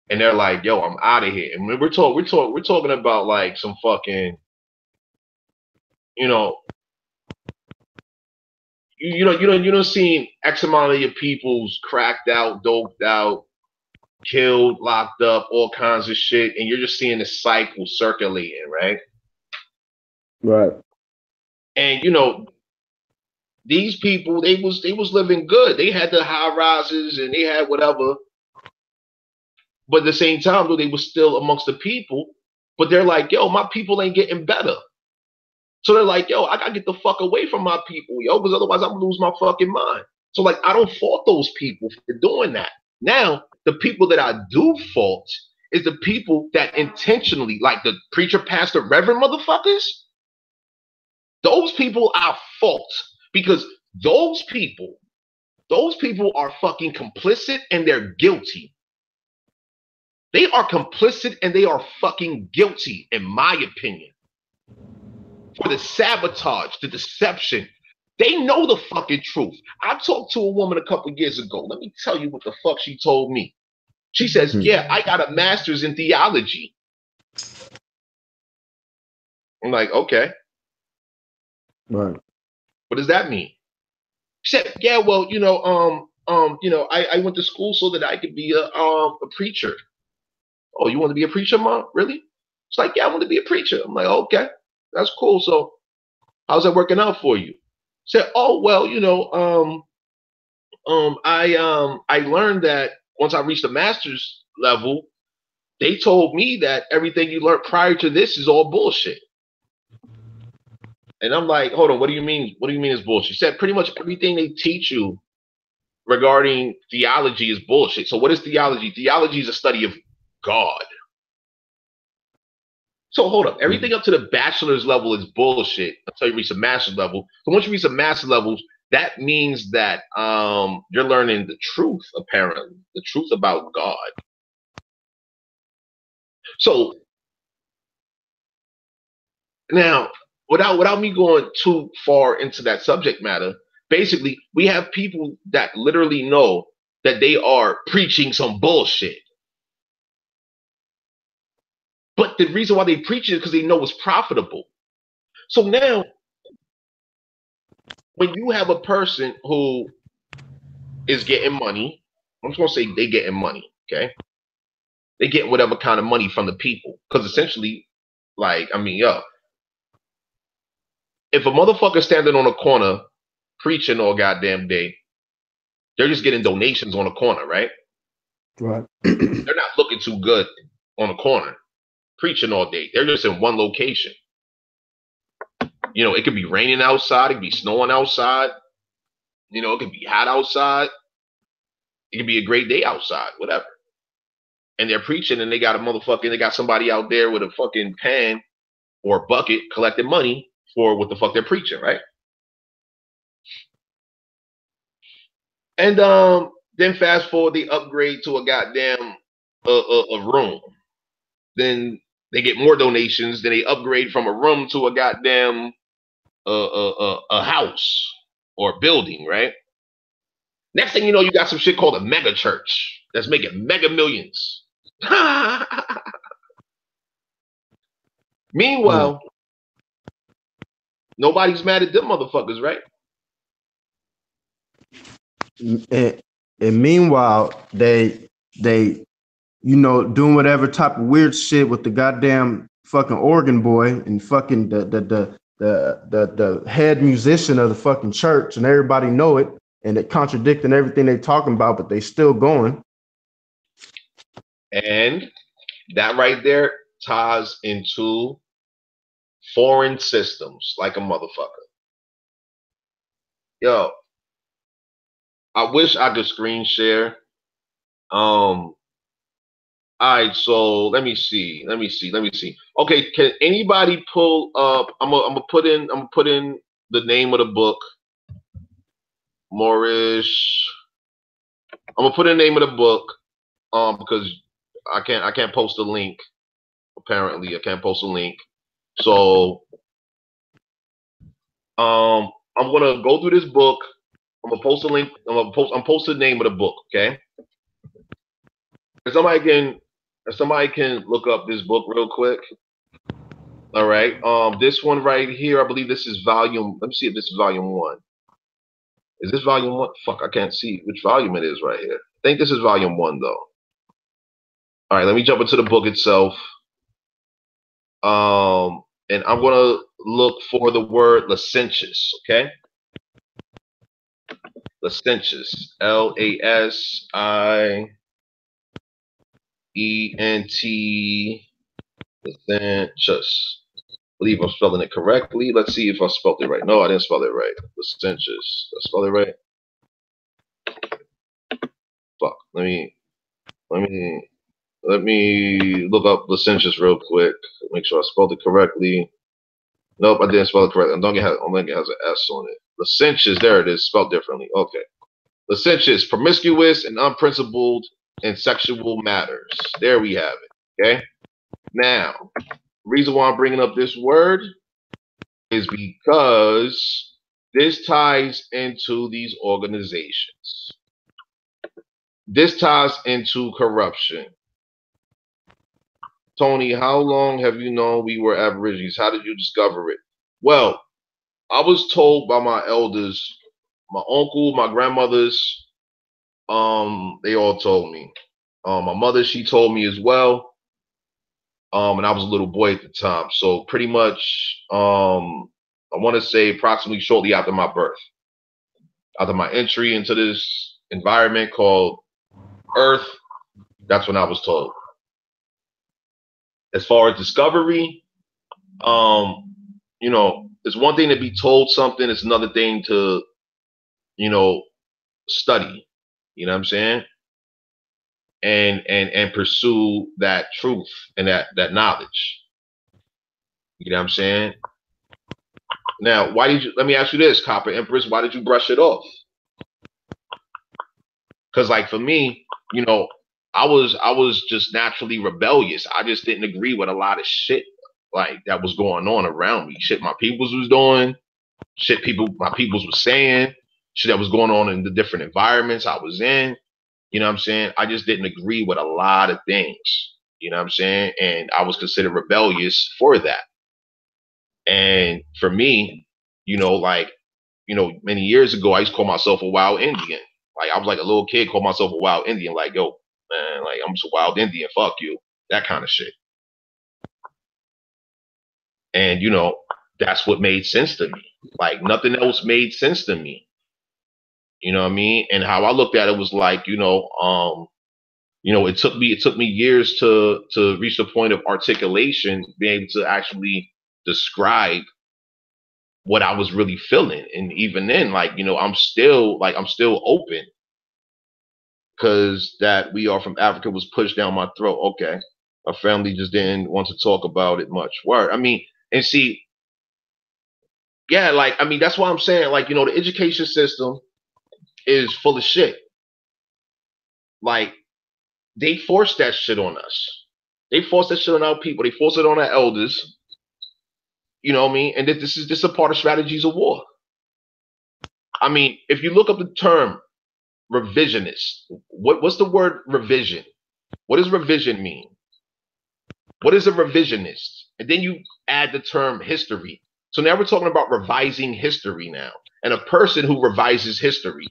And they're like, yo, I'm out of here. And we're talking about like some fucking, you know, you don't see X amount of your people's cracked out, doped out, killed, locked up, all kinds of shit, and you're just seeing the cycle circulating, right? Right. And you know, these people, they was living good. They had the high rises and they had whatever. But at the same time, though, they were still amongst the people. But they're like, yo, my people ain't getting better. So they're like, yo, I gotta get the fuck away from my people, yo, because otherwise I'm gonna lose my fucking mind. So like, I don't fault those people for doing that. Now, the people that I do fault is the people that intentionally, like the preacher, pastor, reverend motherfuckers. Those people I fault, because those people are fucking complicit and they're guilty. They are complicit and they are fucking guilty, in my opinion. For the sabotage, the deception. They know the fucking truth. I talked to a woman a couple years ago. Let me tell you what the fuck she told me. She says, yeah, I got a master's in theology. I'm like, okay. Right. What does that mean? She said, yeah, well, you know, I went to school so that I could be a preacher. Oh, you want to be a preacher, Mom? Really? It's like, yeah, I want to be a preacher. I'm like, okay, that's cool. So how's that working out for you? Said, oh, well, you know, I learned that once I reached the master's level, they told me that everything you learned prior to this is all bullshit. And I'm like, hold on, what do you mean? What do you mean is bullshit? She said pretty much everything they teach you regarding theology is bullshit. So what is theology? Theology is a study of God. So hold up, everything up to the bachelor's level is bullshit until you reach the master's level. So once you reach the master's levels, that means that you're learning the truth, apparently, the truth about God. So now, without me going too far into that subject matter, basically, we have people that literally know that they are preaching some bullshit. But the reason why they preach it is because they know it's profitable. So now, when you have a person who is getting money, I'm just gonna say they getting money, okay? They get whatever kind of money from the people. Because essentially, like, I mean, yo, if a motherfucker standing on a corner preaching all goddamn day, they're just getting donations on the corner, right? Right. They're not looking too good on the corner, preaching all day. They're just in one location. You know, it could be raining outside, it could be snowing outside, you know, it could be hot outside. It could be a great day outside, whatever. And they're preaching, and they got somebody out there with a fucking pan or a bucket collecting money for what the fuck they're preaching, right? And then fast forward, they upgrade to a goddamn a room. Then they get more donations. Then they upgrade from a room to a goddamn a house or building, right? Next thing you know, you got some shit called a mega church that's making mega millions. Meanwhile, nobody's mad at them motherfuckers, right? And meanwhile, they doing whatever type of weird shit with the goddamn fucking organ boy and fucking the head musician of the fucking church, and everybody know it, and it contradicting everything they talking about, but they still going. And that right there ties into foreign systems like a motherfucker. Yo, I wish I could screen share. All right, so let me see. Okay, can anybody pull up? I'm gonna put in the name of the book. Morris. I'm gonna put in the name of the book. Because I can't post a link. Apparently, I can't post a link. So I'm gonna go through this book. I'm gonna post a link. I'm post the name of the book, okay? If somebody can look up this book real quick. All right. This one right here, I believe this is volume. Let me see if this is volume 1. Is this volume 1? Fuck, I can't see which volume it is right here. I think this is volume 1 though. All right, let me jump into the book itself. And I'm gonna look for the word licentious, okay? Licentious, Lasient. Licentious. I believe I'm spelling it correctly. Let's see if I spelled it right. No, I didn't spell it right. Licentious. Did I spell it right? Fuck. Let me look up licentious real quick. Make sure I spelled it correctly. Nope, I didn't spell it correctly. I think it has an S on it. Licentious, there it is, spelled differently. Okay. Licentious, promiscuous and unprincipled in sexual matters. There we have it. Okay. Now, the reason why I'm bringing up this word is because this ties into these organizations. This ties into corruption. Tony, how long have you known we were Aborigines? How did you discover it? Well, I was told by my elders, my uncle, my grandmothers, they all told me. My mother, she told me as well. And I was a little boy at the time. So pretty much, I want to say approximately shortly after my birth, after my entry into this environment called Earth, that's when I was told. As far as discovery, it's one thing to be told something, it's another thing to, study. You know what I'm saying? And pursue that truth and that knowledge. You know what I'm saying? Now, let me ask you this, Copper Empress, why did you brush it off? Because like for me, I was just naturally rebellious. I just didn't agree with a lot of shit like that was going on around me. Shit my peoples was doing, my peoples was saying, shit that was going on in the different environments I was in. You know what I'm saying? I just didn't agree with a lot of things. You know what I'm saying? And I was considered rebellious for that. And for me, many years ago, I used to call myself a wild Indian. Like I was like a little kid, called myself a wild Indian. Like, yo, man, like I'm just a wild Indian. Fuck you. That kind of shit. And that's what made sense to me. Like nothing else made sense to me. You know what I mean? And how I looked at it was like, it took me years to reach the point of articulation, being able to actually describe what I was really feeling. And even then, like, I'm still open. because that we are from Africa was pushed down my throat. Okay. My family just didn't want to talk about it much. Word. I mean, and see, yeah, like, I mean, that's why I'm saying, like, the education system is full of shit. Like, they force that shit on us. They force that shit on our people. They force it on our elders. You know what I mean? And this is a part of strategies of war. I mean, if you look up the term revisionist, what's the word revision? What does revision mean? What is a revisionist? And then you add the term history. So now we're talking about revising history now, and a person who revises history.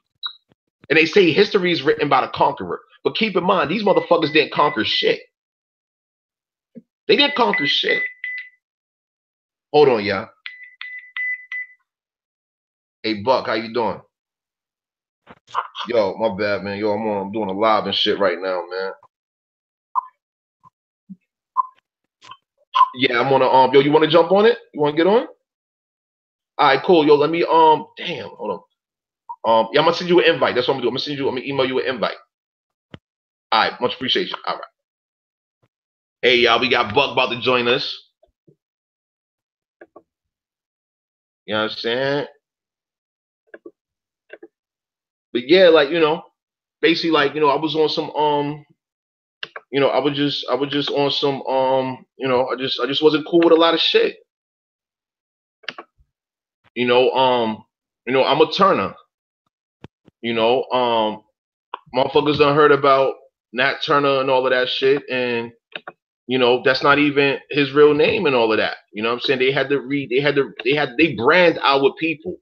And they say history is written by the conqueror. But keep in mind, these motherfuckers didn't conquer shit. They didn't conquer shit. Hold on, y'all. Hey, Buck, how you doing? Yo, my bad, man. Yo, I'm doing a live and shit right now, man. Yeah, I'm on a yo, you want to jump on it? You want to get on? All right, cool. Yo, let me damn, hold on. Yeah, I'm gonna send you an invite. That's what I'm gonna do. I'm gonna email you an invite. All right, much appreciation. All right. Hey, y'all, we got Buck about to join us. You know what I'm saying? But yeah, like, basically, like, I was on some I was just on some I just wasn't cool with a lot of shit. I'm a Turner. Motherfuckers done heard about Nat Turner and all of that shit, and that's not even his real name and all of that. You know what I'm saying? They brand our people.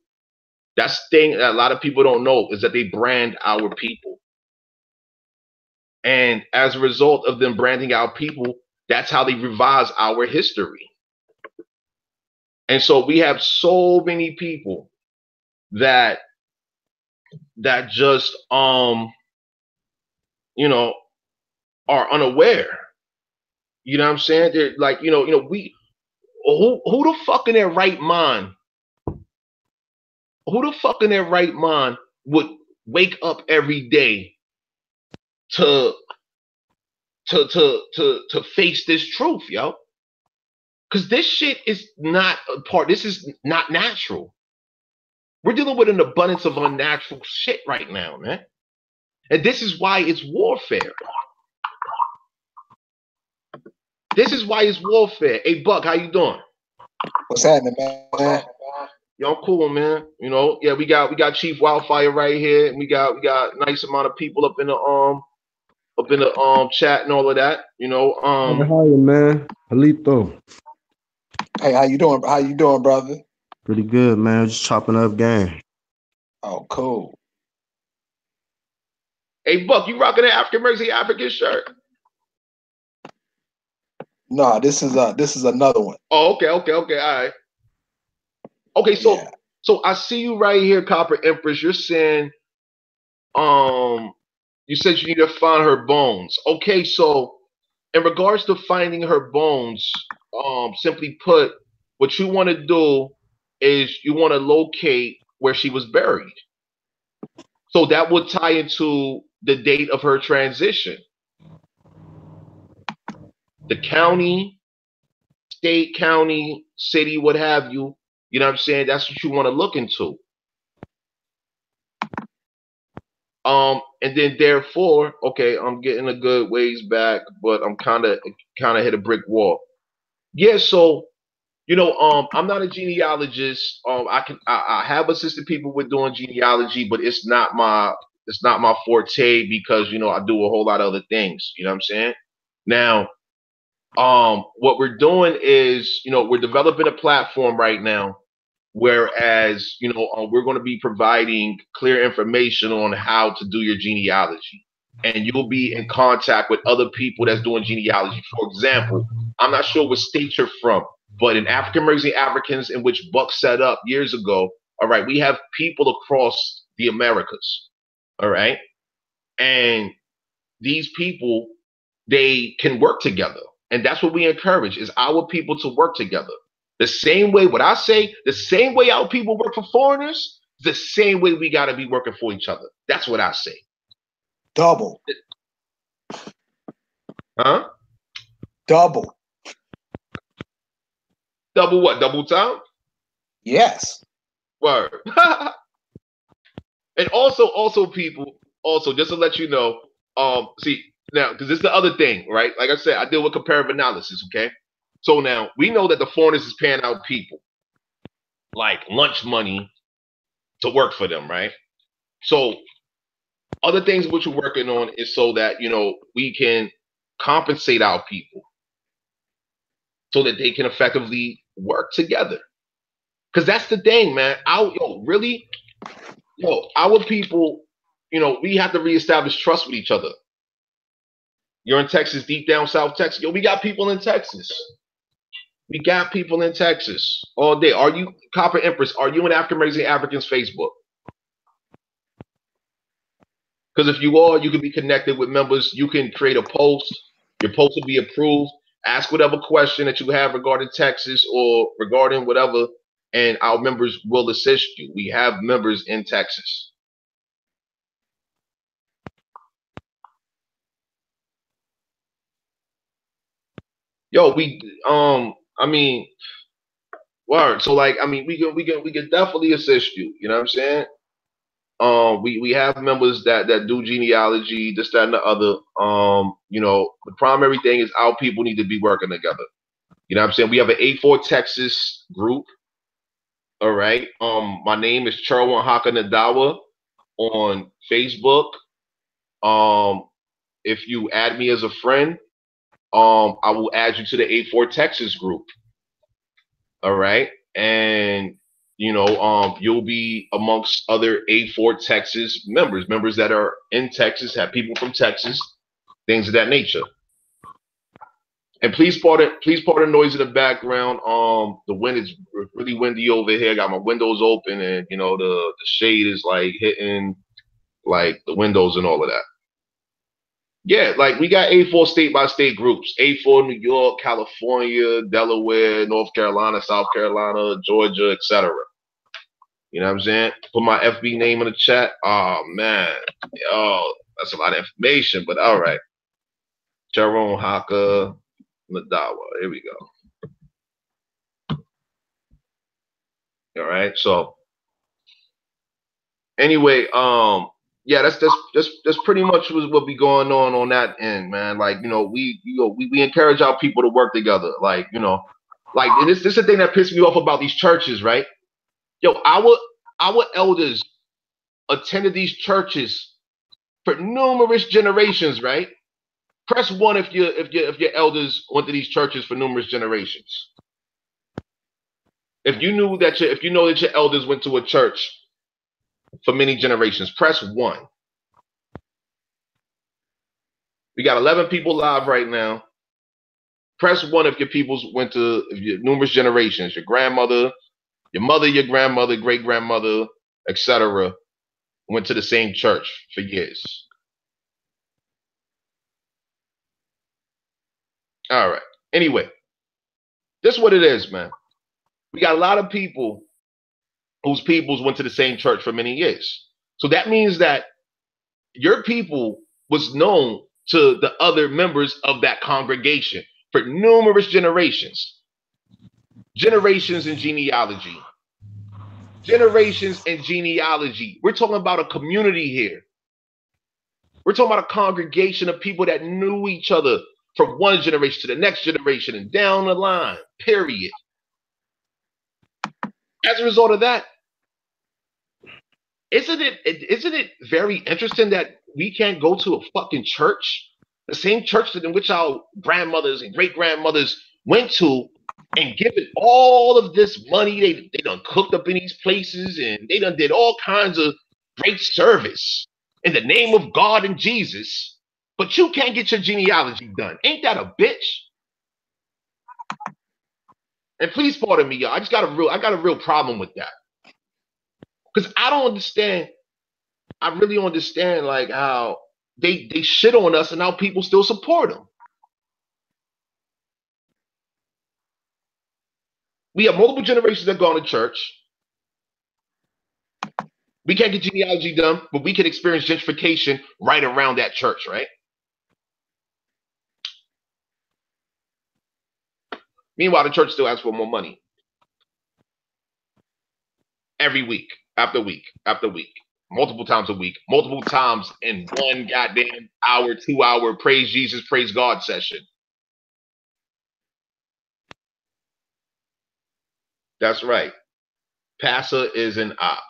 That's the thing that a lot of people don't know, is that they brand our people. And as a result of them branding our people, that's how they revise our history. And so we have so many people that just are unaware. You know what I'm saying? They're like, we who the fuck in their right mind? Who the fuck in their right mind would wake up every day to face this truth, yo? Because this shit is not a part. This is not natural. We're dealing with an abundance of unnatural shit right now, man. And this is why it's warfare. This is why it's warfare. Hey, Buck, how you doing? What's happening, man? Yo, I'm cool, man. Yeah, we got Chief Wildfire right here, and we got a nice amount of people up in the chat and all of that. How you, man? Halito. Hey, how you doing? How you doing, brother? Pretty good, man. Just chopping up game. Oh, cool. Hey, Buck, you rocking the African shirt? No, this is another one. Oh, okay, all right. Okay, so Yeah. So I see you right here, Copper Empress. You're saying, you said you need to find her bones. Okay, so in regards to finding her bones, simply put, what you want to do is you want to locate where she was buried. So that would tie into the date of her transition. The county, state, county, city, what have you. You know what I'm saying? That's what you want to look into. And then therefore, okay, I'm getting a good ways back, but I'm kind of hit a brick wall. Yeah, so I'm not a genealogist. I have assisted people with doing genealogy, but it's not my forte, because I do a whole lot of other things. You know what I'm saying? Now, what we're doing is, we're developing a platform right now, whereas we're going to be providing clear information on how to do your genealogy, and you'll be in contact with other people that's doing genealogy. For example, I'm not sure what state you're from, but in African American Africans, in which Buck set up years ago, all right, we have people across the Americas, all right, and these people, they can work together, and that's what we encourage, is our people to work together. The same way, what I say, the same way our people work for foreigners, the same way we got to be working for each other. That's what I say. Double. Huh? Double. Double what? Double time? Yes. Word. And also people, also just to let you know, see now, because this is the other thing, right? Like I said, I deal with comparative analysis, okay? So now we know that the foreigners is paying out people like lunch money to work for them, right? So other things which we're working on is so that we can compensate our people so that they can effectively work together. Because that's the thing, man. Our people, we have to reestablish trust with each other. You're in Texas, deep down South Texas. Yo, we got people in Texas. We got people in Texas all day. Are you, Copper Empress, are you in African American Africans Facebook? Because if you are, you can be connected with members. You can create a post. Your post will be approved. Ask whatever question that you have regarding Texas or regarding whatever, and our members will assist you. We have members in Texas. Yo, I mean, word. So like, I mean, we can definitely assist you. You know what I'm saying? We have members that do genealogy, this, that, and the other. The primary thing is our people need to be working together. You know what I'm saying? We have an A4 Texas group. All right. My name is Cherwin Haka Nadawa on Facebook. If you add me as a friend, I will add you to the A4 Texas group. All right. And you'll be amongst other A4 Texas members that are in Texas, have people from Texas, things of that nature. And please pardon the noise in the background. The wind is really windy over here. I got my windows open, and the shade is like hitting like the windows and all of that. Yeah, like we got A4 state by state groups. A4 New York, California, Delaware, North Carolina, South Carolina, Georgia, etc. You know what I'm saying? Put my FB name in the chat. Oh man. Oh, that's a lot of information, but all right. Jerome Haka Nadawa. Here we go. All right. So anyway, yeah, that's pretty much what be going on that end, man. Like, we encourage our people to work together. Like, and this is the thing that pissed me off about these churches, right? Yo, our elders attended these churches for numerous generations, right? Press 1 if your elders went to these churches for numerous generations. If you know that your elders went to a church for many generations, press 1. We got 11 people live right now. Press 1 if your peoples went to your numerous generations, your grandmother, your mother, your grandmother, great grandmother, etc. went to the same church for years. All right. Anyway, this is what it is, man. We got a lot of people whose peoples went to the same church for many years. So that means that your people was known to the other members of that congregation for numerous generations. Generations in genealogy. Generations in genealogy. We're talking about a community here. We're talking about a congregation of people that knew each other from one generation to the next generation and down the line, period. As a result of that, isn't it very interesting that we can't go to a fucking church, the same church in which our grandmothers and great grandmothers went to, and give it all of this money? They done cooked up in these places, and they done did all kinds of great service in the name of God and Jesus, but you can't get your genealogy done. Ain't that a bitch? And please pardon me, y'all. I got a real problem with that. Because I don't understand. I really don't understand like how they shit on us and how people still support them. We have multiple generations that go to church. We can't get genealogy done, but we can experience gentrification right around that church, right? Meanwhile, the church still asks for more money every week, after week, after week, multiple times a week, multiple times in one goddamn hour, 2 hour praise Jesus, praise God session. That's right. PASA is an op.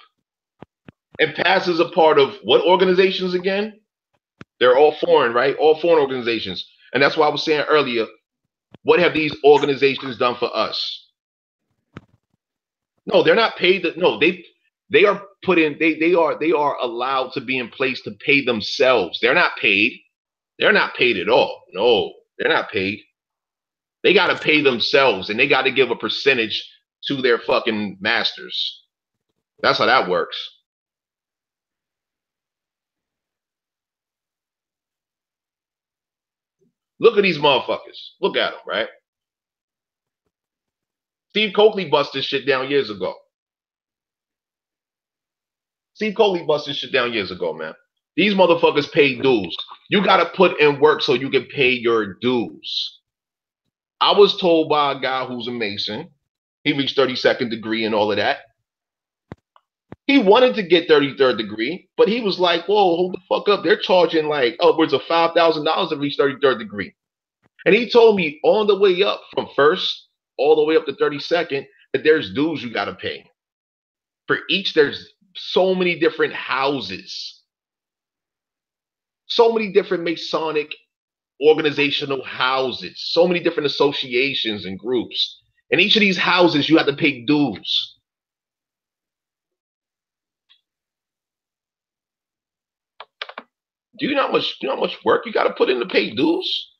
And PASA is a part of what organizations again? They're all foreign, right? All foreign organizations. And that's why I was saying earlier, what have these organizations done for us? No, they're not paid. No, they are put in. They are allowed to be in place to pay themselves. They're not paid. They're not paid at all. No, they're not paid. They got to pay themselves, and they got to give a percentage to their fucking masters. That's how that works. Look at these motherfuckers. Look at them, right? Steve Coakley busted shit down years ago. Steve Coakley busted shit down years ago, man. These motherfuckers pay dues. You got to put in work so you can pay your dues. I was told by a guy who's a Mason, he reached 32nd degree and all of that. He wanted to get 33rd degree, but he was like, whoa, hold the fuck up. They're charging like upwards of $5,000 to reach 33rd degree. And he told me on the way up from first all the way up to 32nd that there's dues you got to pay. For each, there's so many different houses, so many different Masonic organizational houses, so many different associations and groups. And each of these houses, you have to pay dues. Do you know how much work you got to put in to pay dues?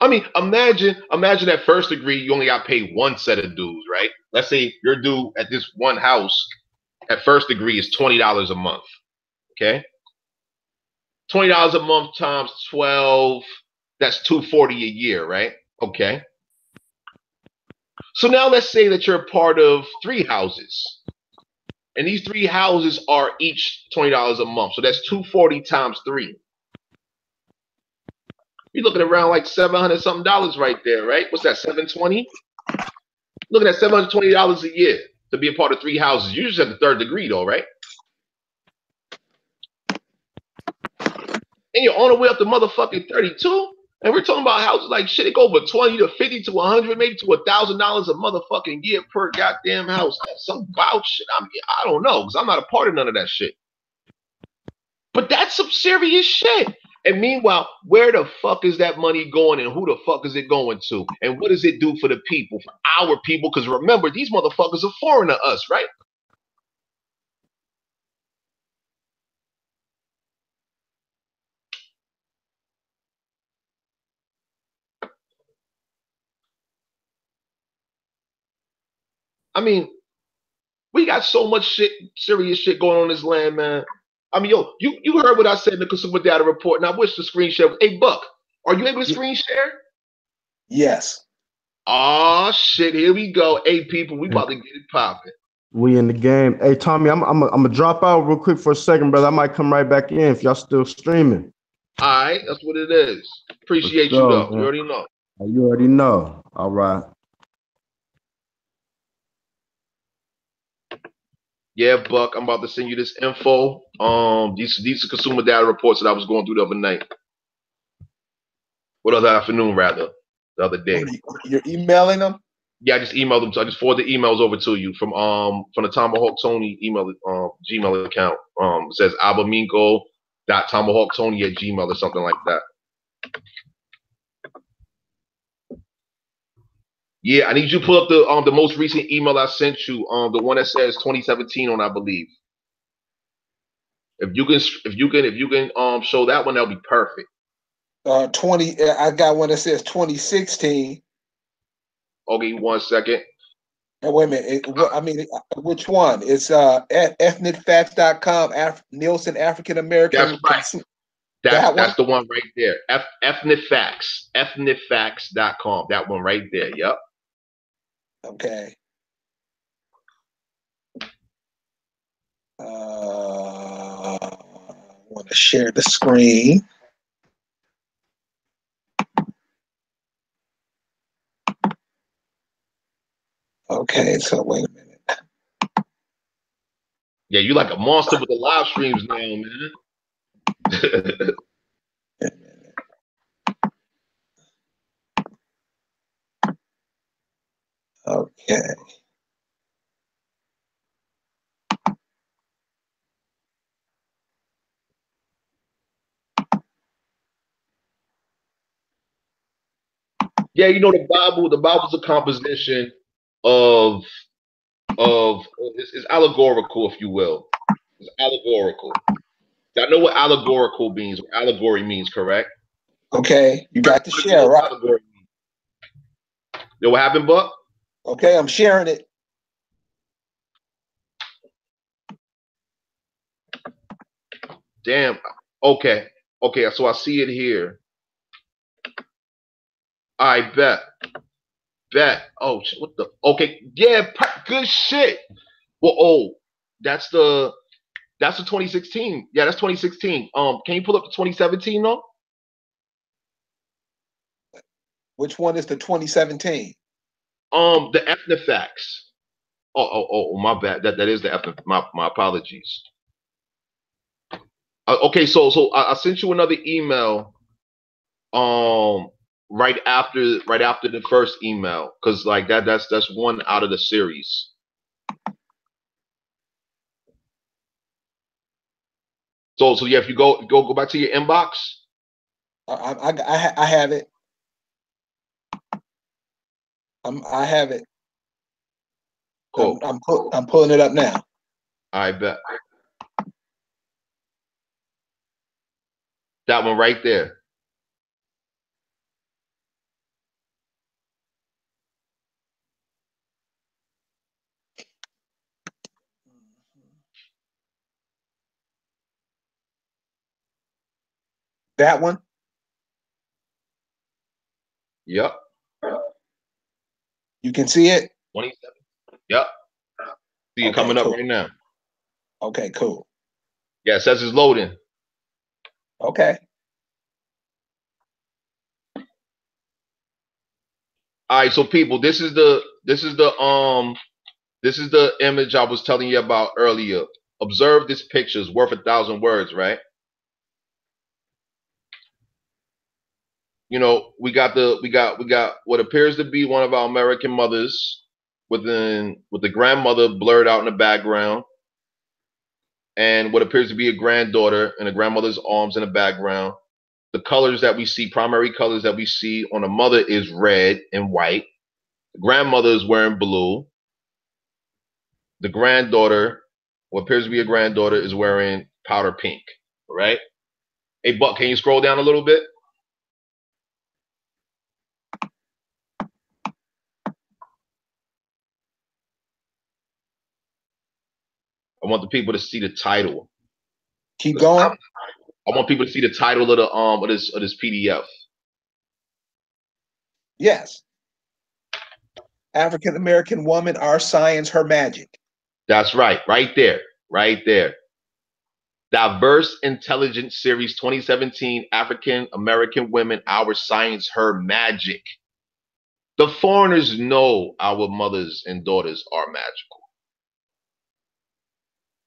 I mean, imagine at first degree, you only got paid one set of dues, right? Let's say your due at this one house at first degree is $20 a month. Okay. $20 a month times 12, that's $240 a year, right? Okay. So now let's say that you're a part of 3 houses. And these 3 houses are each $20 a month. So that's $240 times 3. You're looking around like $700 something right there, right? What's that, 720? Looking at $720 a year to be a part of 3 houses. You're just at the 3rd degree though, right? And you're on the way up to motherfucking 32. And we're talking about houses like shit, it go over 20 to 50 to 100, maybe to $1,000 a motherfucking year per goddamn house. That's some wild shit. I don't know, because I'm not a part of none of that shit. But that's some serious shit. And meanwhile, where the fuck is that money going and who the fuck is it going to? And what does it do for the people, for our people? Because remember, these motherfuckers are foreign to us, right? I mean, we got so much shit, serious shit going on in this land, man. I mean, yo, you heard what I said in the Consumer Data Report, and I wish the screen share. Hey, Buck, are you able to screen share? Yes. Oh shit, here we go. Hey, people, we about to get it popping. We in the game. Hey, Tommy, I'm gonna drop out real quick for a second, brother. I might come right back in if y'all still streaming. All right, that's what it is. Appreciate you, though. Man. You already know. You already know. All right. Yeah, Buck, I'm about to send you this info. These are consumer data reports that I was going through the other night. What other afternoon, rather, the other day. You're emailing them? Yeah, I just emailed them. So I just forwarded the emails over to you from the Tomahawk Tony email Gmail account. It says abamingo.tomahawktony@gmail or something like that. Yeah, I need you to pull up the most recent email I sent you. The one that says 2017 on, I believe. If you can show that one, that'll be perfect. 20. I got one that says 2016. Okay, 1 second. Wait a minute. Which one? It's ethnicfacts.com. Nielsen African American. That's right. That's the one right there. Ethnicfacts. Ethnicfacts.com. That one right there. Yep. Okay. share the screen. Okay, so wait a minute. Yeah, you like a monster with the live streams now, man. Okay. Yeah, you know the Bible. The Bible's a composition of it's allegorical, if you will. It's allegorical. I know what allegorical means. What allegory means, correct? Okay, you got to What share, right? allegory mean? Yo, what happened, Buck? Okay, I'm sharing it. Damn. Okay. Okay. So I see it here. I bet. Bet. Oh, what the? Okay. Yeah. Good shit. Well, oh, that's the 2016. Yeah, that's 2016. Can you pull up the 2017 though? Which one is the 2017? The Ethnifacts. Oh, my bad. That is the my apologies. Okay, so I sent you another email. Right after the first email, because like that's one out of the series. So yeah, if you go back to your inbox. I have it. I have it. Cool. I'm pulling it up now. I bet. That one right there. That one? Yep. You can see it? 27. Yep. See it coming up right now. Okay, cool. Yeah, it says it's loading. Okay. All right, so people, this is the image I was telling you about earlier. Observe this picture. It's worth 1,000 words, right? You know, we got what appears to be one of our American mothers with the grandmother blurred out in the background, and what appears to be a granddaughter in a grandmother's arms in the background. The colors that we see, primary colors that we see on the mother is red and white. The grandmother is wearing blue. The granddaughter, what appears to be a granddaughter, is wearing powder pink. All right. Hey, Buck, can you scroll down a little bit? I want the people to see the title. Keep going. I want people to see the title of the of this PDF. Yes. African American woman, our science, her magic. That's right, right there, right there. Diverse Intelligence Series 2017, African American Women, Our Science, Her Magic. The foreigners know our mothers and daughters are magical.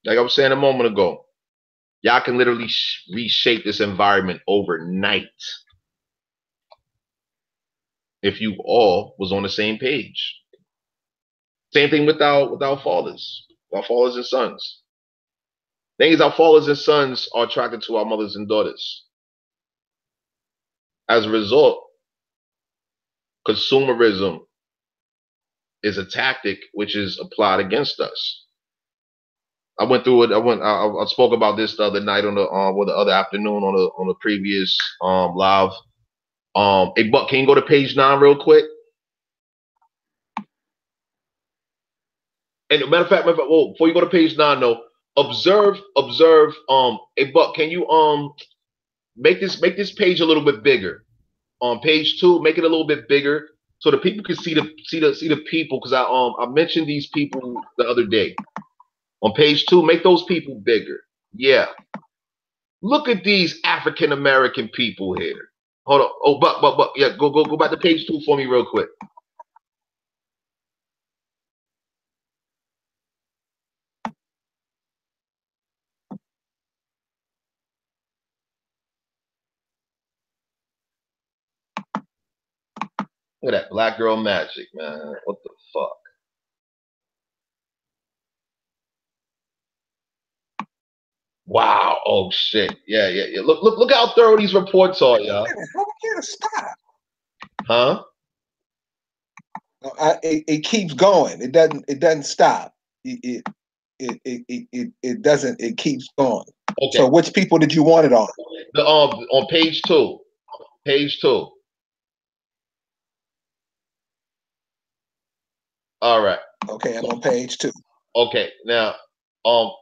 Like I was saying a moment ago, y'all can literally reshape this environment overnight if you all was on the same page. Same thing with our fathers and sons. Thing is, our fathers and sons are attracted to our mothers and daughters. As a result, consumerism is a tactic which is applied against us. I went through it. I spoke about this the other night on the the other afternoon on the previous live. Hey Buck, can you go to page 9 real quick? And matter of fact, well, before you go to page 9 though, observe. Hey Buck, can you make this page a little bit bigger? On page 2, make it a little bit bigger so the people can see the people, because I mentioned these people the other day. On page 2, make those people bigger. Yeah. Look at these African American people here. Hold on. Oh, but yeah, go back to page 2 for me real quick. Look at that black girl magic, man. What the fuck? Wow. Oh shit. Yeah. Look how thorough these reports are, y'all. How can it stop? Huh? It keeps going. It doesn't stop. It doesn't. It keeps going. Okay. So which people did you want it on? On page 2. Page 2. All right. Okay, I'm on page 2. Okay. Now, oh,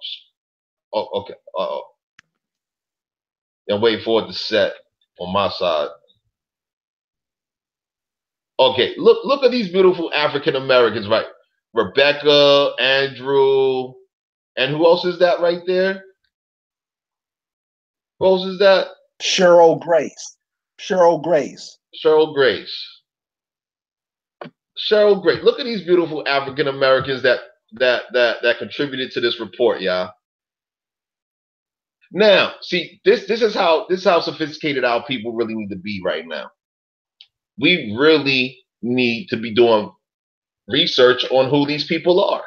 okay. I'm waiting for it to set on my side. Okay, look at these beautiful African Americans, right? Rebecca, Andrew, and who else is that right there? Who else is that? Cheryl Grace. Cheryl Grace. Cheryl Grace. Cheryl Grace. Look at these beautiful African Americans that contributed to this report, y'all. Now, see, this is how sophisticated our people really need to be right now. We really need to be doing research on who these people are.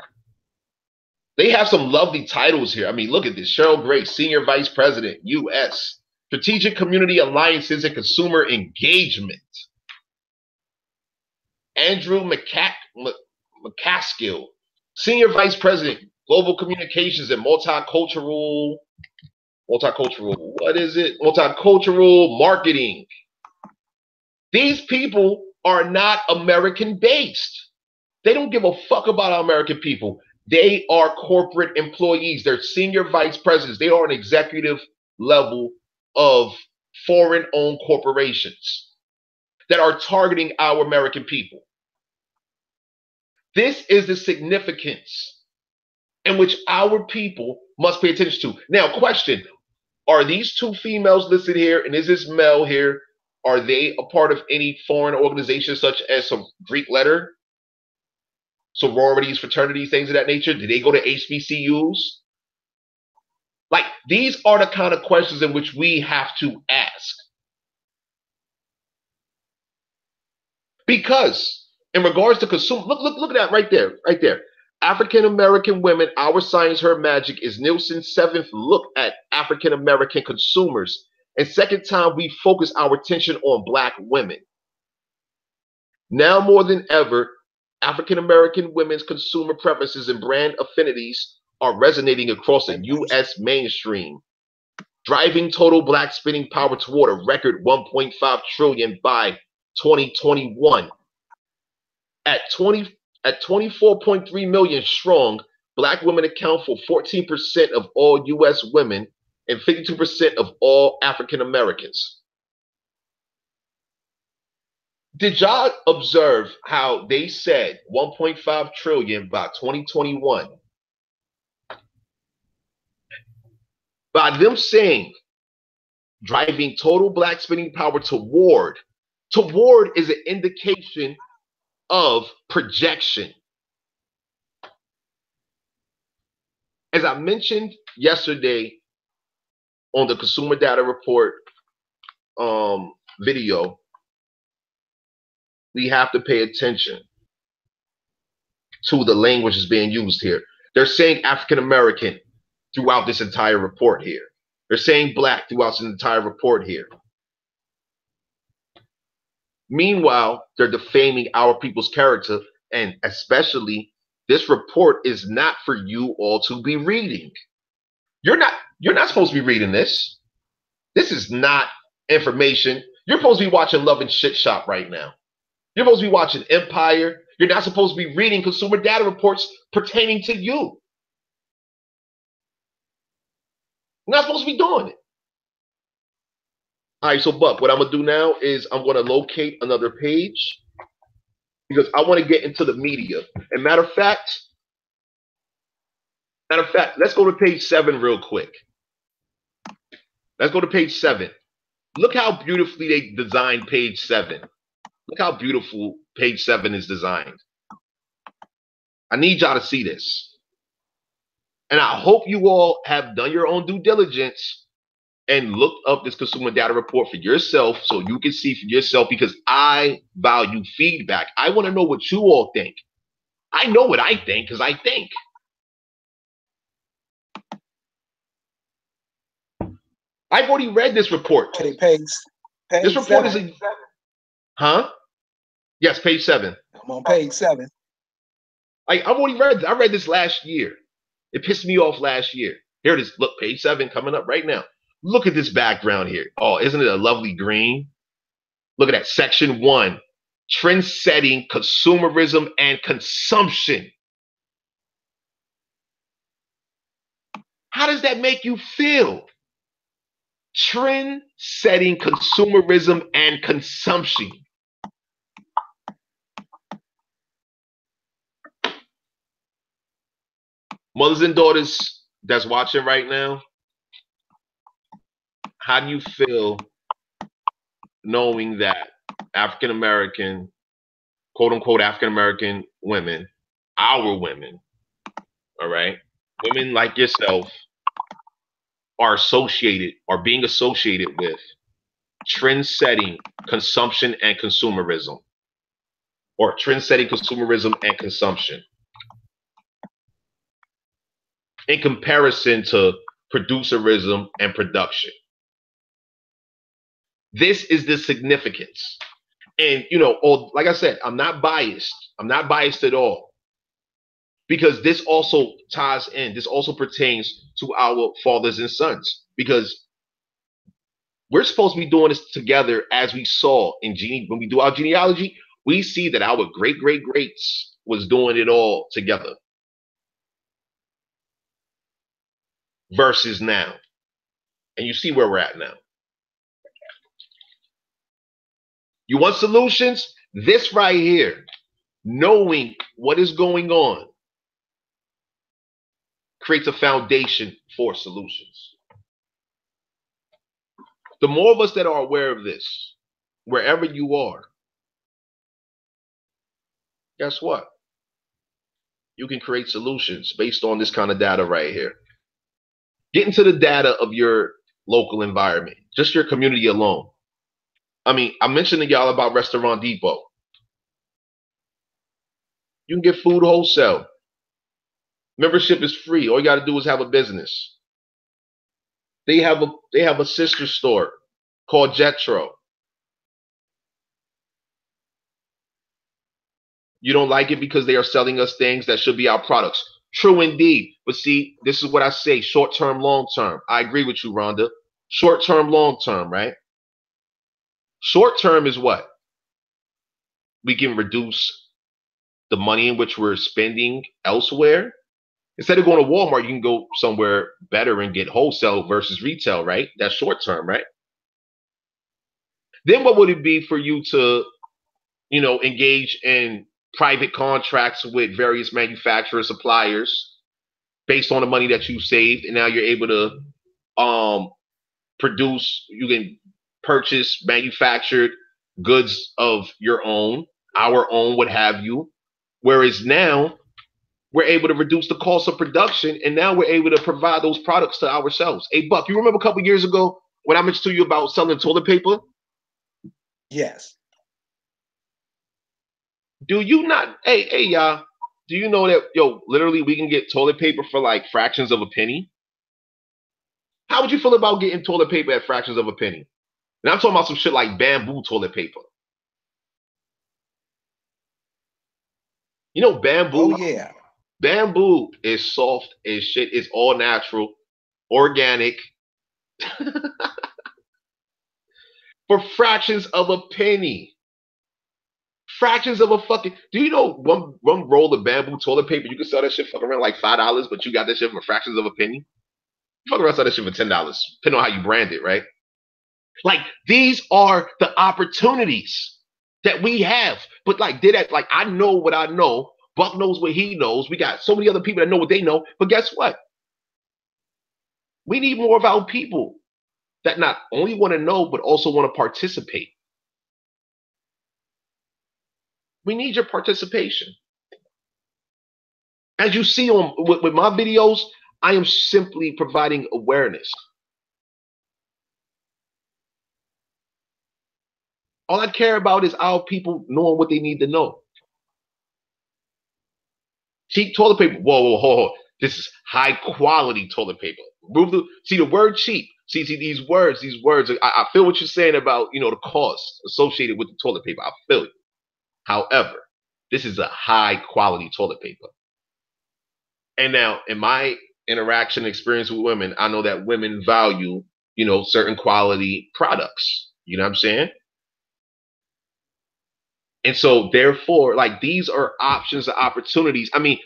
They have some lovely titles here. I mean, look at this. Cheryl Grace, Senior Vice President, U.S. Strategic Community Alliances and Consumer Engagement. Andrew McCaskill, Senior Vice President, Global Communications and Multicultural, what is it? Multicultural Marketing. These people are not American based. They don't give a fuck about our American people. They are corporate employees. They're senior vice presidents. They are an executive level of foreign-owned corporations that are targeting our American people. This is the significance in which our people must pay attention to. Now, question, are these 2 females listed here, and is this male here? Are they a part of any foreign organization such as some Greek letter? Sororities, fraternities, things of that nature? Did they go to HBCUs? Like, these are the kind of questions in which we have to ask. Because in regards to consumer, look at that right there. African American women, our science, her magic is Nielsen's 7th look at African American consumers, and 2nd time we focus our attention on Black women. Now more than ever, African American women's consumer preferences and brand affinities are resonating across the U.S. mainstream, driving total Black spending power toward a record $1.5 trillion by 2021. At 24.3 million strong, Black women account for 14% of all U.S. women and 52% of all African Americans. Did y'all observe how they said 1.5 trillion by 2021? By them saying driving total Black spending power toward is an indication of projection. As I mentioned yesterday on the Consumer Data Report video, we have to pay attention to the language that's being used here. They're saying African American throughout this entire report here. They're saying Black throughout this entire report here. Meanwhile, they're defaming our people's character, and especially this report is not for you all to be reading. You're not supposed to be reading this. This is not information. You're supposed to be watching Love and Shit Shop right now. You're supposed to be watching Empire. You're not supposed to be reading consumer data reports pertaining to you. You're not supposed to be doing it. All right, so Buck, what I'm going to do now is I'm going to locate another page because I want to get into the media. And matter of fact, let's go to page 7 real quick. Let's go to page 7. Look how beautifully they designed page 7. Look how beautiful page 7 is designed. I need y'all to see this. And I hope you all have done your own due diligence and looked up this consumer data report for yourself so you can see for yourself, because I value feedback. I want to know what you all think. I know what I think because I think. I've already read this report. Page This report 7. is a... Huh? Yes, page 7. I'm on page 7. I've already read. I read this last year. It pissed me off last year. Here it is. Look, page 7 coming up right now. Look at this background here. Oh, isn't it a lovely green? Look at that. Section 1, trend setting, consumerism, and consumption. How does that make you feel? Trend setting, consumerism, and consumption. Mothers and daughters that's watching right now, how do you feel knowing that African American, quote unquote, African American women, our women, all right, women like yourself, are being associated with trend setting, consumption, and consumerism, or trend setting, consumerism, and consumption, in comparison to producerism and production? This is the significance. And, like I said, I'm not biased. I'm not biased at all. Because this also ties in, this also pertains to our fathers and sons. Because we're supposed to be doing this together, as we saw in when we do our genealogy, we see that our great-great-greats was doing it all together. Versus now. And you see where we're at now. You want solutions? This right here, knowing what is going on, creates a foundation for solutions. The more of us that are aware of this, wherever you are, guess what? You can create solutions based on this kind of data right here. Get into the data of your local environment, just your community alone. I mean, I mentioned to y'all about Restaurant Depot. You can get food wholesale. Membership is free. All you got to do is have a business. They have a sister store called Jetro. You don't like it because they are selling us things that should be our products. True indeed. But see, this is what I say, short-term, long-term. I agree with you, Rhonda. Short-term, long-term, right? Short-term is what? We can reduce the money in which we're spending elsewhere. Instead of going to Walmart, you can go somewhere better and get wholesale versus retail, right? That's short-term, right? Then what would it be for you to, engage in private contracts with various manufacturers, suppliers, based on the money that you saved, and now you're able to produce, you can purchase manufactured goods of your own, our own, what have you. Whereas now we're able to reduce the cost of production, and now we're able to provide those products to ourselves. Hey, Buck, you remember a couple years ago when I mentioned to you about selling toilet paper? Yes. Do you not, hey, y'all, do you know that, literally we can get toilet paper for like fractions of a penny? How would you feel about getting toilet paper at fractions of a penny? And I'm talking about some shit like bamboo toilet paper. Bamboo. Oh, yeah. Bamboo is soft as shit. It's all natural, organic. For fractions of a penny. Fractions of a fucking... Do you know one roll of bamboo toilet paper, you can sell that shit fucking around like $5, but you got that shit for fractions of a penny? You fucking around sell that shit for $10, depending on how you brand it, right? Like, these are the opportunities that we have. But I know what I know. Buck knows what he knows. We got so many other people that know what they know. But guess what? We need more of our people that not only want to know, but also want to participate. We need your participation. As you see on with my videos, I am simply providing awareness. All I care about is our people knowing what they need to know. Cheap toilet paper. Whoa, whoa, hold. This is high quality toilet paper. See the word cheap. See these words. I feel what you're saying about, you know, the cost associated with the toilet paper. I feel it. However, this is a high quality toilet paper. And now, in my interaction experience with women, I know that women value, you know, certain quality products. You know what I'm saying? And so, therefore, like, these are options and opportunities. I mean,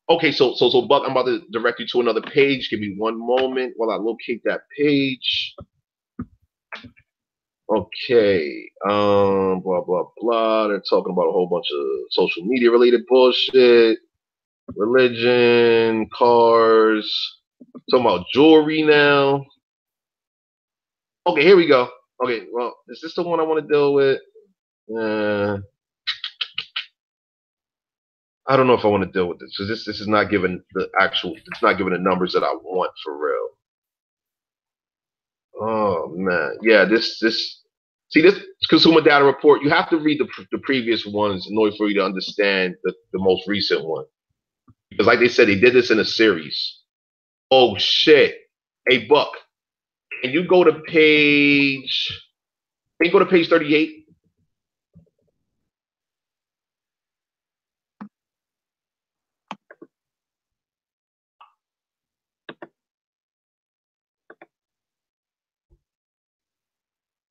okay, so Buck, I'm about to direct you to another page. Give me one moment while I locate that page. Okay, blah blah blah. They're talking about a whole bunch of social media related bullshit, religion, cars. Talking about jewelry now. Okay, here we go. Okay, well, is this the one I want to deal with? I don't know if I want to deal with this because this is not giving the actual. It's not giving the numbers that I want for real. Oh man, yeah. This consumer data report. You have to read the previous ones in order for you to understand the most recent one. Because, like they said, they did this in a series. Oh shit! Hey Buck, can you go to page? Can you go to page 38?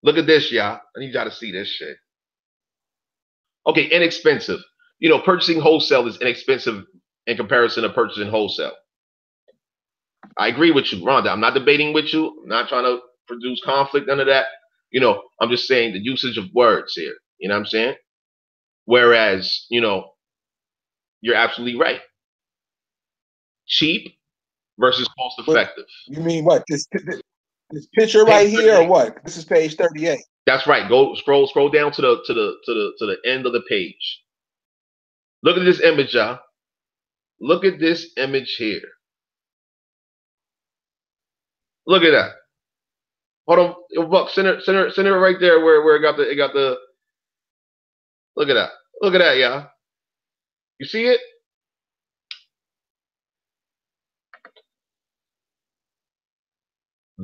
Look at this, y'all. I need y'all to see this shit. Okay, inexpensive. You know, purchasing wholesale is inexpensive in comparison to purchasing wholesale. I agree with you, Rhonda. I'm not debating with you. I'm not trying to produce conflict, none of that. You know, I'm just saying the usage of words here. You know what I'm saying? Whereas, you know, you're absolutely right. Cheap versus cost effective. You mean what? This picture right here, or what? This is page 38. That's right. Go scroll down to the end of the page. Look at this image, y'all. Look at this image here. Look at that. Hold on, Buck. Center right there where it got the. Look at that. Look at that, y'all. You see it?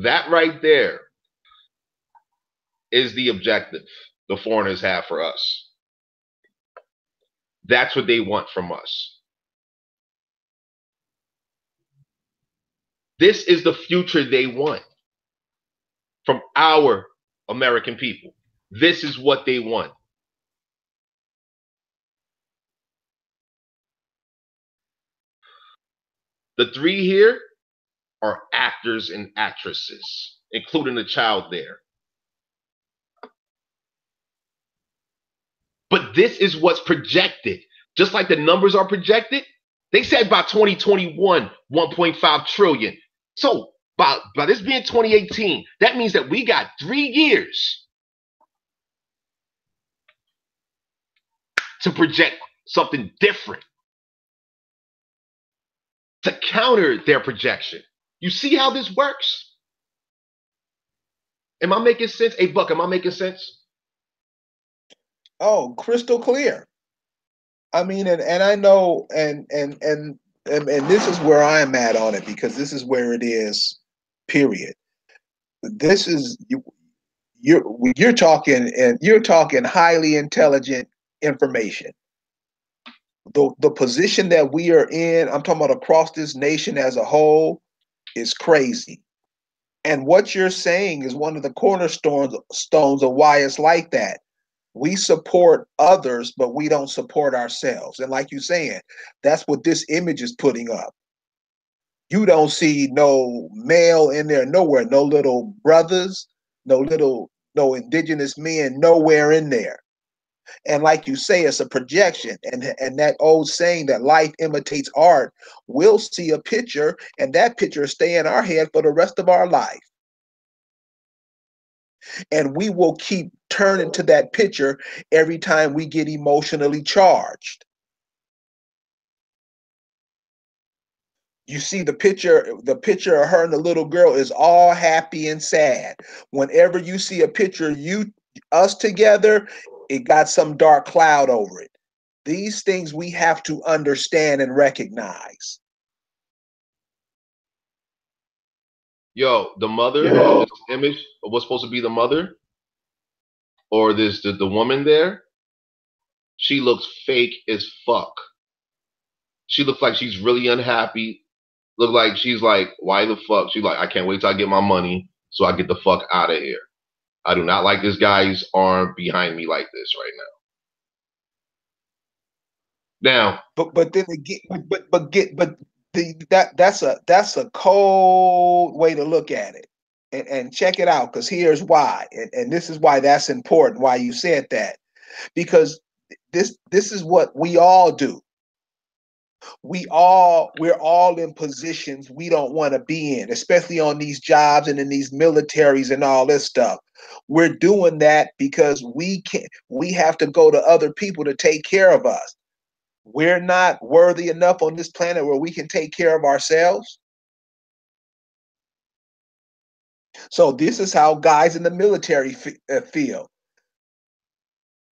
That right there is the objective the foreigners have for us. That's what they want from us. This is the future they want from our American people. This is what they want. The three here are actors and actresses, including the child there. But this is what's projected. Just like the numbers are projected, they said by 2021, 1.5 trillion. So by this being 2018, that means that we got 3 years to project something different, to counter their projection. You see how this works? Am I making sense? Hey, Buck, am I making sense? Oh, crystal clear. I mean, and I know, and this is where I'm at on it, because this is where it is, period. This is you're talking, and you're talking highly intelligent information. The position that we are in, I'm talking about across this nation as a whole, is crazy. And what you're saying is one of the cornerstones of why it's like that. We support others, but we don't support ourselves. And like you're saying, that's what this image is putting up. You don't see no male in there nowhere, no little brothers, no indigenous men nowhere in there. And like you say, it's a projection. And that old saying that life imitates art, we'll see a picture, and that picture stay in our head for the rest of our life. And we will keep turning to that picture every time we get emotionally charged. You see the picture of her and the little girl is all happy and sad. Whenever you see a picture of us together, it got some dark cloud over it. These things we have to understand and recognize. Yo, the mother in this image, what's supposed to be the mother, or the woman there, she looks fake as fuck. She looks like she's really unhappy. Look like she's like, why the fuck? She's like, I can't wait till I get my money so I get the fuck out of here. I do not like this guy's arm behind me like this right now. Now, but then again, that's a cold way to look at it. And check it out, because here's why. And this is why that's important, why you said that. Because this is what we all do. We're all in positions we don't want to be in, especially on these jobs and in these militaries and all this stuff. We're doing that because we have to go to other people to take care of us. We're not worthy enough on this planet where we can take care of ourselves. So this is how guys in the military feel.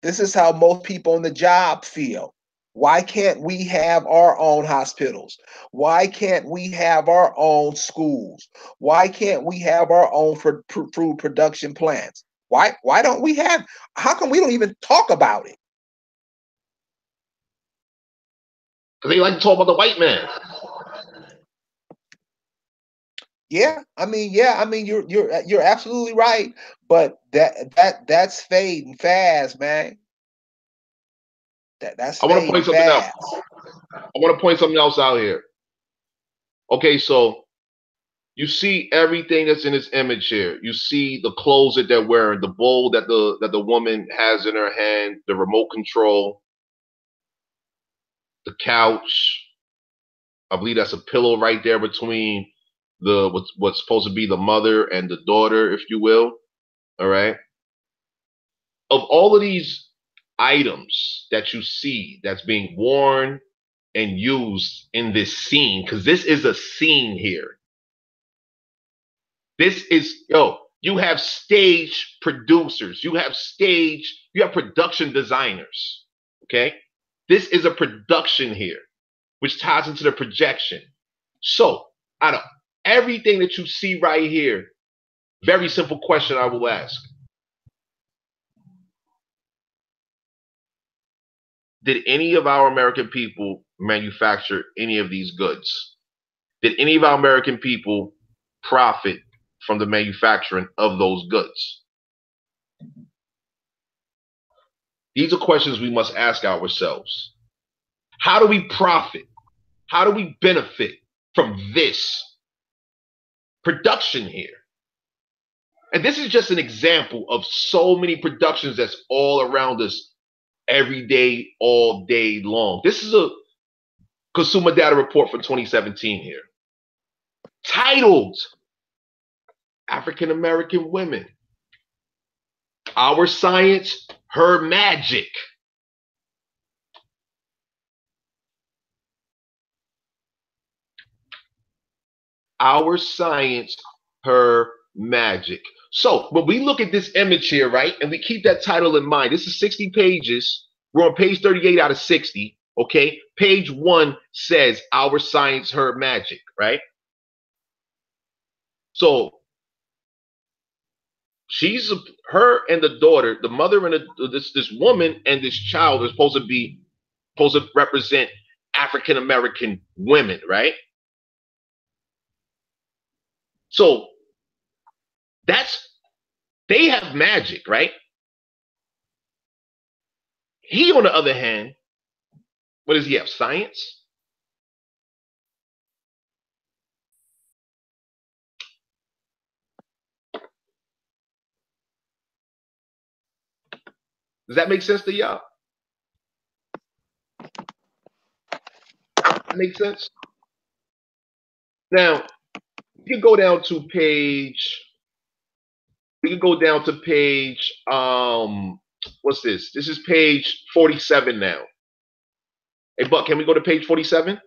This is how most people on the job feel. Why can't we have our own hospitals? Why can't we have our own schools? Why can't we have our own food production plants? Why don't we have? How come we don't even talk about it? because they like to talk about the white man. Yeah, I mean, you're absolutely right, but that's fading fast, man. That's I want to fading point something out. fast. I want to point something else out here. Okay, so you see everything that's in this image here. You see the clothes that they're wearing, the bowl that the woman has in her hand, the remote control, the couch. I believe that's a pillow right there between what's supposed to be the mother and the daughter, if you will. All right. Of all of these items that you see that's being worn and used in this scene, because this is a scene here. This is, you have stage producers, you have production designers. Okay. This is a production here, which ties into the projection. So, out of everything that you see right here, very simple question I will ask. Did any of our American people manufacture any of these goods? Did any of our American people profit from the manufacturing of those goods? These are questions we must ask ourselves. How do we profit? How do we benefit from this production here? And this is just an example of so many productions that's all around us every day, all day long. This is a consumer data report for 2017 here, titled African American Women, Our Science, Her Magic. Our Science, Her Magic. So when we look at this image here, right, and we keep that title in mind, this is 60 pages. We're on page 38 out of 60. Okay. Page 1 says Our Science, Her Magic, right? So her and the daughter, the mother and this woman and this child are supposed to represent African American women, right? So they have magic, right? He, on the other hand, what does he have? Science? Does that make sense to y'all? That makes sense? Now, you can go down to page We can go down to page, what's this? This is page 47 now. Hey, Buck, can we go to page 47?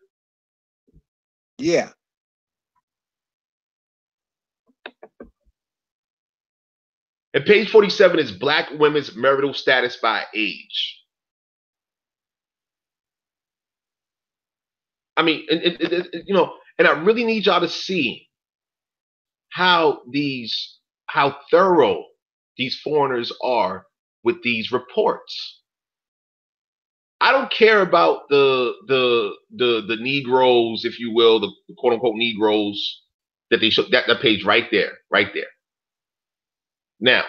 Yeah. And page 47 is Black women's marital status by age. I mean, you know, and I really need y'all to see how thorough these foreigners are with these reports. I don't care about the Negroes, if you will, the quote unquote Negroes that they show that page right there, right there. Now,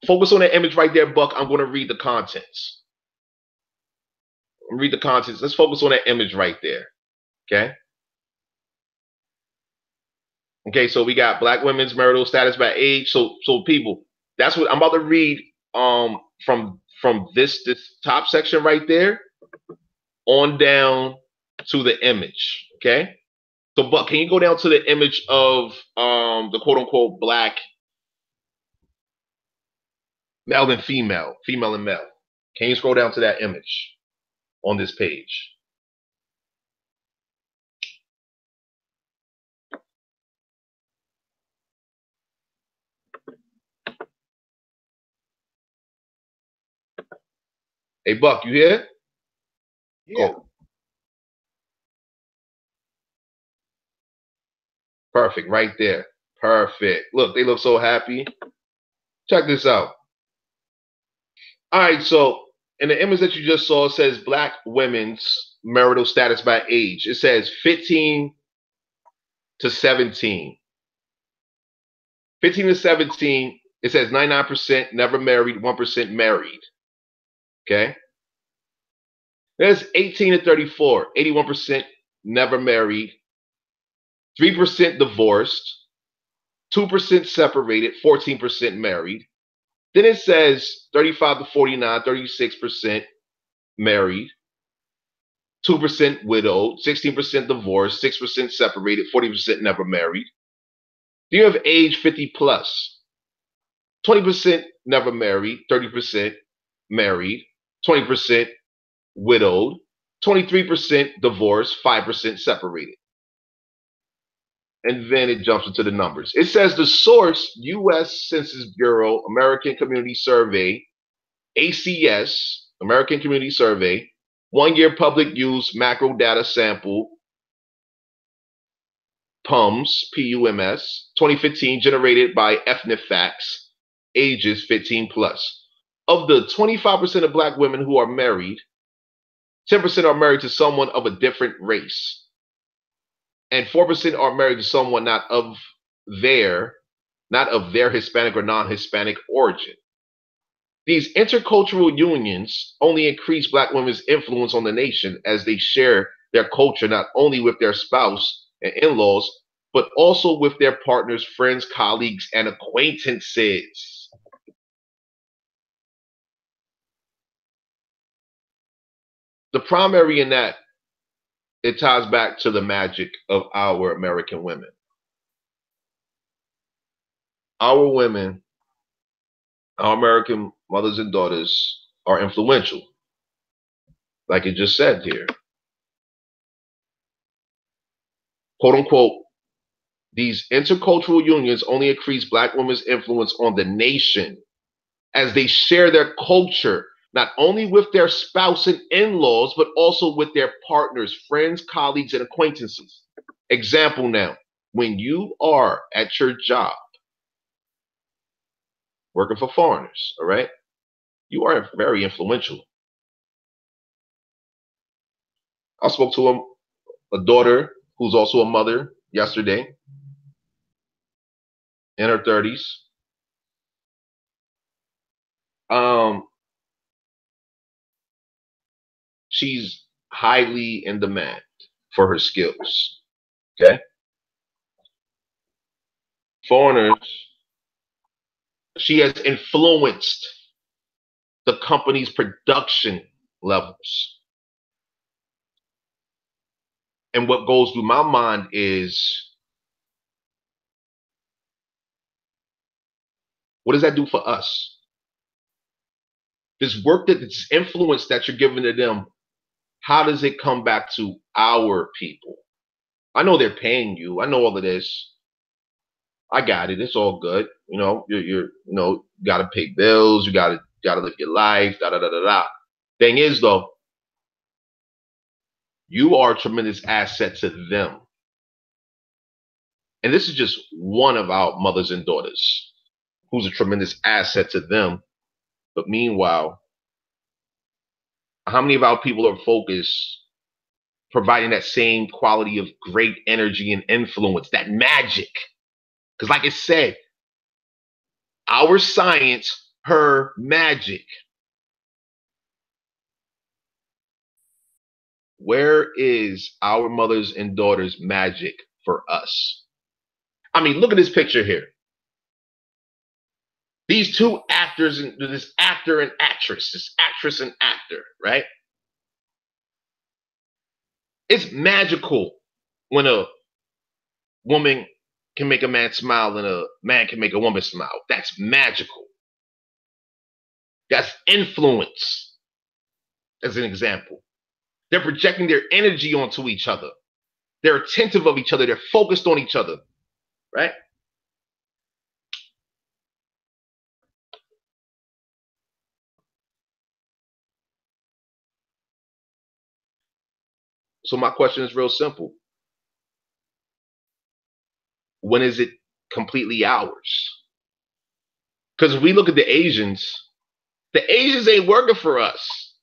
focus on that image right there, Buck. I'm going to read the contents. Read the contents. Let's focus on that image right there. Okay. Okay, so we got Black women's marital status by age. So people, that's what I'm about to read from this top section right there on down to the image. Okay. So Buck, can you go down to the image of the quote unquote Black male and female and male? Can you scroll down to that image on this page? Hey, Buck, you here? Yeah. Go. Perfect, right there. Perfect. Look, they look so happy. Check this out. All right, so in the image that you just saw, it says Black women's marital status by age. It says 15 to 17. 15 to 17, it says 99% never married, 1% married. Okay. There's 18 to 34, 81% never married, 3% divorced, 2% separated, 14% married. Then it says 35 to 49, 36% married, 2% widowed, 16% divorced, 6% separated, 40% never married. Then you have age 50 plus, 20% never married, 30% married, 20% widowed, 23% divorced, 5% separated. And then it jumps into the numbers. It says the source, U.S. Census Bureau, American Community Survey, ACS, American Community Survey, 1 year public use macro data sample, PUMS, P-U-M-S, 2015, generated by Ethnifax, ages 15 plus. Of the 25% of Black women who are married, 10% are married to someone of a different race. And 4% are married to someone not of their Hispanic or non-Hispanic origin. These intercultural unions only increase Black women's influence on the nation as they share their culture not only with their spouse and in-laws, but also with their partners, friends, colleagues, and acquaintances. The primary in that, it ties back to the magic of our American women. Our women, our American mothers and daughters are influential, like it just said here. Quote unquote, these intercultural unions only increase Black women's influence on the nation as they share their culture, not only with their spouse and in-laws, but also with their partners, friends, colleagues, and acquaintances. Example now, when you are at your job, working for foreigners, all right, you are very influential. I spoke to a daughter who's also a mother yesterday, in her 30s. She's highly in demand for her skills. Okay. Foreigners, she has influenced the company's production levels. And what goes through my mind is, What does that do for us? This work, that this influence that you're giving to them, how does it come back to our people? I know they're paying you. I know all of this. I got it. It's all good. You know, you got to pay bills. You got to live your life. Da da da da da. Thing is, though, you are a tremendous asset to them. And this is just one of our mothers and daughters who's a tremendous asset to them. But meanwhile, how many of our people are focused providing that same quality of great energy and influence, that magic? Because like I said, our science, her magic. Where is our mothers and daughters' magic for us? I mean, look at this picture here. These two actors, this actor and actress, this actress and actor, right? It's magical when a woman can make a man smile and a man can make a woman smile. That's magical. That's influence, as an example. They're projecting their energy onto each other. They're attentive of each other. They're focused on each other, right? So my question is real simple. When is it completely ours? Because if we look at the Asians ain't working for us.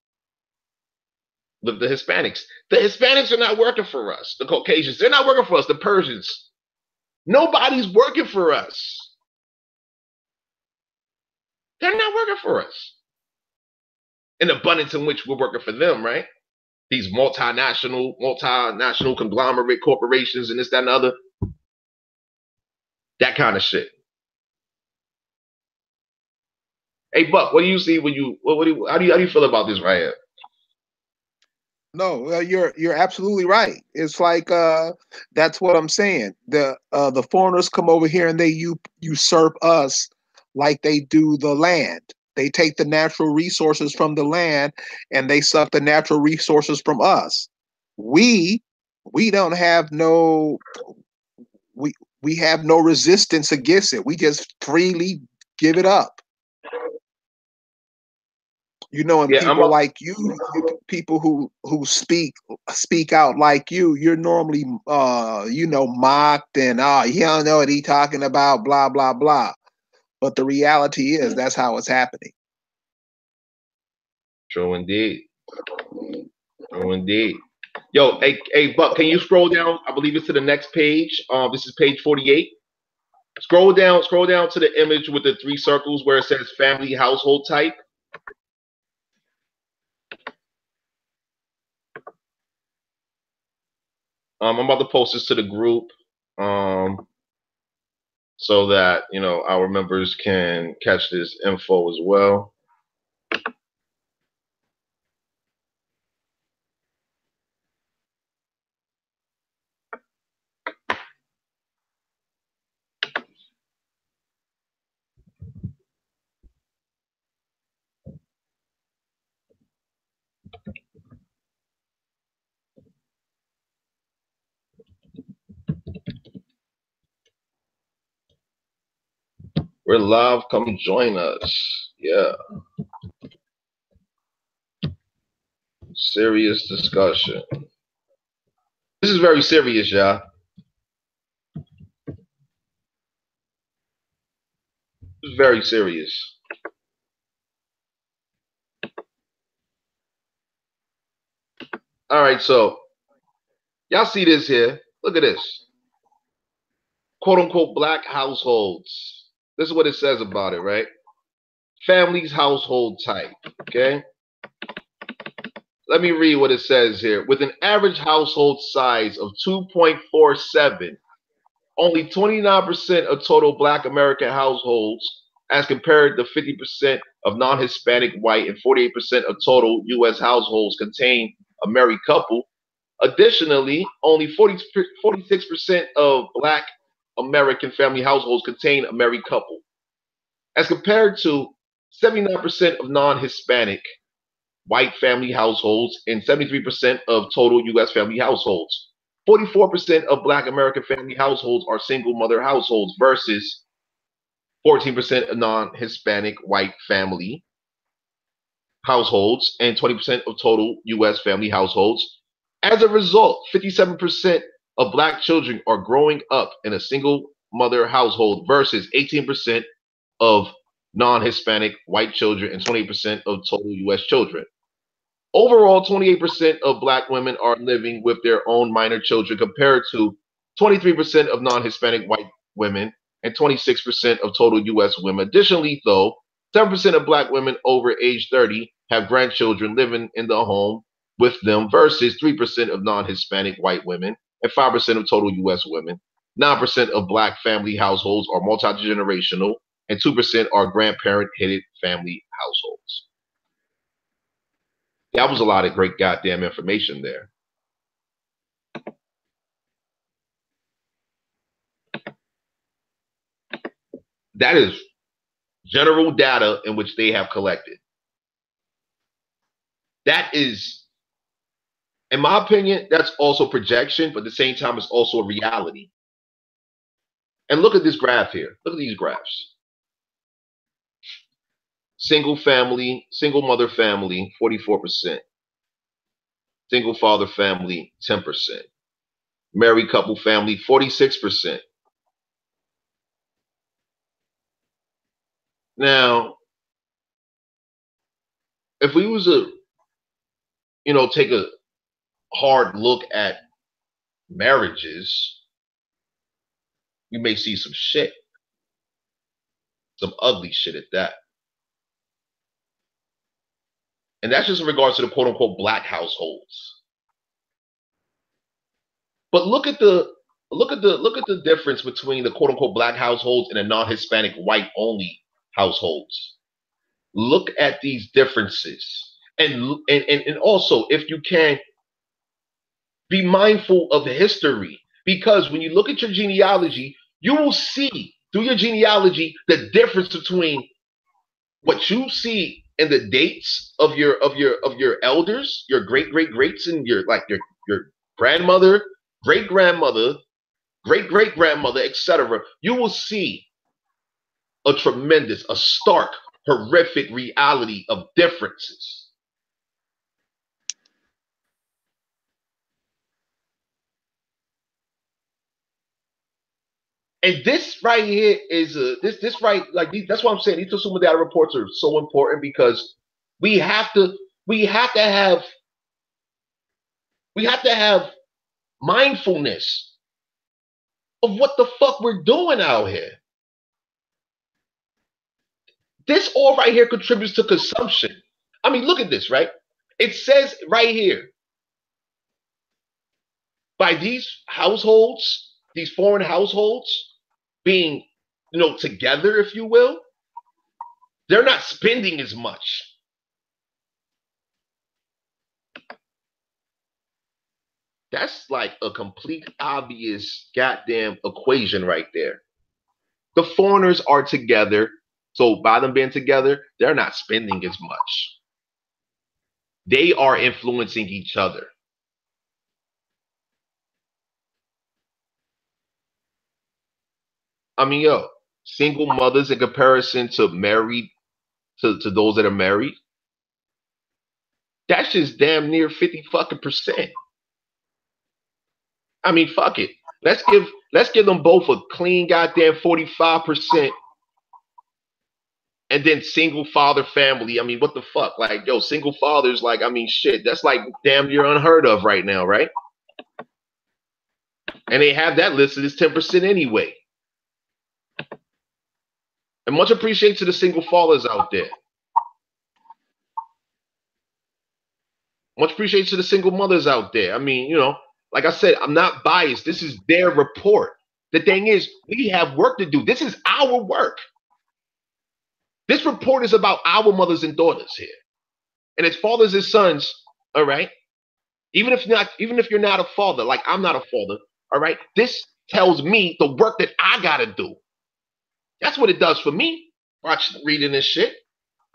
Look, the Hispanics are not working for us. The Caucasians, they're not working for us. The Persians, nobody's working for us. They're not working for us. In the abundance in which we're working for them, right? These multinational conglomerate corporations and this, that, and the other. That kind of shit. Hey, Buck, what do you see when you? How do you feel about this right here? No, you're absolutely right. It's like that's what I'm saying. The foreigners come over here and they usurp us like they do the land. They take the natural resources from the land and they suck the natural resources from us. We don't have we have no resistance against it. We just freely give it up. You know, and Yeah, people like you, people who speak out like you're normally mocked and you don't know what he's talking about, blah blah blah. But the reality is that's how it's happening. True indeed. True indeed. Yo, hey, Buck, can you scroll down? I believe it's to the next page. This is page 48. Scroll down to the image with the 3 circles where it says family household type. I'm about to post this to the group, so that our members can catch this info as well. We're live. Come join us. Yeah. Serious discussion. This is very serious, y'all. This is very serious. All right, so y'all see this here. Look at this. Quote unquote black households. This is what it says about it, right? Family's household type. Okay. Let me read what it says here. With an average household size of 2.47, only 29% of total Black American households, as compared to 50% of non-Hispanic white and 48% of total U.S. households, contain a married couple. Additionally, only 46% of Black American family households contain a married couple. as compared to 79% of non-Hispanic white family households and 73% of total U.S. family households. 44% of Black American family households are single mother households versus 14% of non-Hispanic white family households and 20% of total U.S. family households. As a result, 57% of Black children are growing up in a single mother household versus 18% of non-Hispanic white children and 20% of total U.S. children. Overall, 28% of Black women are living with their own minor children compared to 23% of non-Hispanic white women and 26% of total U.S. women. Additionally, though, 7% of Black women over age 30 have grandchildren living in the home with them versus 3% of non-Hispanic white women and 5% of total U.S. women. 9% of Black family households are multi-generational and 2% are grandparent-headed family households. That was a lot of great goddamn information there. That is general data in which they have collected. That is, in my opinion, that's also projection, but at the same time, it's also a reality. And look at this graph here. Look at these graphs. Single family, single mother family, 44%. Single father family, 10%. Married couple family, 46%. Now, if we was to, take a hard look at marriages, you may see some shit. Some ugly shit at that. And that's just in regards to the quote unquote Black households. But look at the difference between the quote unquote Black households and the non-Hispanic white only households. Look at these differences. And also, if you can, be mindful of history, because when you look at your genealogy, you will see through your genealogy the difference between what you see in the dates of your elders, your greats, and your grandmother, great grandmother, great grandmother, etc. You will see a stark, horrific reality of differences. And this right here is that's why I'm saying these consumer data reports are so important, because we have to have mindfulness of what the fuck we're doing out here. This all right here contributes to consumption. I mean, look at this, right? It says right here, by these households, these foreign households being, together, if you will, they're not spending as much. That's like a complete obvious goddamn equation right there. The foreigners are together, so by them being together, they're not spending as much. They are influencing each other. I mean, single mothers in comparison to married, to those that are married, that's just damn near 50% I mean, fuck it. Let's give them both a clean goddamn 45%. And then single father family. I mean, what the fuck? Like, single fathers, like, I mean, shit, that's like damn near unheard of right now, right? And they have that listed as 10% anyway. And much appreciation to the single fathers out there. Much appreciation to the single mothers out there. I mean, like I said, I'm not biased. This is their report. The thing is, we have work to do. This is our work. This report is about our mothers and daughters here. And it's fathers and sons, all right? Even if you're not a father, like I'm not a father, all right? This tells me the work that I gotta do. That's what it does for me. reading this shit.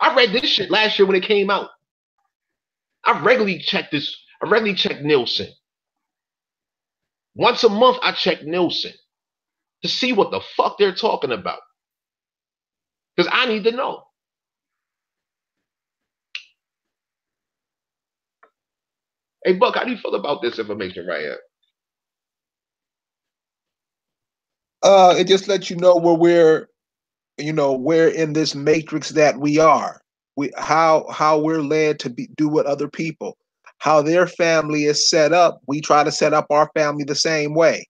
I read this shit last year when it came out. I regularly check this. I regularly check Nielsen. Once a month, I check Nielsen to see what the fuck they're talking about. Because I need to know. Hey, Buck, how do you feel about this information right here? It just lets you know where we're in this matrix that we are. How we're led to do what other people, how their family is set up. We try to set up our family the same way.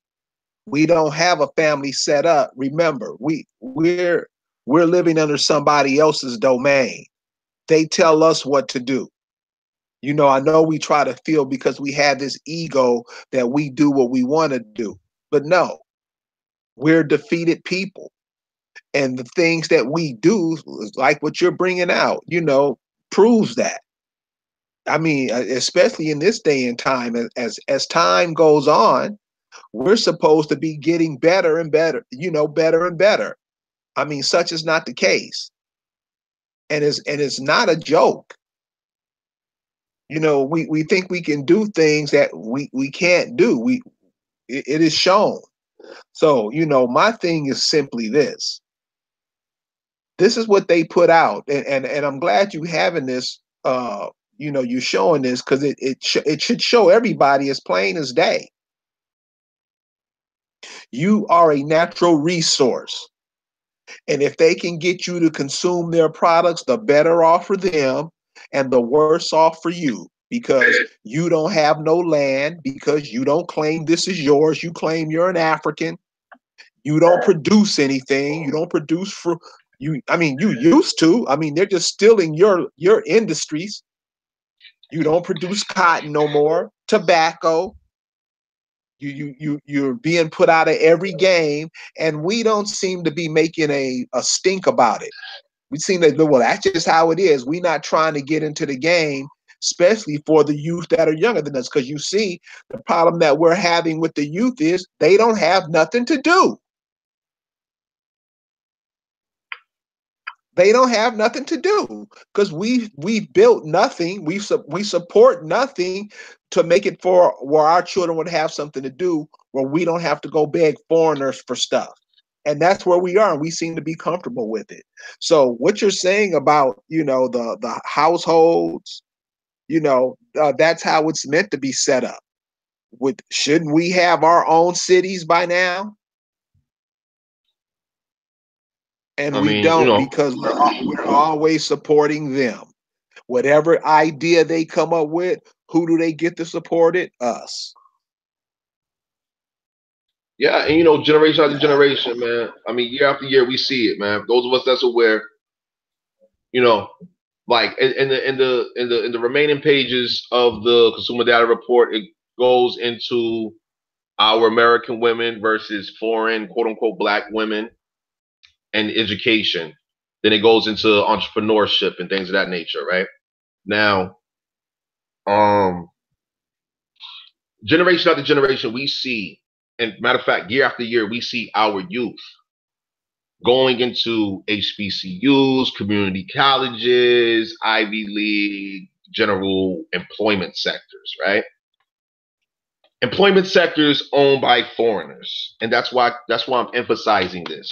We don't have a family set up. Remember, we're living under somebody else's domain. They tell us what to do. I know we try to feel because we have this ego that we do what we want to do, but no, we're defeated people. And the things that we do, like what you're bringing out, proves that. I mean, especially in this day and time, as time goes on, we're supposed to be getting better and better, better and better. I mean, such is not the case. And it's not a joke. We think we can do things that we can't do. It is shown. So, my thing is simply this. This is what they put out, and I'm glad you having this. You're showing this because it should show everybody as plain as day. You are a natural resource, and if they can get you to consume their products, the better off for them, and the worse off for you, because you don't have no land, because you don't claim this is yours. You claim you're an African. You don't produce anything. You don't produce for you. I mean, you used to. I mean, they're just stealing your industries. You don't produce cotton no more. Tobacco. You're being put out of every game, and we don't seem to be making a stink about it. We seem to, well, that's just how it is. We're not trying to get into the game, especially for the youth that are younger than us, because you see, the problem that we're having with the youth is they don't have nothing to do. They don't have nothing to do because we've built nothing. We support nothing to make it for where our children would have something to do, where we don't have to go beg foreigners for stuff. And that's where we are. And we seem to be comfortable with it. So what you're saying about, the households, that's how it's meant to be set up. Shouldn't we have our own cities by now? And we don't, because we're always supporting them. Whatever idea they come up with, who do they get to support it? Us. Yeah, and generation after generation, man. I mean, year after year, we see it, man. Those of us that's aware, like in the remaining pages of the Consumer Data Report, it goes into our American women versus foreign, quote unquote, Black women and education. Then it goes into entrepreneurship and things of that nature, right? Now, generation after generation, we see, and matter of fact, year after year, we see our youth going into HBCUs, community colleges, Ivy League, general employment sectors, right? Employment sectors owned by foreigners. And that's why I'm emphasizing this.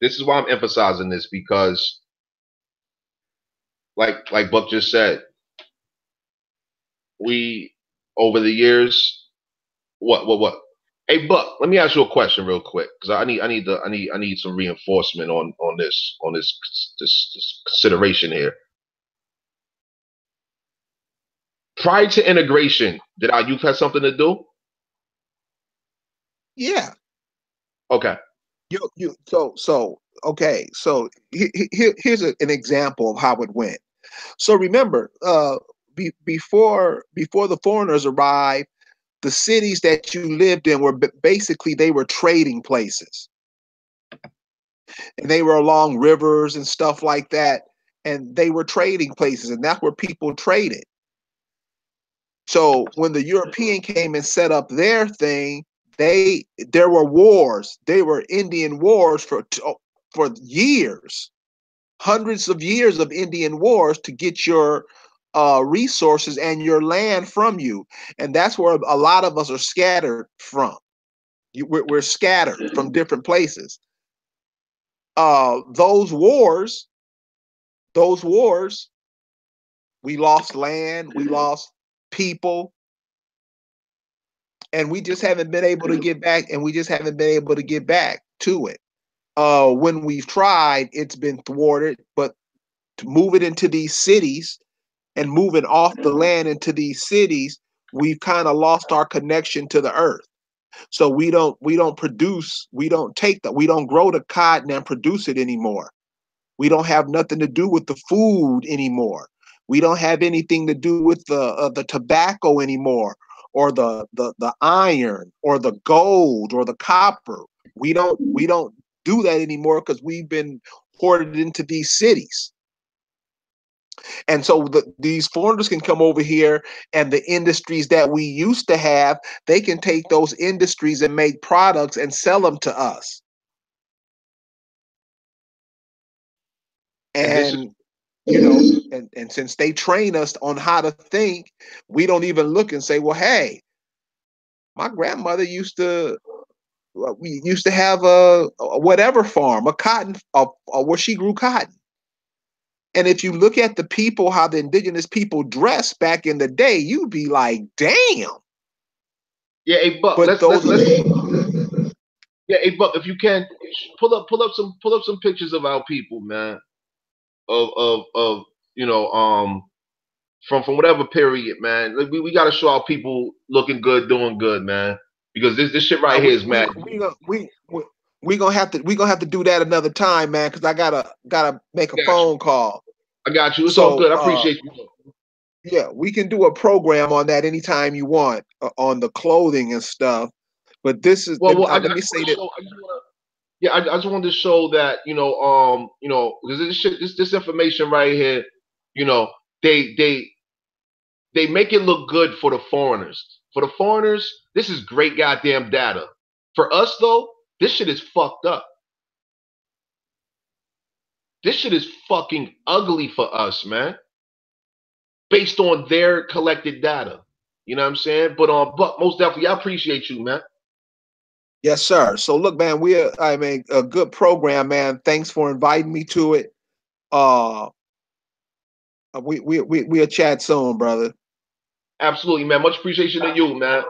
This is why I'm emphasizing this, because like Buck just said, we over the years, what? Hey Buck, let me ask you a question real quick, because I need some reinforcement on this consideration here. Prior to integration, did our youth have something to do? Yeah. Okay. Okay. So here's an example of how it went. So remember, before the foreigners arrived, the cities that you lived in were basically, they were trading places, and they were along rivers and stuff like that, and they were trading places, and that's where people traded. So when the European came and set up their thing, there were wars. They were Indian wars for years. hundreds of years of Indian wars to get your resources and your land from you. And that's where a lot of us are scattered from. We're scattered from different places. Those wars, we lost land, we lost people, and we just haven't been able to get back, to it. When we've tried, it's been thwarted, but to move it into these cities and moving off the land into these cities, we've kind of lost our connection to the earth. So we don't produce, we don't grow the cotton and produce it anymore. We don't have nothing to do with the food anymore. We don't have anything to do with the tobacco anymore, or the iron, or the gold, or the copper. We don't do that anymore because we've been hoarded into these cities. And so these foreigners can come over here, and the industries that we used to have, they can take those industries and make products and sell them to us. And you know, and since they train us on how to think, we don't even look and say, well, hey, my grandmother we used to have a whatever farm, a cotton, where she grew cotton. And if you look at the people, how the indigenous people dressed back in the day, you'd be like, damn. Yeah, hey Buck, But let's yeah, hey Buck, if you can pull up some pictures of our people, man. Of from whatever period, man. Like, we gotta show our people looking good, doing good, man. Because this shit right here is mad. We gonna have to do that another time, man, because I gotta make a phone call. I got you. It's all good. I appreciate you. Yeah, we can do a program on that anytime you want, on the clothing and stuff. But this is let me say that. Yeah, I just wanted to show that, because this information right here, they make it look good for the foreigners. For the foreigners, this is great goddamn data. For us though, this shit is fucked up. This shit is fucking ugly for us, man. Based on their collected data. You know what I'm saying? But most definitely, I appreciate you, man. Yes, sir. So look, man, a good program, man. Thanks for inviting me to it. We'll chat soon, brother. Absolutely, man. Much appreciation to you, man.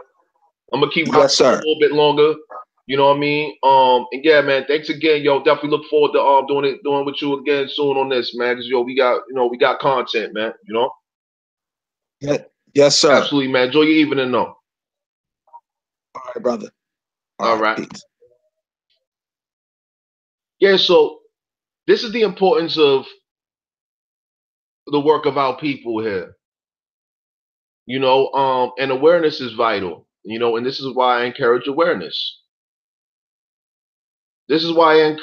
I'm gonna keep yes, sir. a little bit longer. You know what I mean? And yeah, man, thanks again, yo. Definitely look forward to doing with you again soon on this, man. Cause we got content, man. You know? Yeah. Yes, sir. Absolutely, man. Enjoy your evening, though. All right, brother. All right. Peace. Yeah, so this is the importance of the work of our people here. And awareness is vital, and this is why I encourage awareness. This is why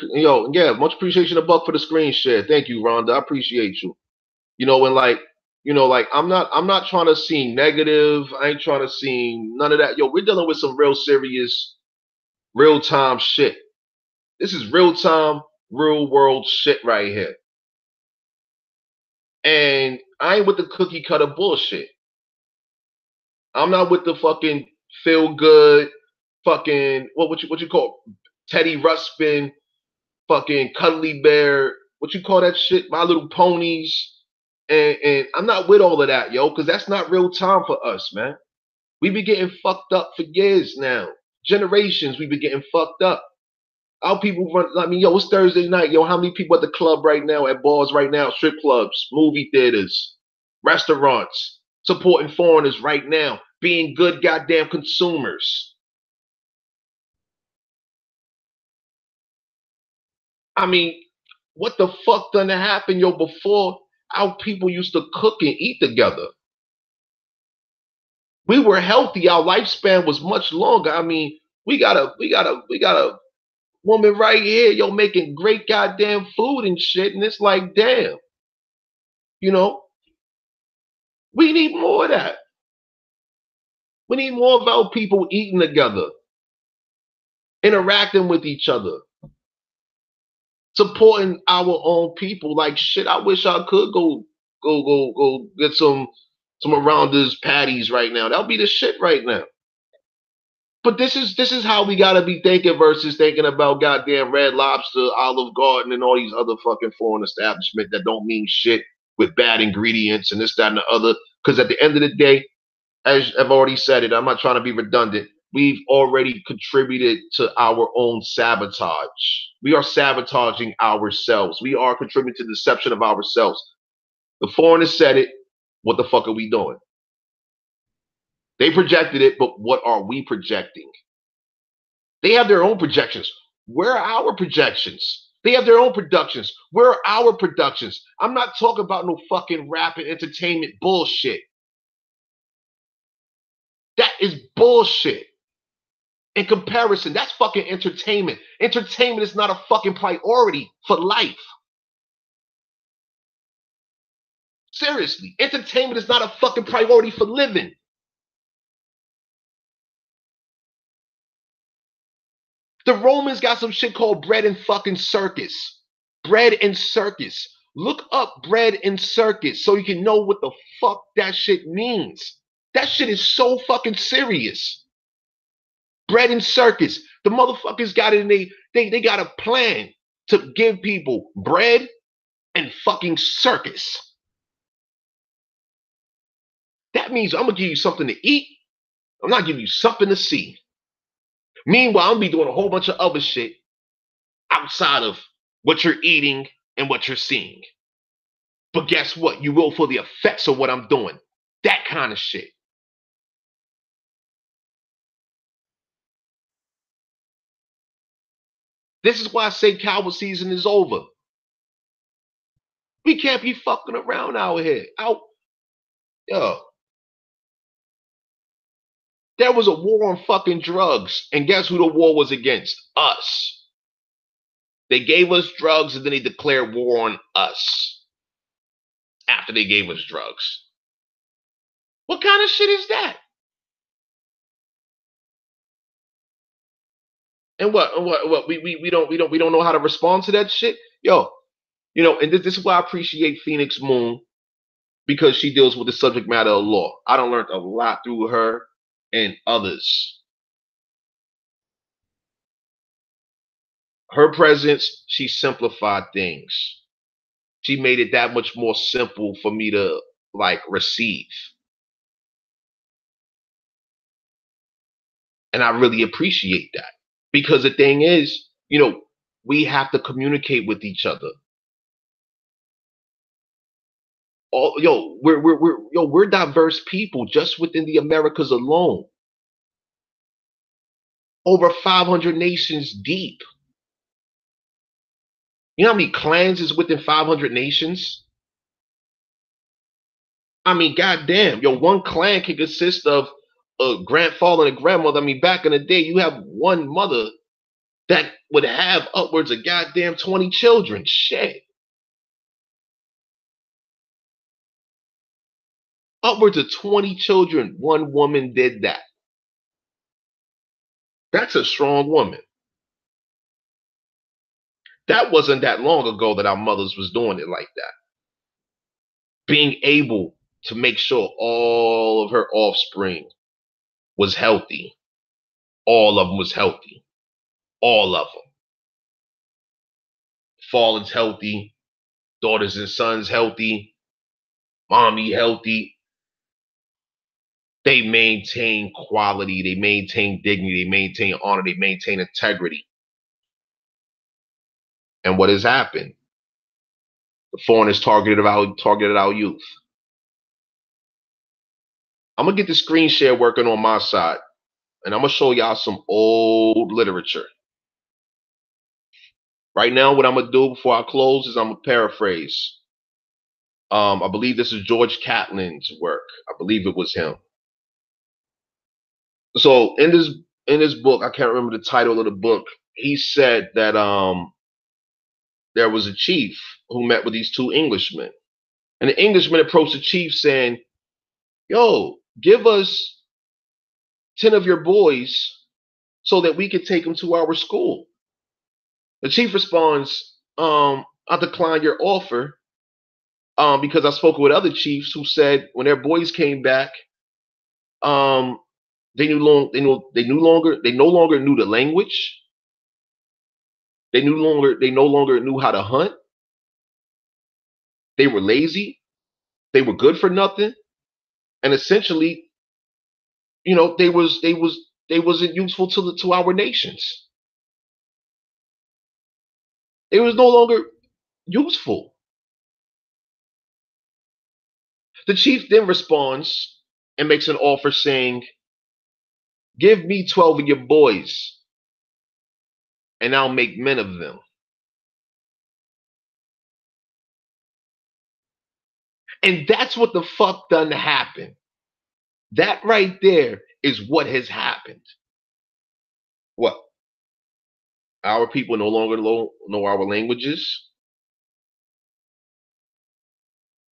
much appreciation to Buck for the screen share. Thank you, Rhonda. I appreciate you. I'm not trying to seem negative. I ain't trying to seem none of that. Yo, we're dealing with some real serious, real time shit. This is real time, real world shit right here. And I ain't with the cookie cutter bullshit. I'm not with the fucking feel good, fucking what you call Teddy Ruxpin, fucking Cuddly Bear, what you call that shit, My Little Ponies, and I'm not with all of that, yo, because that's not real time for us, man. We be getting fucked up for years now, generations. We be getting fucked up. Our people run. I mean, yo, it's Thursday night, yo. How many people at the club right now, at bars right now, strip clubs, movie theaters, restaurants, supporting foreigners right now, being good goddamn consumers? I mean, what the fuck done happen, yo? Before, our people used to cook and eat together. We were healthy. Our lifespan was much longer. I mean, we got a woman right here, yo, making great goddamn food and shit, and it's like, damn, we need more of that. We need more of our people eating together, interacting with each other, supporting our own people. Like shit, I wish I could go get some Arounders patties right now. That'll be the shit right now. But this is how we gotta be thinking versus thinking about goddamn Red Lobster, Olive Garden, and all these other fucking foreign establishments that don't mean shit with bad ingredients and this, that, and the other. Because at the end of the day, as I've already said it, I'm not trying to be redundant. We've already contributed to our own sabotage. We are sabotaging ourselves. We are contributing to the deception of ourselves. The foreigners said it. What the fuck are we doing? They projected it, but what are we projecting? They have their own projections. Where are our projections? They have their own productions. Where are our productions? I'm not talking about no fucking rap and entertainment bullshit. That is bullshit. In comparison, that's fucking entertainment. Entertainment is not a fucking priority for life. Seriously, entertainment is not a fucking priority for living. The Romans got some shit called bread and fucking circus. Bread and circus. Look up bread and circus so you can know what the fuck that shit means. That shit is so fucking serious. Bread and circus. The motherfuckers got it and they got a plan to give people bread and fucking circus. That means I'm gonna give you something to eat. I'm not giving you something to see. Meanwhile, I'm gonna be doing a whole bunch of other shit outside of what you're eating and what you're seeing. But guess what? You will feel the effects of what I'm doing. That kind of shit. This is why I say cowboy season is over. We can't be fucking around out here. Yo. There was a war on fucking drugs. And guess who the war was against? Us. They gave us drugs and then they declared war on us. After they gave us drugs. What kind of shit is that? And what we don't know how to respond to that shit? Yo, you know, and this is why I appreciate Phoenix Moon, because she deals with the subject matter of law. I done learned a lot through her and others. Her presence, she simplified things. She made it that much more simple for me to like receive. And I really appreciate that. Because the thing is, you know, we have to communicate with each other. We're diverse people just within the Americas alone. Over 500 nations deep. You know how many clans is within 500 nations? I mean, goddamn, one clan can consist of a grandfather and a grandmother. I mean, back in the day, you have one mother that would have upwards of goddamn 20 children. Shit. Upwards of 20 children. One woman did that. That's a strong woman. That wasn't that long ago that our mothers was doing it like that. Being able to make sure all of her offspring was healthy. All of them was healthy. All of them. Fallen's healthy. Daughters and sons healthy. Mommy healthy. They maintain quality. They maintain dignity. They maintain honor. They maintain integrity. And what has happened? The foreigners targeted our youth. I'm going to get the screen share working on my side. And I'm going to show y'all some old literature. Right now, what I'm going to do before I close is I'm going to paraphrase. I believe this is George Catlin's work. I believe it was him. So in this book, I can't remember the title of the book. He said that there was a chief who met with these two Englishmen. And the Englishman approached the chief saying, yo, give us 10 of your boys so that we could take them to our school. The chief responds, I declined your offer because I spoke with other chiefs who said when their boys came back, they no longer knew the language. They no longer knew how to hunt. They were lazy. They were good for nothing, and essentially, they wasn't useful to our nations. They was no longer useful. The chief then responds and makes an offer saying, "Give me 12 of your boys, and I'll make men of them." And that's what the fuck done happened. That right there is what has happened. What? Our people no longer know our languages.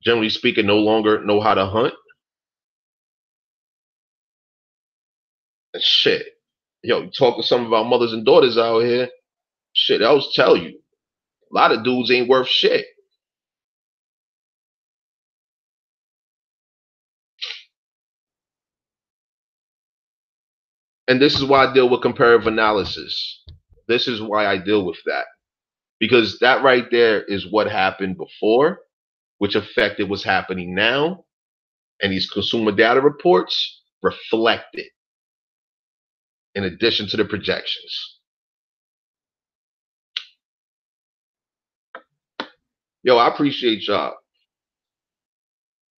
Generally speaking, no longer know how to hunt. And shit. Yo, you talk to some of our mothers and daughters out here. Shit, I was tell you. A lot of dudes ain't worth shit. And this is why I deal with comparative analysis. This is why I deal with that. Because that right there is what happened before, which affected what's happening now. And these consumer data reports reflect it in addition to the projections. Yo, I appreciate y'all.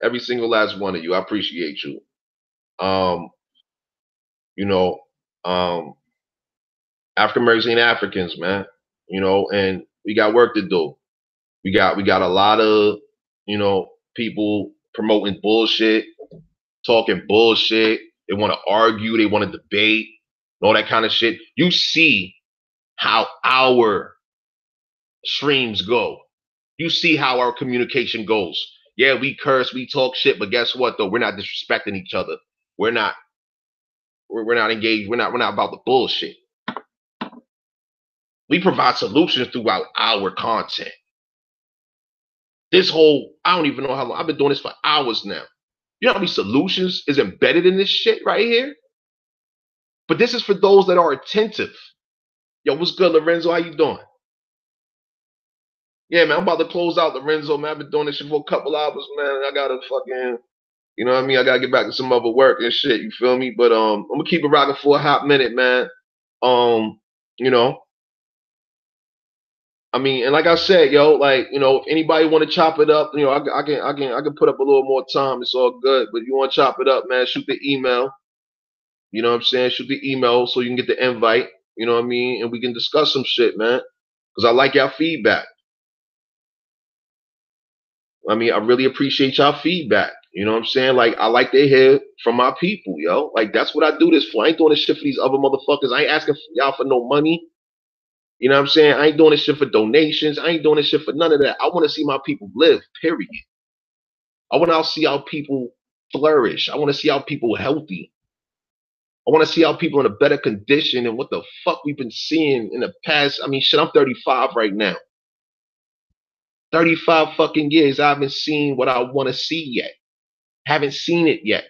Every single last one of you. I appreciate you. You know, African Americans ain't Africans, man. And we got work to do. We got a lot of, people promoting bullshit, talking bullshit. They want to argue, they want to debate, all that kind of shit. You see how our streams go. You see how our communication goes. Yeah, we curse, we talk shit, but guess what though? We're not disrespecting each other. We're not engaged. We're not about the bullshit. We provide solutions throughout our content. This whole, I don't even know how long, I've been doing this for hours now. You know how many solutions is embedded in this shit right here? But this is for those that are attentive. Yo, what's good, Lorenzo? How you doing? Yeah, man, I'm about to close out, Lorenzo, man. I've been doing this shit for a couple hours, man. I gotta fucking, you know what I mean? I gotta get back to some other work and shit, you feel me? But I'm gonna keep it rocking for a hot minute, man. You know, I mean, and like I said, yo, like, if anybody want to chop it up, I can put up a little more time. It's all good. But if you want to chop it up, man, shoot the email. You know what I'm saying? Shoot the email so you can get the invite. You know what I mean? And we can discuss some shit, man. Because I like y'all feedback. I mean, I really appreciate y'all feedback. You know what I'm saying? Like, I like to hear from my people, yo. Like, that's what I do this for. I ain't doing this shit for these other motherfuckers. I ain't asking y'all for no money. You know what I'm saying? I ain't doing this shit for donations. I ain't doing this shit for none of that. I want to see my people live, period. I want to see our people flourish. I want to see our people healthy. I want to see our people in a better condition than what the fuck we've been seeing in the past. I mean, shit, I'm 35 right now. 35 fucking years. I haven't seen what I want to see yet. Haven't seen it yet.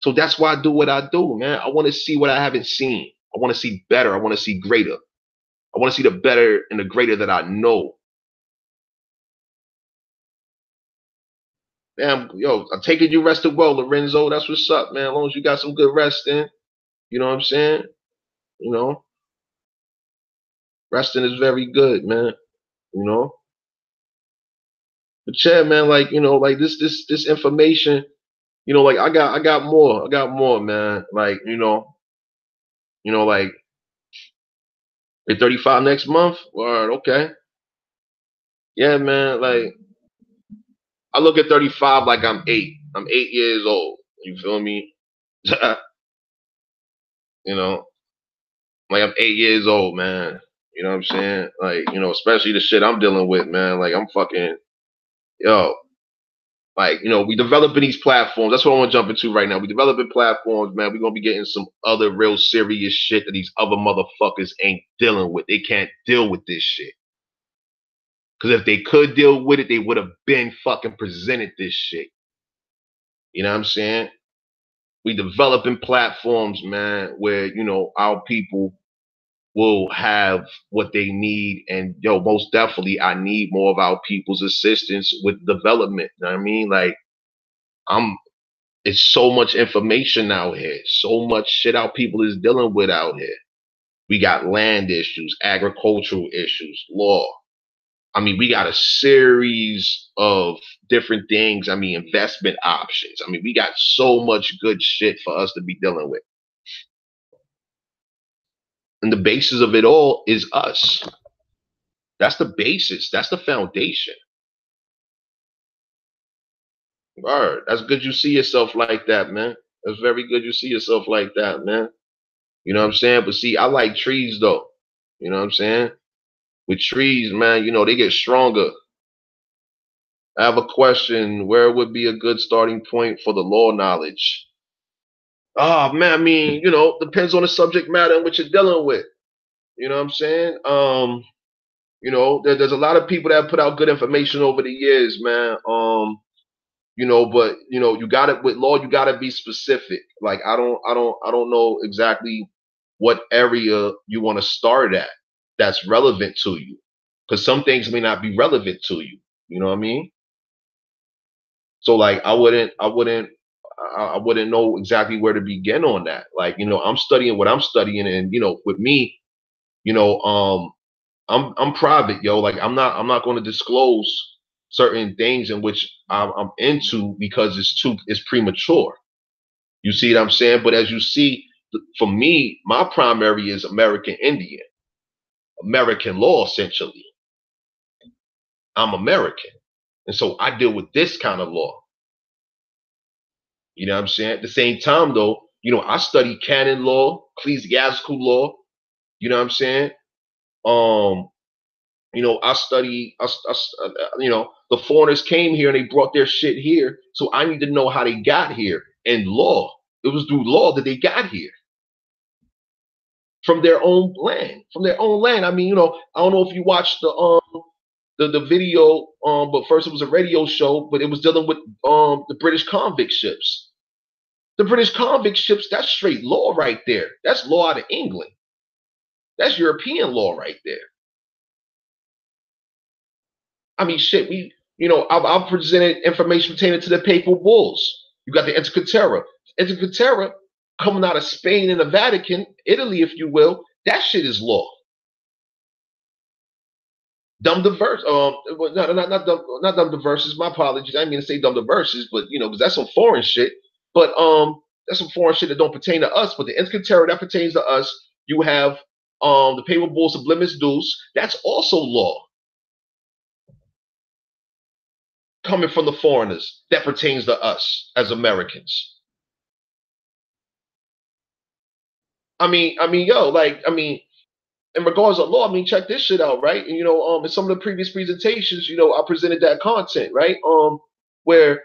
So that's why I do what I do, man. I want to see what I haven't seen. I want to see better. I want to see greater. I want to see the better and the greater that I know. Damn, yo, I'm taking you rested well, Lorenzo. That's what's up, man. As long as you got some good rest in, you know what I'm saying? Resting is very good, man. But yeah, man, like, like this information, like I got more, man. Like, like at 35 next month. Or okay. Yeah, man, like I look at 35 like I'm 8. I'm 8 years old. You feel me? Like I'm 8 years old, man. You know what I'm saying? Like, especially the shit I'm dealing with, man. Like I'm fucking, yo, Like, we developing these platforms. That's what I want to jump into right now. We developing platforms, man. We're going to be getting some other real serious shit that these other motherfuckers ain't dealing with. They can't deal with this shit. Because if they could deal with it, they would have been fucking presented this shit. You know what I'm saying? We developing platforms, man, where, our people will have what they need. And most definitely I need more of our people's assistance with development. You know what I mean? Like, it's so much information out here, so much shit our people is dealing with out here. We got land issues, agricultural issues, law. I mean, we got a series of different things. I mean, investment options. I mean, we got so much good shit for us to be dealing with. And the basis of it all is us. That's the basis. That's the foundation. Word. That's good you see yourself like that, man. That's very good you see yourself like that, man. You know what I'm saying? But see, I like trees, though. You know what I'm saying? With trees, man, they get stronger. I have a question. Where would be a good starting point for the law knowledge? Oh, man, I mean, depends on the subject matter in which you're dealing with. You know what I'm saying? There's a lot of people that put out good information over the years, man. But you got it with law, you got to be specific. Like, I don't know exactly what area you want to start at that's relevant to you, because some things may not be relevant to you. You know what I mean? So like, I wouldn't know exactly where to begin on that. Like, I'm studying what I'm studying, and with me, I'm private, yo. Like, I'm not going to disclose certain things in which I'm into, because it's premature. You see what I'm saying? But as you see, for me, my primary is American Indian, American law, essentially. I'm American. And so I deal with this kind of law. You know what I'm saying? At the same time, though, I study canon law, ecclesiastical law. You know what I'm saying? I study, the foreigners came here and they brought their shit here. So I need to know how they got here. And law, it was through law that they got here. From their own land. I mean, I don't know if you watched the video, but first it was a radio show, but it was dealing with the British convict ships. The British convict ships, that's straight law right there. That's law out of England. That's European law right there. I mean, shit, I've presented information pertaining to the papal bulls. You got the Encyclopædia. Encyclopædia coming out of Spain and the Vatican, Italy, if you will. That shit is law. Dumb diverse, not dumb diverses. My apologies. I didn't mean to say dumb diverses, but because that's some foreign shit. But that's some foreign shit that don't pertain to us. But the Encyclopædia, that pertains to us. You have the papal bulls of Sublimis Deus. That's also law coming from the foreigners. That pertains to us as Americans. I mean, in regards to law, I mean, check this shit out, right? And in some of the previous presentations, I presented that content, right? Where,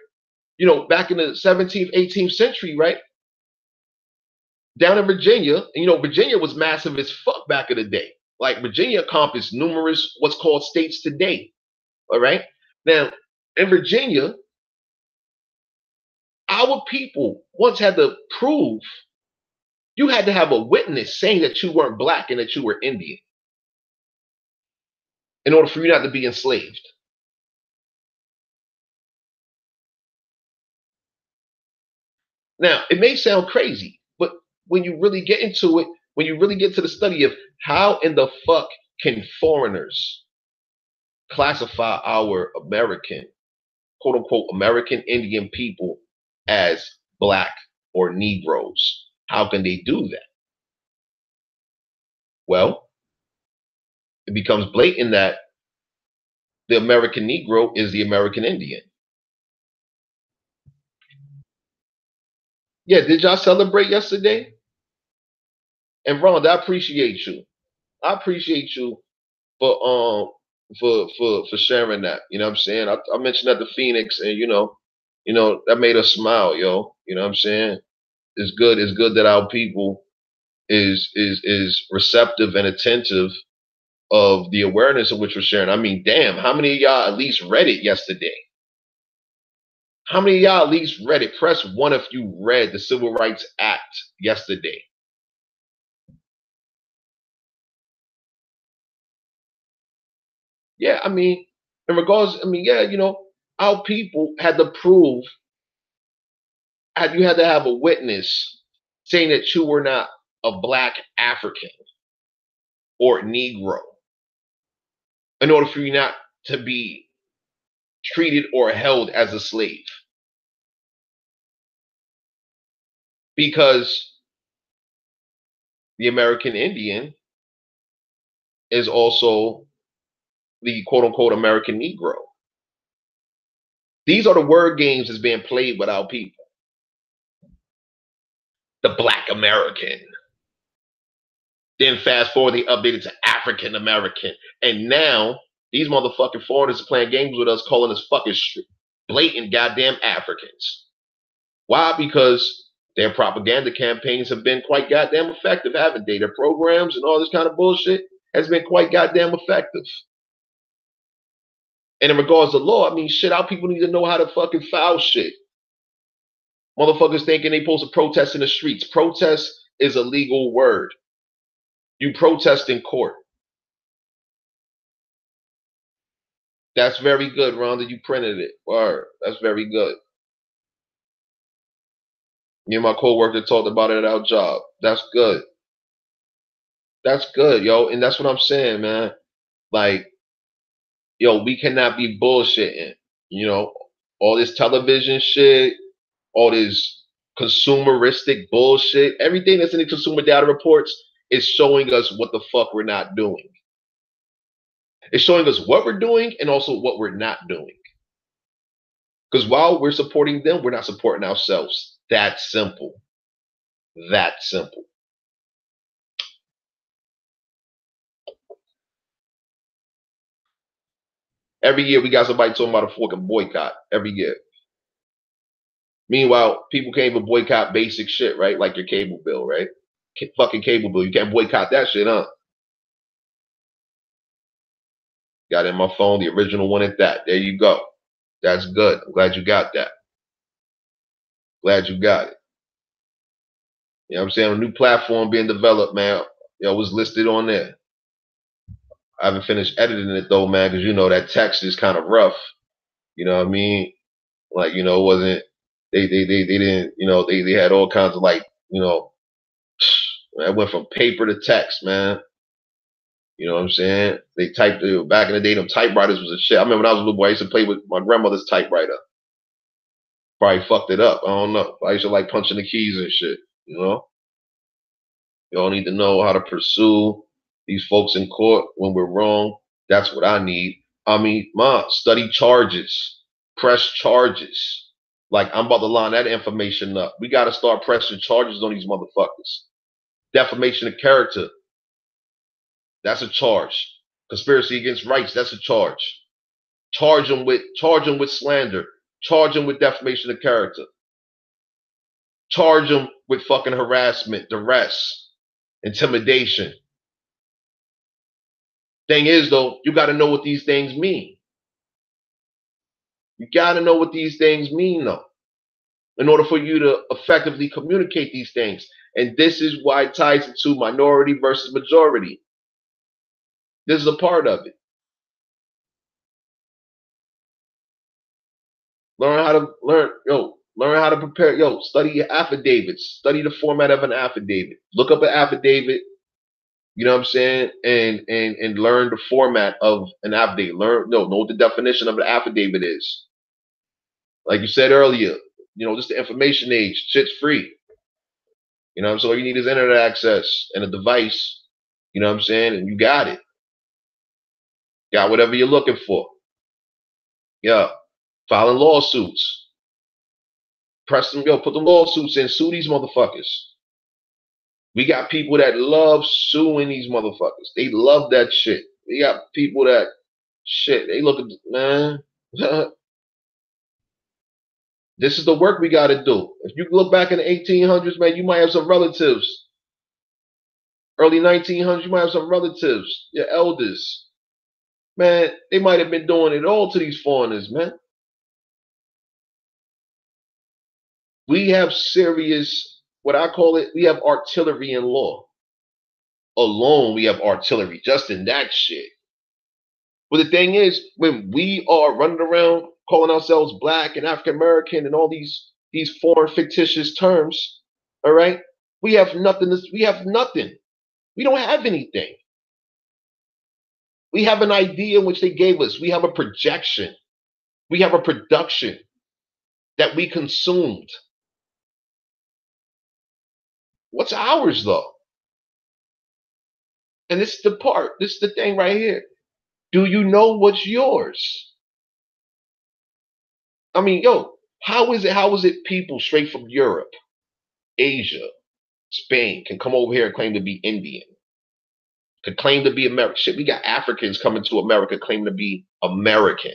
back in the 17th, 18th century, right? Down in Virginia, and Virginia was massive as fuck back in the day. Like, Virginia encompassed numerous what's called states today. All right. Now, in Virginia, our people once had to prove, you had to have a witness saying that you weren't black and that you were Indian in order for you not to be enslaved. Now, it may sound crazy, but when you really get into it, when you really get to the study of how in the fuck can foreigners classify our American, quote unquote, American Indian people as black or Negroes, how can they do that? Well, it becomes blatant that the American Negro is the American Indian. Yeah, did y'all celebrate yesterday? And Ron, I appreciate you. I appreciate you for for sharing that. You know what I'm saying? I mentioned that to Phoenix, and you know, that made us smile, yo. You know what I'm saying? It's good. It's good that our people is receptive and attentive of the awareness of which we're sharing. I mean, damn, how many of y'all at least read it yesterday? How many of y'all at least read it? Press 1 if you read the Civil Rights Act yesterday. Yeah, I mean, in regards, I mean, yeah, you know, our people had to prove, you had to have a witness saying that you were not a black African or Negro in order for you not to be treated or held as a slave. Because the American Indian is also the quote unquote American Negro. These are the word games that's being played with our people. The Black American. Then fast forward, they updated to African American. And now these motherfucking foreigners are playing games with us, calling us fucking blatant goddamn Africans. Why? Because their propaganda campaigns have been quite goddamn effective, haven't they? Their programs and all this kind of bullshit has been quite goddamn effective. And in regards to law, I mean, shit, our people need to know how to fucking file shit. Motherfuckers thinking they supposed to protest in the streets. Protest is a legal word. You protest in court. That's very good, Rhonda. You printed it. Word. That's very good. Me and my coworker talked about it at our job. That's good. That's good, yo. And that's what I'm saying, man. Like, yo, we cannot be bullshitting. You know, all this television shit, all this consumeristic bullshit, everything that's in the consumer data reports is showing us what the fuck we're not doing. It's showing us what we're doing and also what we're not doing. Because while we're supporting them, we're not supporting ourselves. That simple. That simple. Every year we got somebody talking about a fucking boycott. Every year. Meanwhile, people can't even boycott basic shit, right? Like your cable bill, right? Fucking cable bill. You can't boycott that shit, huh? Got it in my phone, the original one at that. There you go. That's good. I'm glad you got that. Glad you got it. You know what I'm saying? A new platform being developed, man. You know, was listed on there. I haven't finished editing it though, man, because you know that text is kind of rough. You know what I mean? Like, you know, it wasn't they didn't, you know, they had all kinds of like, you know, I went from paper to text, man. You know what I'm saying? They typed it back in the day, them typewriters was a shit. I remember when I was a little boy, I used to play with my grandmother's typewriter. Probably fucked it up. I don't know. I used to like punching the keys and shit, you know? Y'all need to know how to pursue these folks in court when we're wrong. That's what I need. I mean, study charges, press charges. Like, I'm about to line that information up. We got to start pressing charges on these motherfuckers. Defamation of character. That's a charge. Conspiracy against rights. That's a charge. Charge them with slander. Charge them with defamation of character. Charge them with fucking harassment, duress, intimidation. Thing is, though, you got to know what these things mean. You got to know what these things mean, though, in order for you to effectively communicate these things. And this is why it ties into minority versus majority. This is a part of it. Learn how to prepare. Study your affidavits. Study the format of an affidavit. Look up an affidavit. You know what I'm saying? And learn the format of an affidavit. Know what the definition of an affidavit is. Like you said earlier, you know, this is the information age. Shit's free. You know what I'm saying? All you need is internet access and a device. You know what I'm saying? And you got it. Got whatever you're looking for. Yeah. Filing lawsuits. Press them, put the lawsuits in. Sue these motherfuckers. We got people that love suing these motherfuckers. They love that shit. We got people that, shit, they look at, man. This is the work we got to do. If you look back in the 1800s, man, you might have some relatives. Early 1900s, you might have some relatives, your elders. Man, they might have been doing it all to these foreigners, man. We have serious, what I call it, we have artillery in law. Alone, we have artillery just in that shit. But the thing is, when we are running around calling ourselves black and African American and all these foreign fictitious terms, all right, we have nothing. We have nothing. We don't have anything. We have an idea which they gave us. We have a projection. We have a production that we consumed. What's ours though? And this is the part. This is the thing right here. Do you know what's yours? I mean, yo, how is it people straight from Europe, Asia, Spain can come over here and claim to be Indian, could claim to be American? Shit, we got Africans coming to America claiming to be American.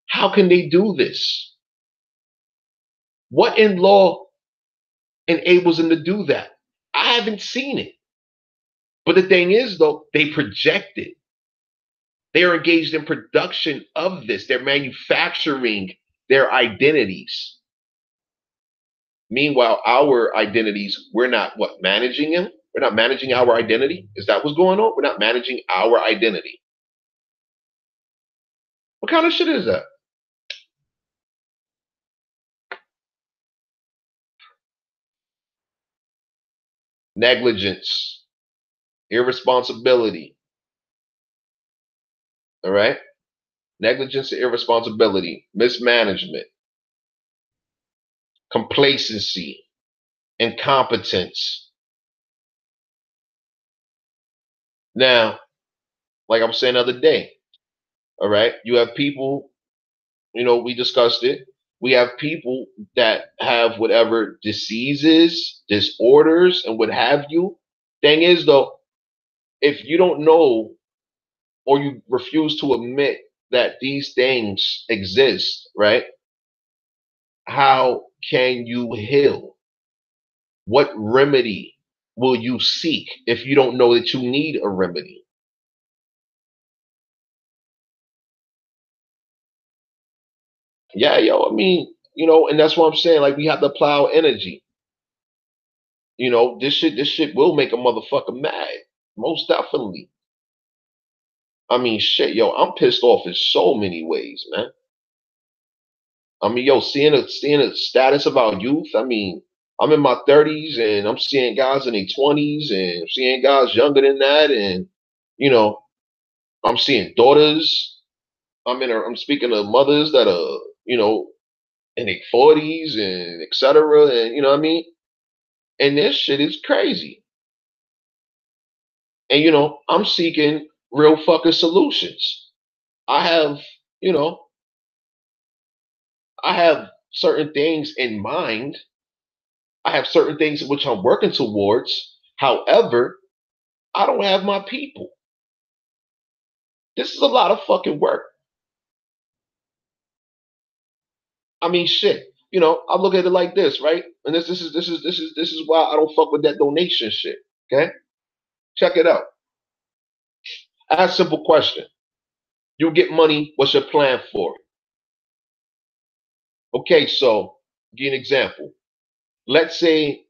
How can they do this? What in law enables them to do that? I haven't seen it. But the thing is, though, they project it. They are engaged in production of this. They're manufacturing their identities. Meanwhile, our identities, we're not managing them? We're not managing our identity? Is that what's going on? We're not managing our identity. What kind of shit is that? Negligence, irresponsibility. All right? Negligence and irresponsibility, mismanagement, complacency, incompetence. Now, like I was saying the other day, all right, you have people, we discussed it. We have people that have whatever diseases, disorders, and what have you. Thing is, though, if you don't know or you refuse to admit that these things exist, right? How can you heal? What remedy will you seek if you don't know that you need a remedy? Yeah, yo, I mean, and that's what I'm saying. Like, we have to plow energy. This shit will make a motherfucker mad. Most definitely. I mean, shit, yo, I'm pissed off in so many ways, man. I mean, yo, seeing a status of our youth. I mean, I'm in my 30s and I'm seeing guys in their 20s and I'm seeing guys younger than that, and I'm seeing daughters. I'm speaking to mothers that are, in their 40s and etc. And you know what I mean? And this shit is crazy. And I'm seeking real fucking solutions. I have, I have certain things in mind. I have certain things which I'm working towards. However, I don't have my people. This is a lot of fucking work. I mean, shit. I look at it like this, right? And this is why I don't fuck with that donation shit. Okay, check it out. Ask a simple question. You get money. What's your plan for it? Okay, so give you an example. Let's say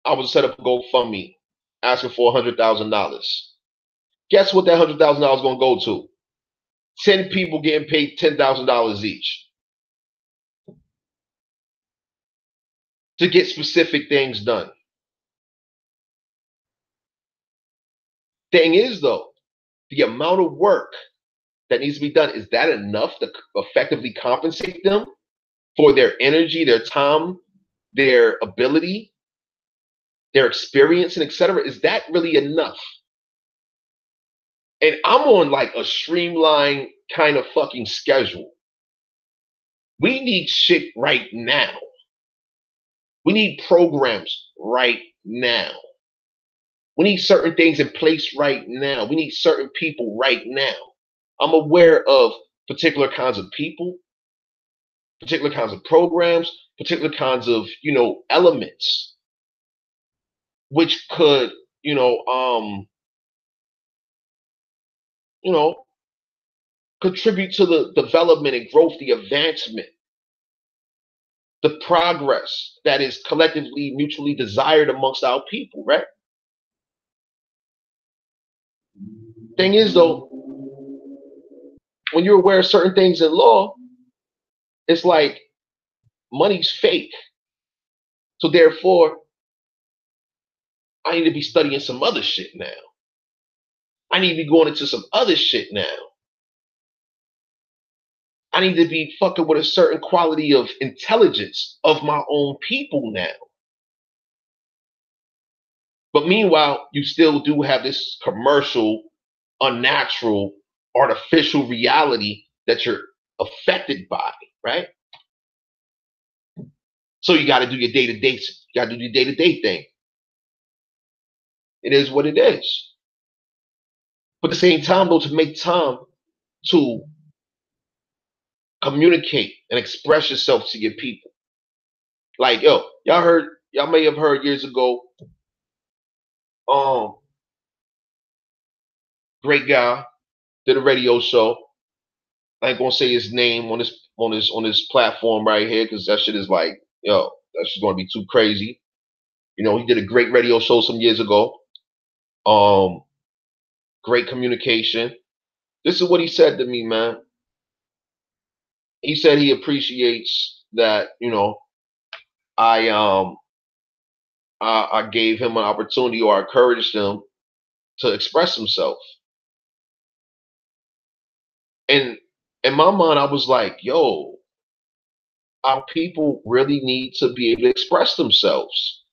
I was set up a GoFundMe asking for $100,000. Guess what that $100,000 is gonna go to? 10 people getting paid $10,000 each to get specific things done. Thing is, though, the amount of work that needs to be done, is that enough to effectively compensate them for their energy, their time, their ability, their experience, and etc.? Is that really enough? And I'm on like a streamlined kind of fucking schedule. We need shit right now. We need programs right now. We need certain things in place right now. We need certain people right now. I'm aware of particular kinds of people, particular kinds of programs, particular kinds of, elements, which could, you know, um, you know, contribute to the development and growth, the advancement, the progress that is collectively, mutually desired amongst our people, right? Thing is, though, when you're aware of certain things in law, it's like money's fake. So therefore, I need to be studying some other shit now. I need to be going into some other shit now. I need to be fucking with a certain quality of intelligence of my own people now. But meanwhile, you still do have this commercial, unnatural, artificial reality that you're affected by, right? So you got to do your day-to-day, you got to do your day-to-day thing. It is what it is. But at the same time, though, to make time to communicate and express yourself to your people. Like, yo, y'all may have heard years ago, great guy, did a radio show. I ain't gonna say his name on this platform right here, because that shit is like, yo, that's just gonna be too crazy. He did a great radio show some years ago. Great communication. This is what he said to me, man. He said he appreciates that, I I gave him an opportunity, or I encouraged him to express himself. And in my mind, I was like, yo, our people really need to be able to express themselves.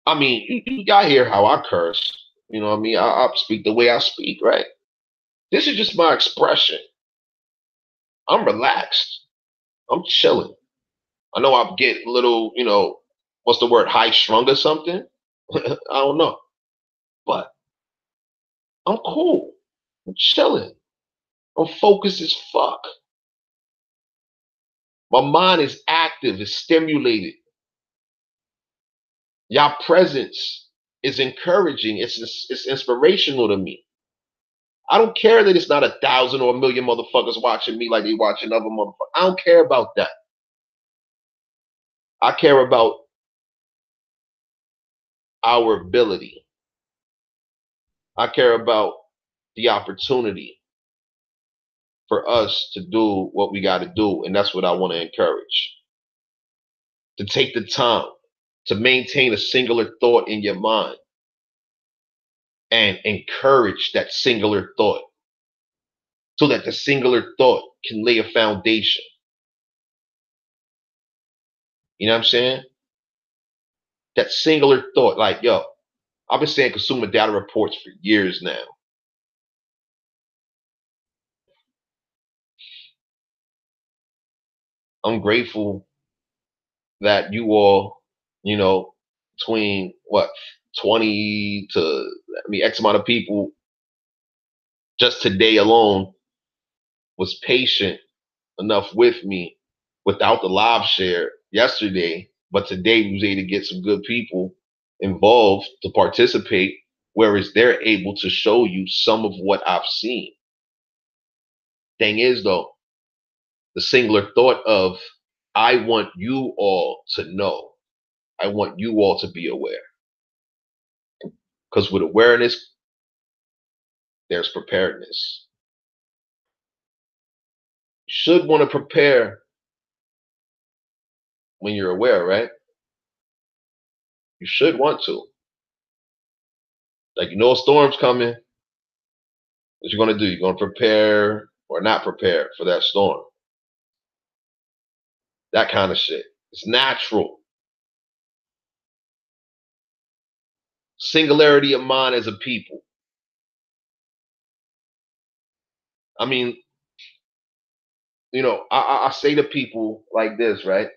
I mean, y'all hear how I curse. You know what I mean? I speak the way I speak, right? This is just my expression. I'm relaxed. I'm chilling. I know I get a little, what's the word, high strung or something? I don't know. But I'm cool. I'm chilling. I'm focused as fuck. My mind is active, it's stimulated. Y'all presence is encouraging. It's inspirational to me. I don't care that it's not 1,000 or 1,000,000 motherfuckers watching me like they watching other motherfuckers. I don't care about that. I care about our ability. I care about the opportunity for us to do what we got to do. And that's what I want to encourage. To take the time to maintain a singular thought in your mind and encourage that singular thought, so that the singular thought can lay a foundation. You know what I'm saying? That singular thought, like, yo, I've been saying consumer data reports for years now. I'm grateful that you all, between what, 20 to, X amount of people just today alone was patient enough with me without the live share yesterday. But today we was able to get some good people involved to participate, whereas they're able to show you some of what I've seen. Thing is, though, the singular thought of, I want you all to know. I want you all to be aware. Because with awareness, there's preparedness. You should want to prepare when you're aware, right? You should want to. Like, a storm's coming. What you're going to do? You're going to prepare or not prepare for that storm. That kind of shit. It's natural. Singularity of mind as a people. I mean, I say to people like this, right?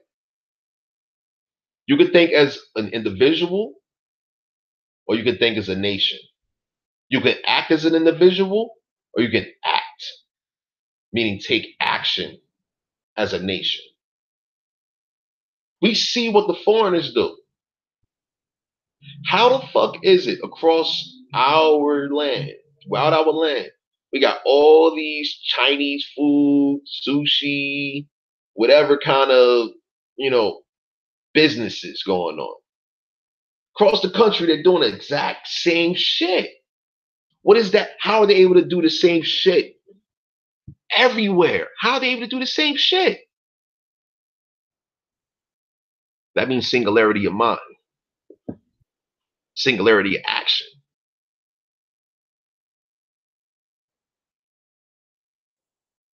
You could think as an individual, or you can think as a nation. You can act as an individual, or you can act, meaning take action as a nation. We see what the foreigners do. How the fuck is it across our land, throughout our land, we got all these Chinese food, sushi, whatever kind of, you know, businesses going on. Across the country, they're doing the exact same shit. What is that? How are they able to do the same shit everywhere? How are they able to do the same shit? That means singularity of mind, singularity of action.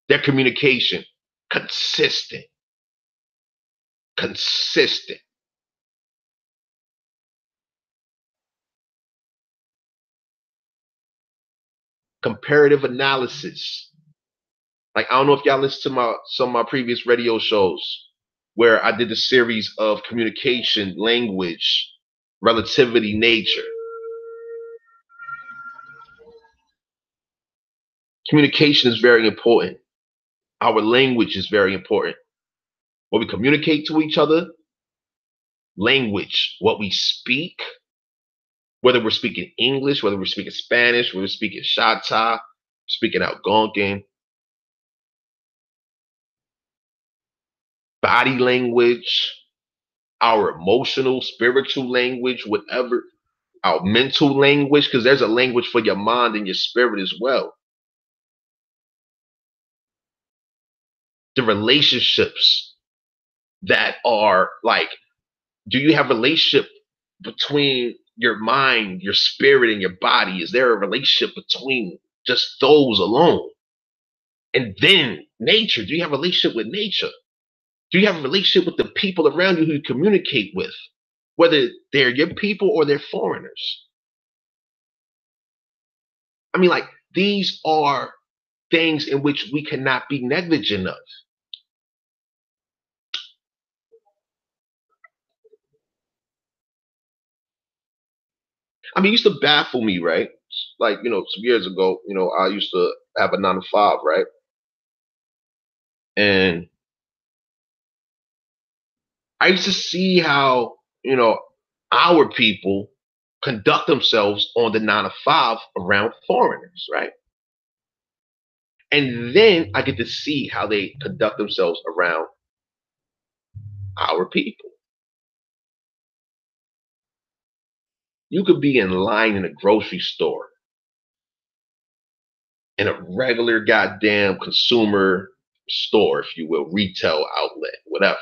Their communication, consistent. Consistent. Comparative analysis. Like, I don't know if y'all listen to some of my previous radio shows where I did the series of communication, language, relativity, nature. Communication is very important. Our language is very important. What we communicate to each other, language, what we speak, whether we're speaking English, whether we're speaking Spanish, whether we're speaking Shata, speaking Algonquin, body language, our emotional, spiritual language, whatever, our mental language, because there's a language for your mind and your spirit as well. The relationships that are like, do you have a relationship between your mind, your spirit, and your body? Is there a relationship between just those alone? And then nature, do you have a relationship with nature? Do you have a relationship with the people around you who you communicate with, whether they're your people or they're foreigners? I mean, like, these are things in which we cannot be negligent of. I mean, it used to baffle me, right? Like, some years ago, I used to have a 9 to 5, right? And I used to see how, our people conduct themselves on the 9 to 5 around foreigners, right? And then I get to see how they conduct themselves around our people. You could be in line in a grocery store, in a regular goddamn consumer store, if you will, retail outlet, whatever,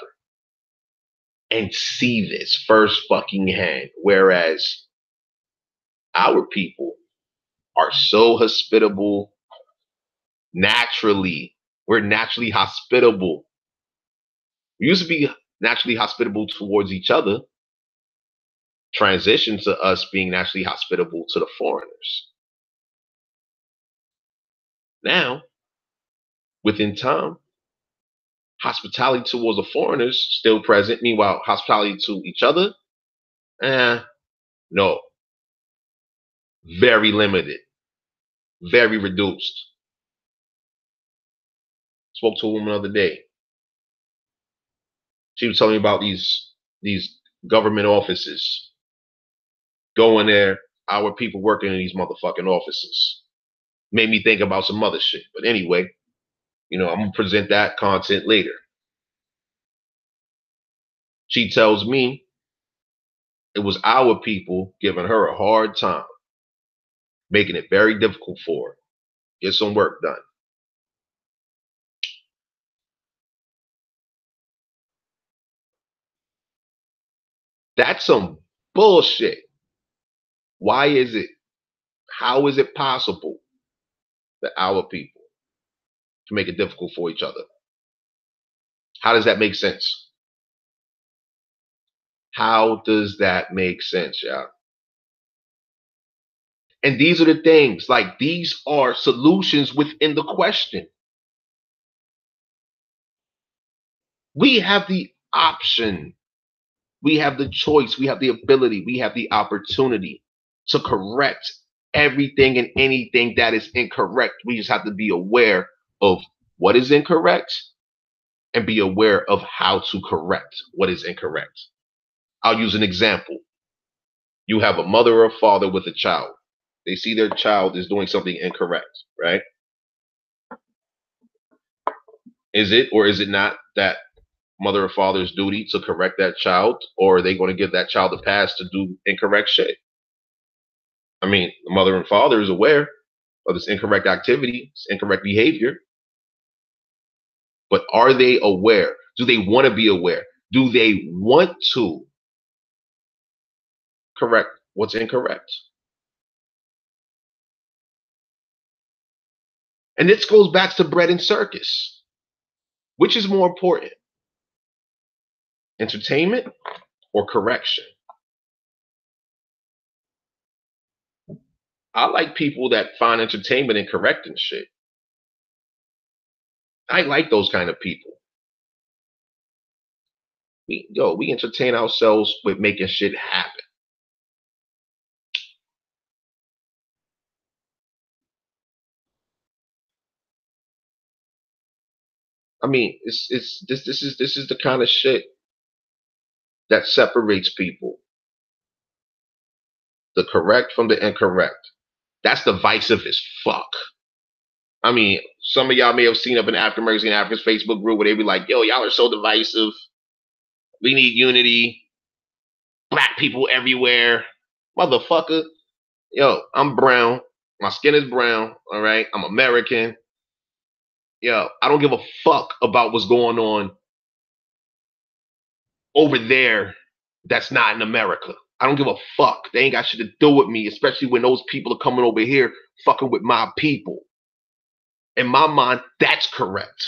and see this first fucking hand. Whereas our people are so hospitable naturally. We're naturally hospitable. We used to be naturally hospitable towards each other, transition to us being naturally hospitable to the foreigners. Now, within time, hospitality towards the foreigners still present. Meanwhile, hospitality to each other, no. Very limited. Very reduced. Spoke to a woman the other day. She was telling me about these government offices. Going there, our people working in these motherfucking offices. Made me think about some other shit. But anyway, I'm gonna present that content later. She tells me it was our people giving her a hard time, making it very difficult for her. Get some work done. That's some bullshit. Why is it? How is it possible that our people can make it difficult for each other? How does that make sense? How does that make sense, y'all? And these are the things, like, these are solutions within the question. We have the option. We have the choice. We have the ability. We have the opportunity to correct everything and anything that is incorrect. We just have to be aware of what is incorrect and be aware of how to correct what is incorrect. I'll use an example. You have a mother or a father with a child. They see their child is doing something incorrect, right? Is it or is it not that mother or father's duty to correct that child, or are they going to give that child a pass to do incorrect shit? I mean, the mother and father is aware of this incorrect activity, this incorrect behavior, but are they aware? Do they want to be aware? Do they want to correct what's incorrect? And this goes back to bread and circus. Which is more important? Entertainment or correction? I like people that find entertainment in correcting shit. I like those kind of people. We entertain ourselves with making shit happen. I mean, this is the kind of shit that separates people. The correct from the incorrect. That's divisive as fuck. I mean, some of y'all may have seen up in African Americans and Africans Facebook group where they be like, yo, y'all are so divisive. We need unity. Black people everywhere. Motherfucker. Yo, I'm brown. My skin is brown. All right. I'm American. Yo, I don't give a fuck about what's going on over there that's not in America. I don't give a fuck. They ain't got shit to do with me, especially when those people are coming over here fucking with my people. In my mind, that's correct.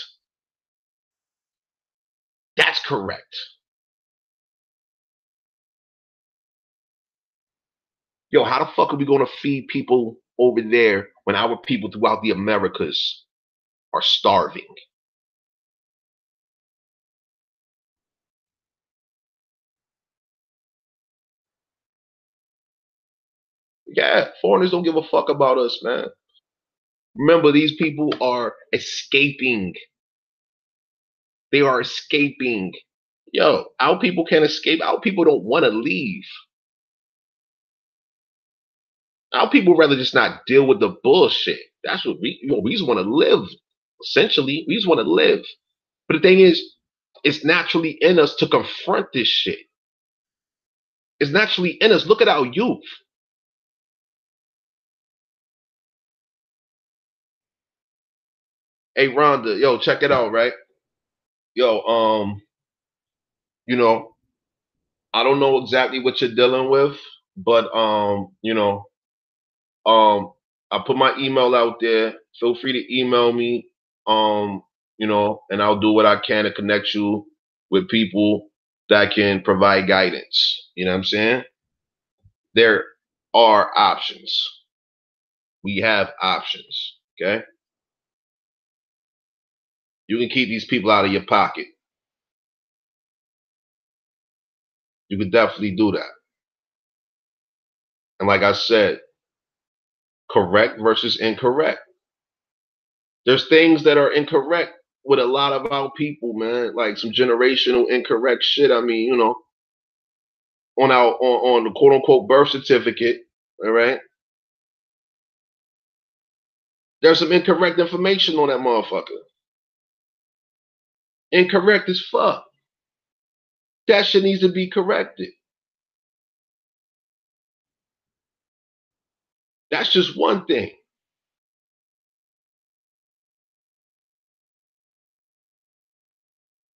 That's correct. Yo, how the fuck are we going to feed people over there when our people throughout the Americas are starving? Yeah, foreigners don't give a fuck about us, man. Remember, these people are escaping. They are escaping. Yo, our people can't escape. Our people don't want to leave. Our people rather just not deal with the bullshit. That's what we just want to live. Essentially, we just want to live. But the thing is, it's naturally in us to confront this shit. It's naturally in us. Look at our youth. Hey, Rhonda, yo, check it out, right? Yo, you know, I don't know exactly what you're dealing with, but I put my email out there. Feel free to email me. And I'll do what I can to connect you with people that can provide guidance. You know what I'm saying? There are options. We have options. Okay. You can keep these people out of your pocket. You can definitely do that. And like I said, correct versus incorrect. There's things that are incorrect with a lot of our people, man. Like some generational incorrect shit. I mean, on the quote unquote birth certificate, all right. There's some incorrect information on that motherfucker. Incorrect as fuck. That shit needs to be corrected. That's just one thing.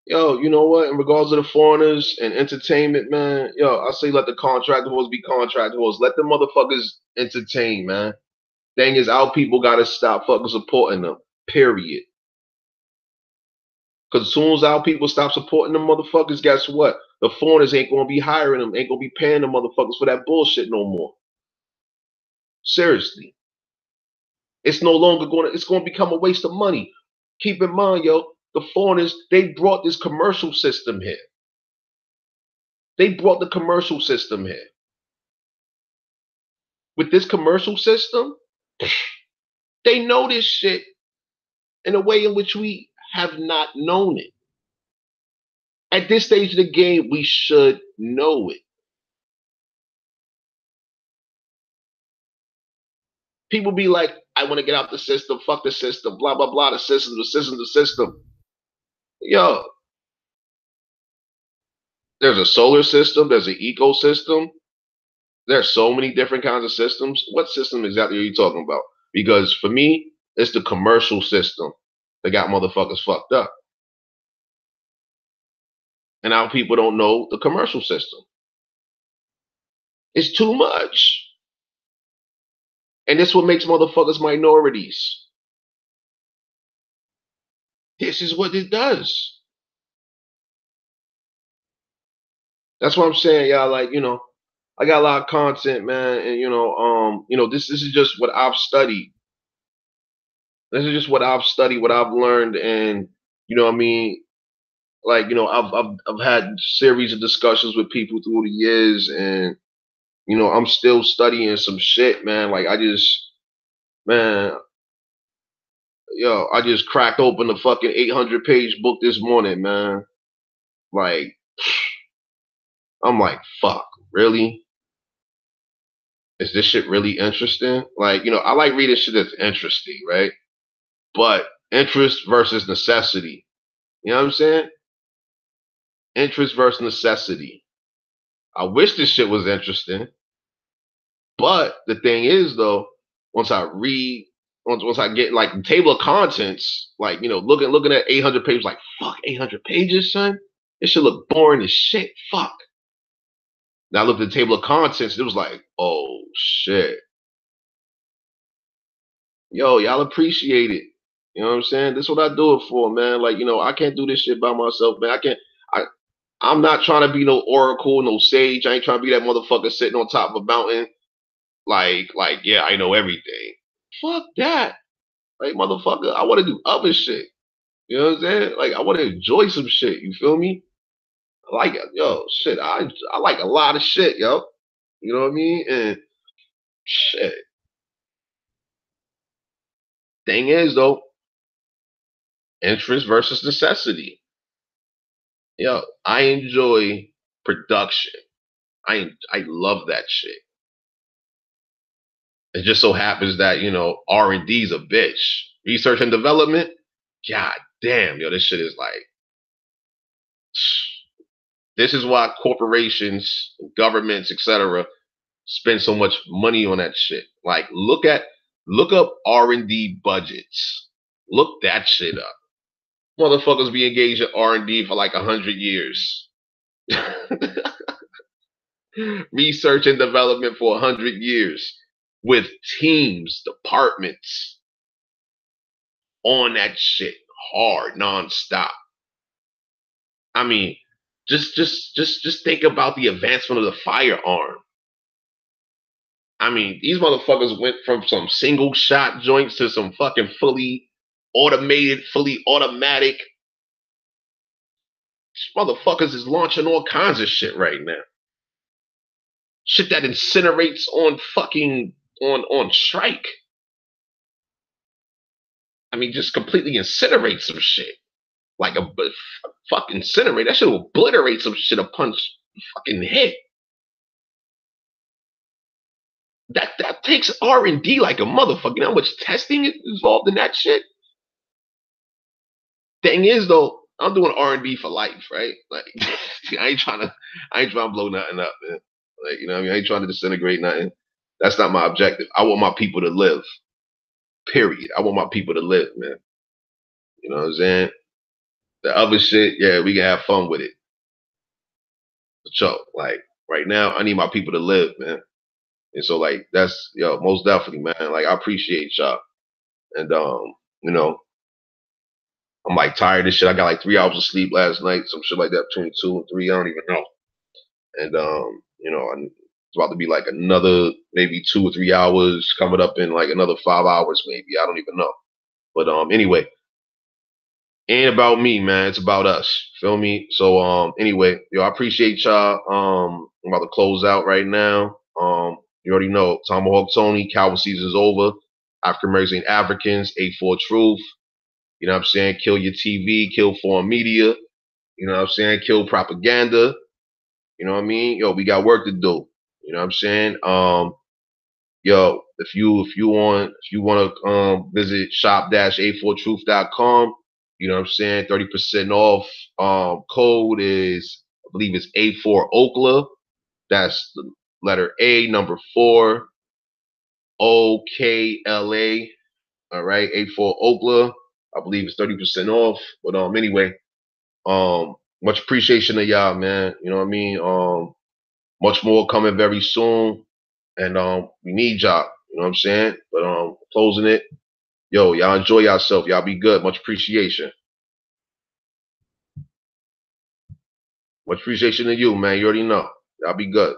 Yo, you know what? In regards to the foreigners and entertainment, man, yo, I say let the contract hoes be contract hoes. Let the motherfuckers entertain, man. Thing is, our people gotta stop fucking supporting them. Period. Because as soon as our people stop supporting them motherfuckers, guess what? The foreigners ain't gonna be hiring them, ain't gonna be paying the motherfuckers for that bullshit no more. Seriously. It's no longer it's gonna become a waste of money. Keep in mind, yo, the foreigners, they brought this commercial system here. They brought the commercial system here. With this commercial system, they know this shit in a way in which we have not known it. At this stage of the game, we should know it. People be like, I want to get out the system, fuck the system, blah, blah, blah, the system, the system, the system. Yo, there's a solar system, there's an ecosystem. There's so many different kinds of systems. What system exactly are you talking about? Because for me, it's the commercial system that got motherfuckers fucked up. And now people don't know the commercial system. It's too much. And this what makes motherfuckers minorities. This is what it does. That's what I'm saying, y'all. Like, I got a lot of content, man, and this is just what I've studied. This is just what I've studied, what I've learned, and what I mean. Like, I've had series of discussions with people through the years, and I'm still studying some shit, man. Like, man, I just cracked open the fucking 800-page book this morning, man. Like, I'm like, fuck, really? Is this shit really interesting? Like, I like reading shit that's interesting, right? But interest versus necessity. You know what I'm saying? Interest versus necessity. I wish this shit was interesting. But the thing is, though, once I get like the table of contents, like, looking at 800 pages, like, fuck, 800 pages, son? It should look boring as shit. Fuck. Now I looked at the table of contents, and it was like, oh, shit. Yo, y'all appreciate it. You know what I'm saying? This is what I do it for, man. Like, I can't do this shit by myself, man. I'm not trying to be no oracle, no sage. I ain't trying to be that motherfucker sitting on top of a mountain. Like, yeah, I know everything. Fuck that. Like, motherfucker, I want to do other shit. You know what I'm saying? Like, I want to enjoy some shit. You feel me? Like, yo, shit, I like a lot of shit, yo. You know what I mean? And shit. Thing is, though, interest versus necessity. Yo, I enjoy production. I love that shit. It just so happens that, R&D is a bitch. Research and development, god damn, yo, this shit is like, this is why corporations, governments, etc., spend so much money on that shit. Like, look up R&D budgets. Look that shit up. Motherfuckers be engaged in R&D for like 100 years. Research and development for 100 years with teams, departments on that shit hard, nonstop. I mean, just think about the advancement of the firearm. I mean, these motherfuckers went from some single shot joints to some fucking fully automated, fully automatic. These motherfuckers is launching all kinds of shit right now. Shit that incinerates on fucking on strike. I mean, just completely incinerate some shit. Like a fucking incinerate. That shit will obliterate some shit upon fucking hit. That takes R&D like a motherfucker. You know how much testing is involved in that shit? Thing is, though, I'm doing R&D for life, right? Like, I ain't trying to blow nothing up, man. Like, you know what I mean? I ain't trying to disintegrate nothing. That's not my objective. I want my people to live. Period. I want my people to live, man. You know what I'm saying? The other shit, yeah, we can have fun with it. So, like, right now, I need my people to live, man. And so, like, that's, most definitely, man. Like, I appreciate y'all. And, I'm like tired of this shit. I got like 3 hours of sleep last night, some shit like that, between 2 and 3. I don't even know. And, it's about to be like another maybe 2 or 3 hours coming up in like another 5 hours, maybe. I don't even know. But, anyway, ain't about me, man. It's about us. Feel me? So, anyway, I appreciate y'all. I'm about to close out right now. You already know, Tomahawk Tony, Cowboy season's over. African American Africans, 8-4 Truth. You know what I'm saying? Kill your TV, kill foreign media. You know what I'm saying? Kill propaganda. You know what I mean? Yo, we got work to do. You know what I'm saying? Yo, if you want to visit shop-a4truth.com, you know what I'm saying? 30% off. Code is, I believe it's A4 Okla. That's the letter A, number 4, OKLA. All right, A4 Okla. I believe it's 30% off. But anyway, much appreciation to y'all, man. You know what I mean? Much more coming very soon. And we need y'all. You know what I'm saying? But closing it. Yo, y'all enjoy yourself. Y'all be good. Much appreciation. Much appreciation to you, man. You already know. Y'all be good.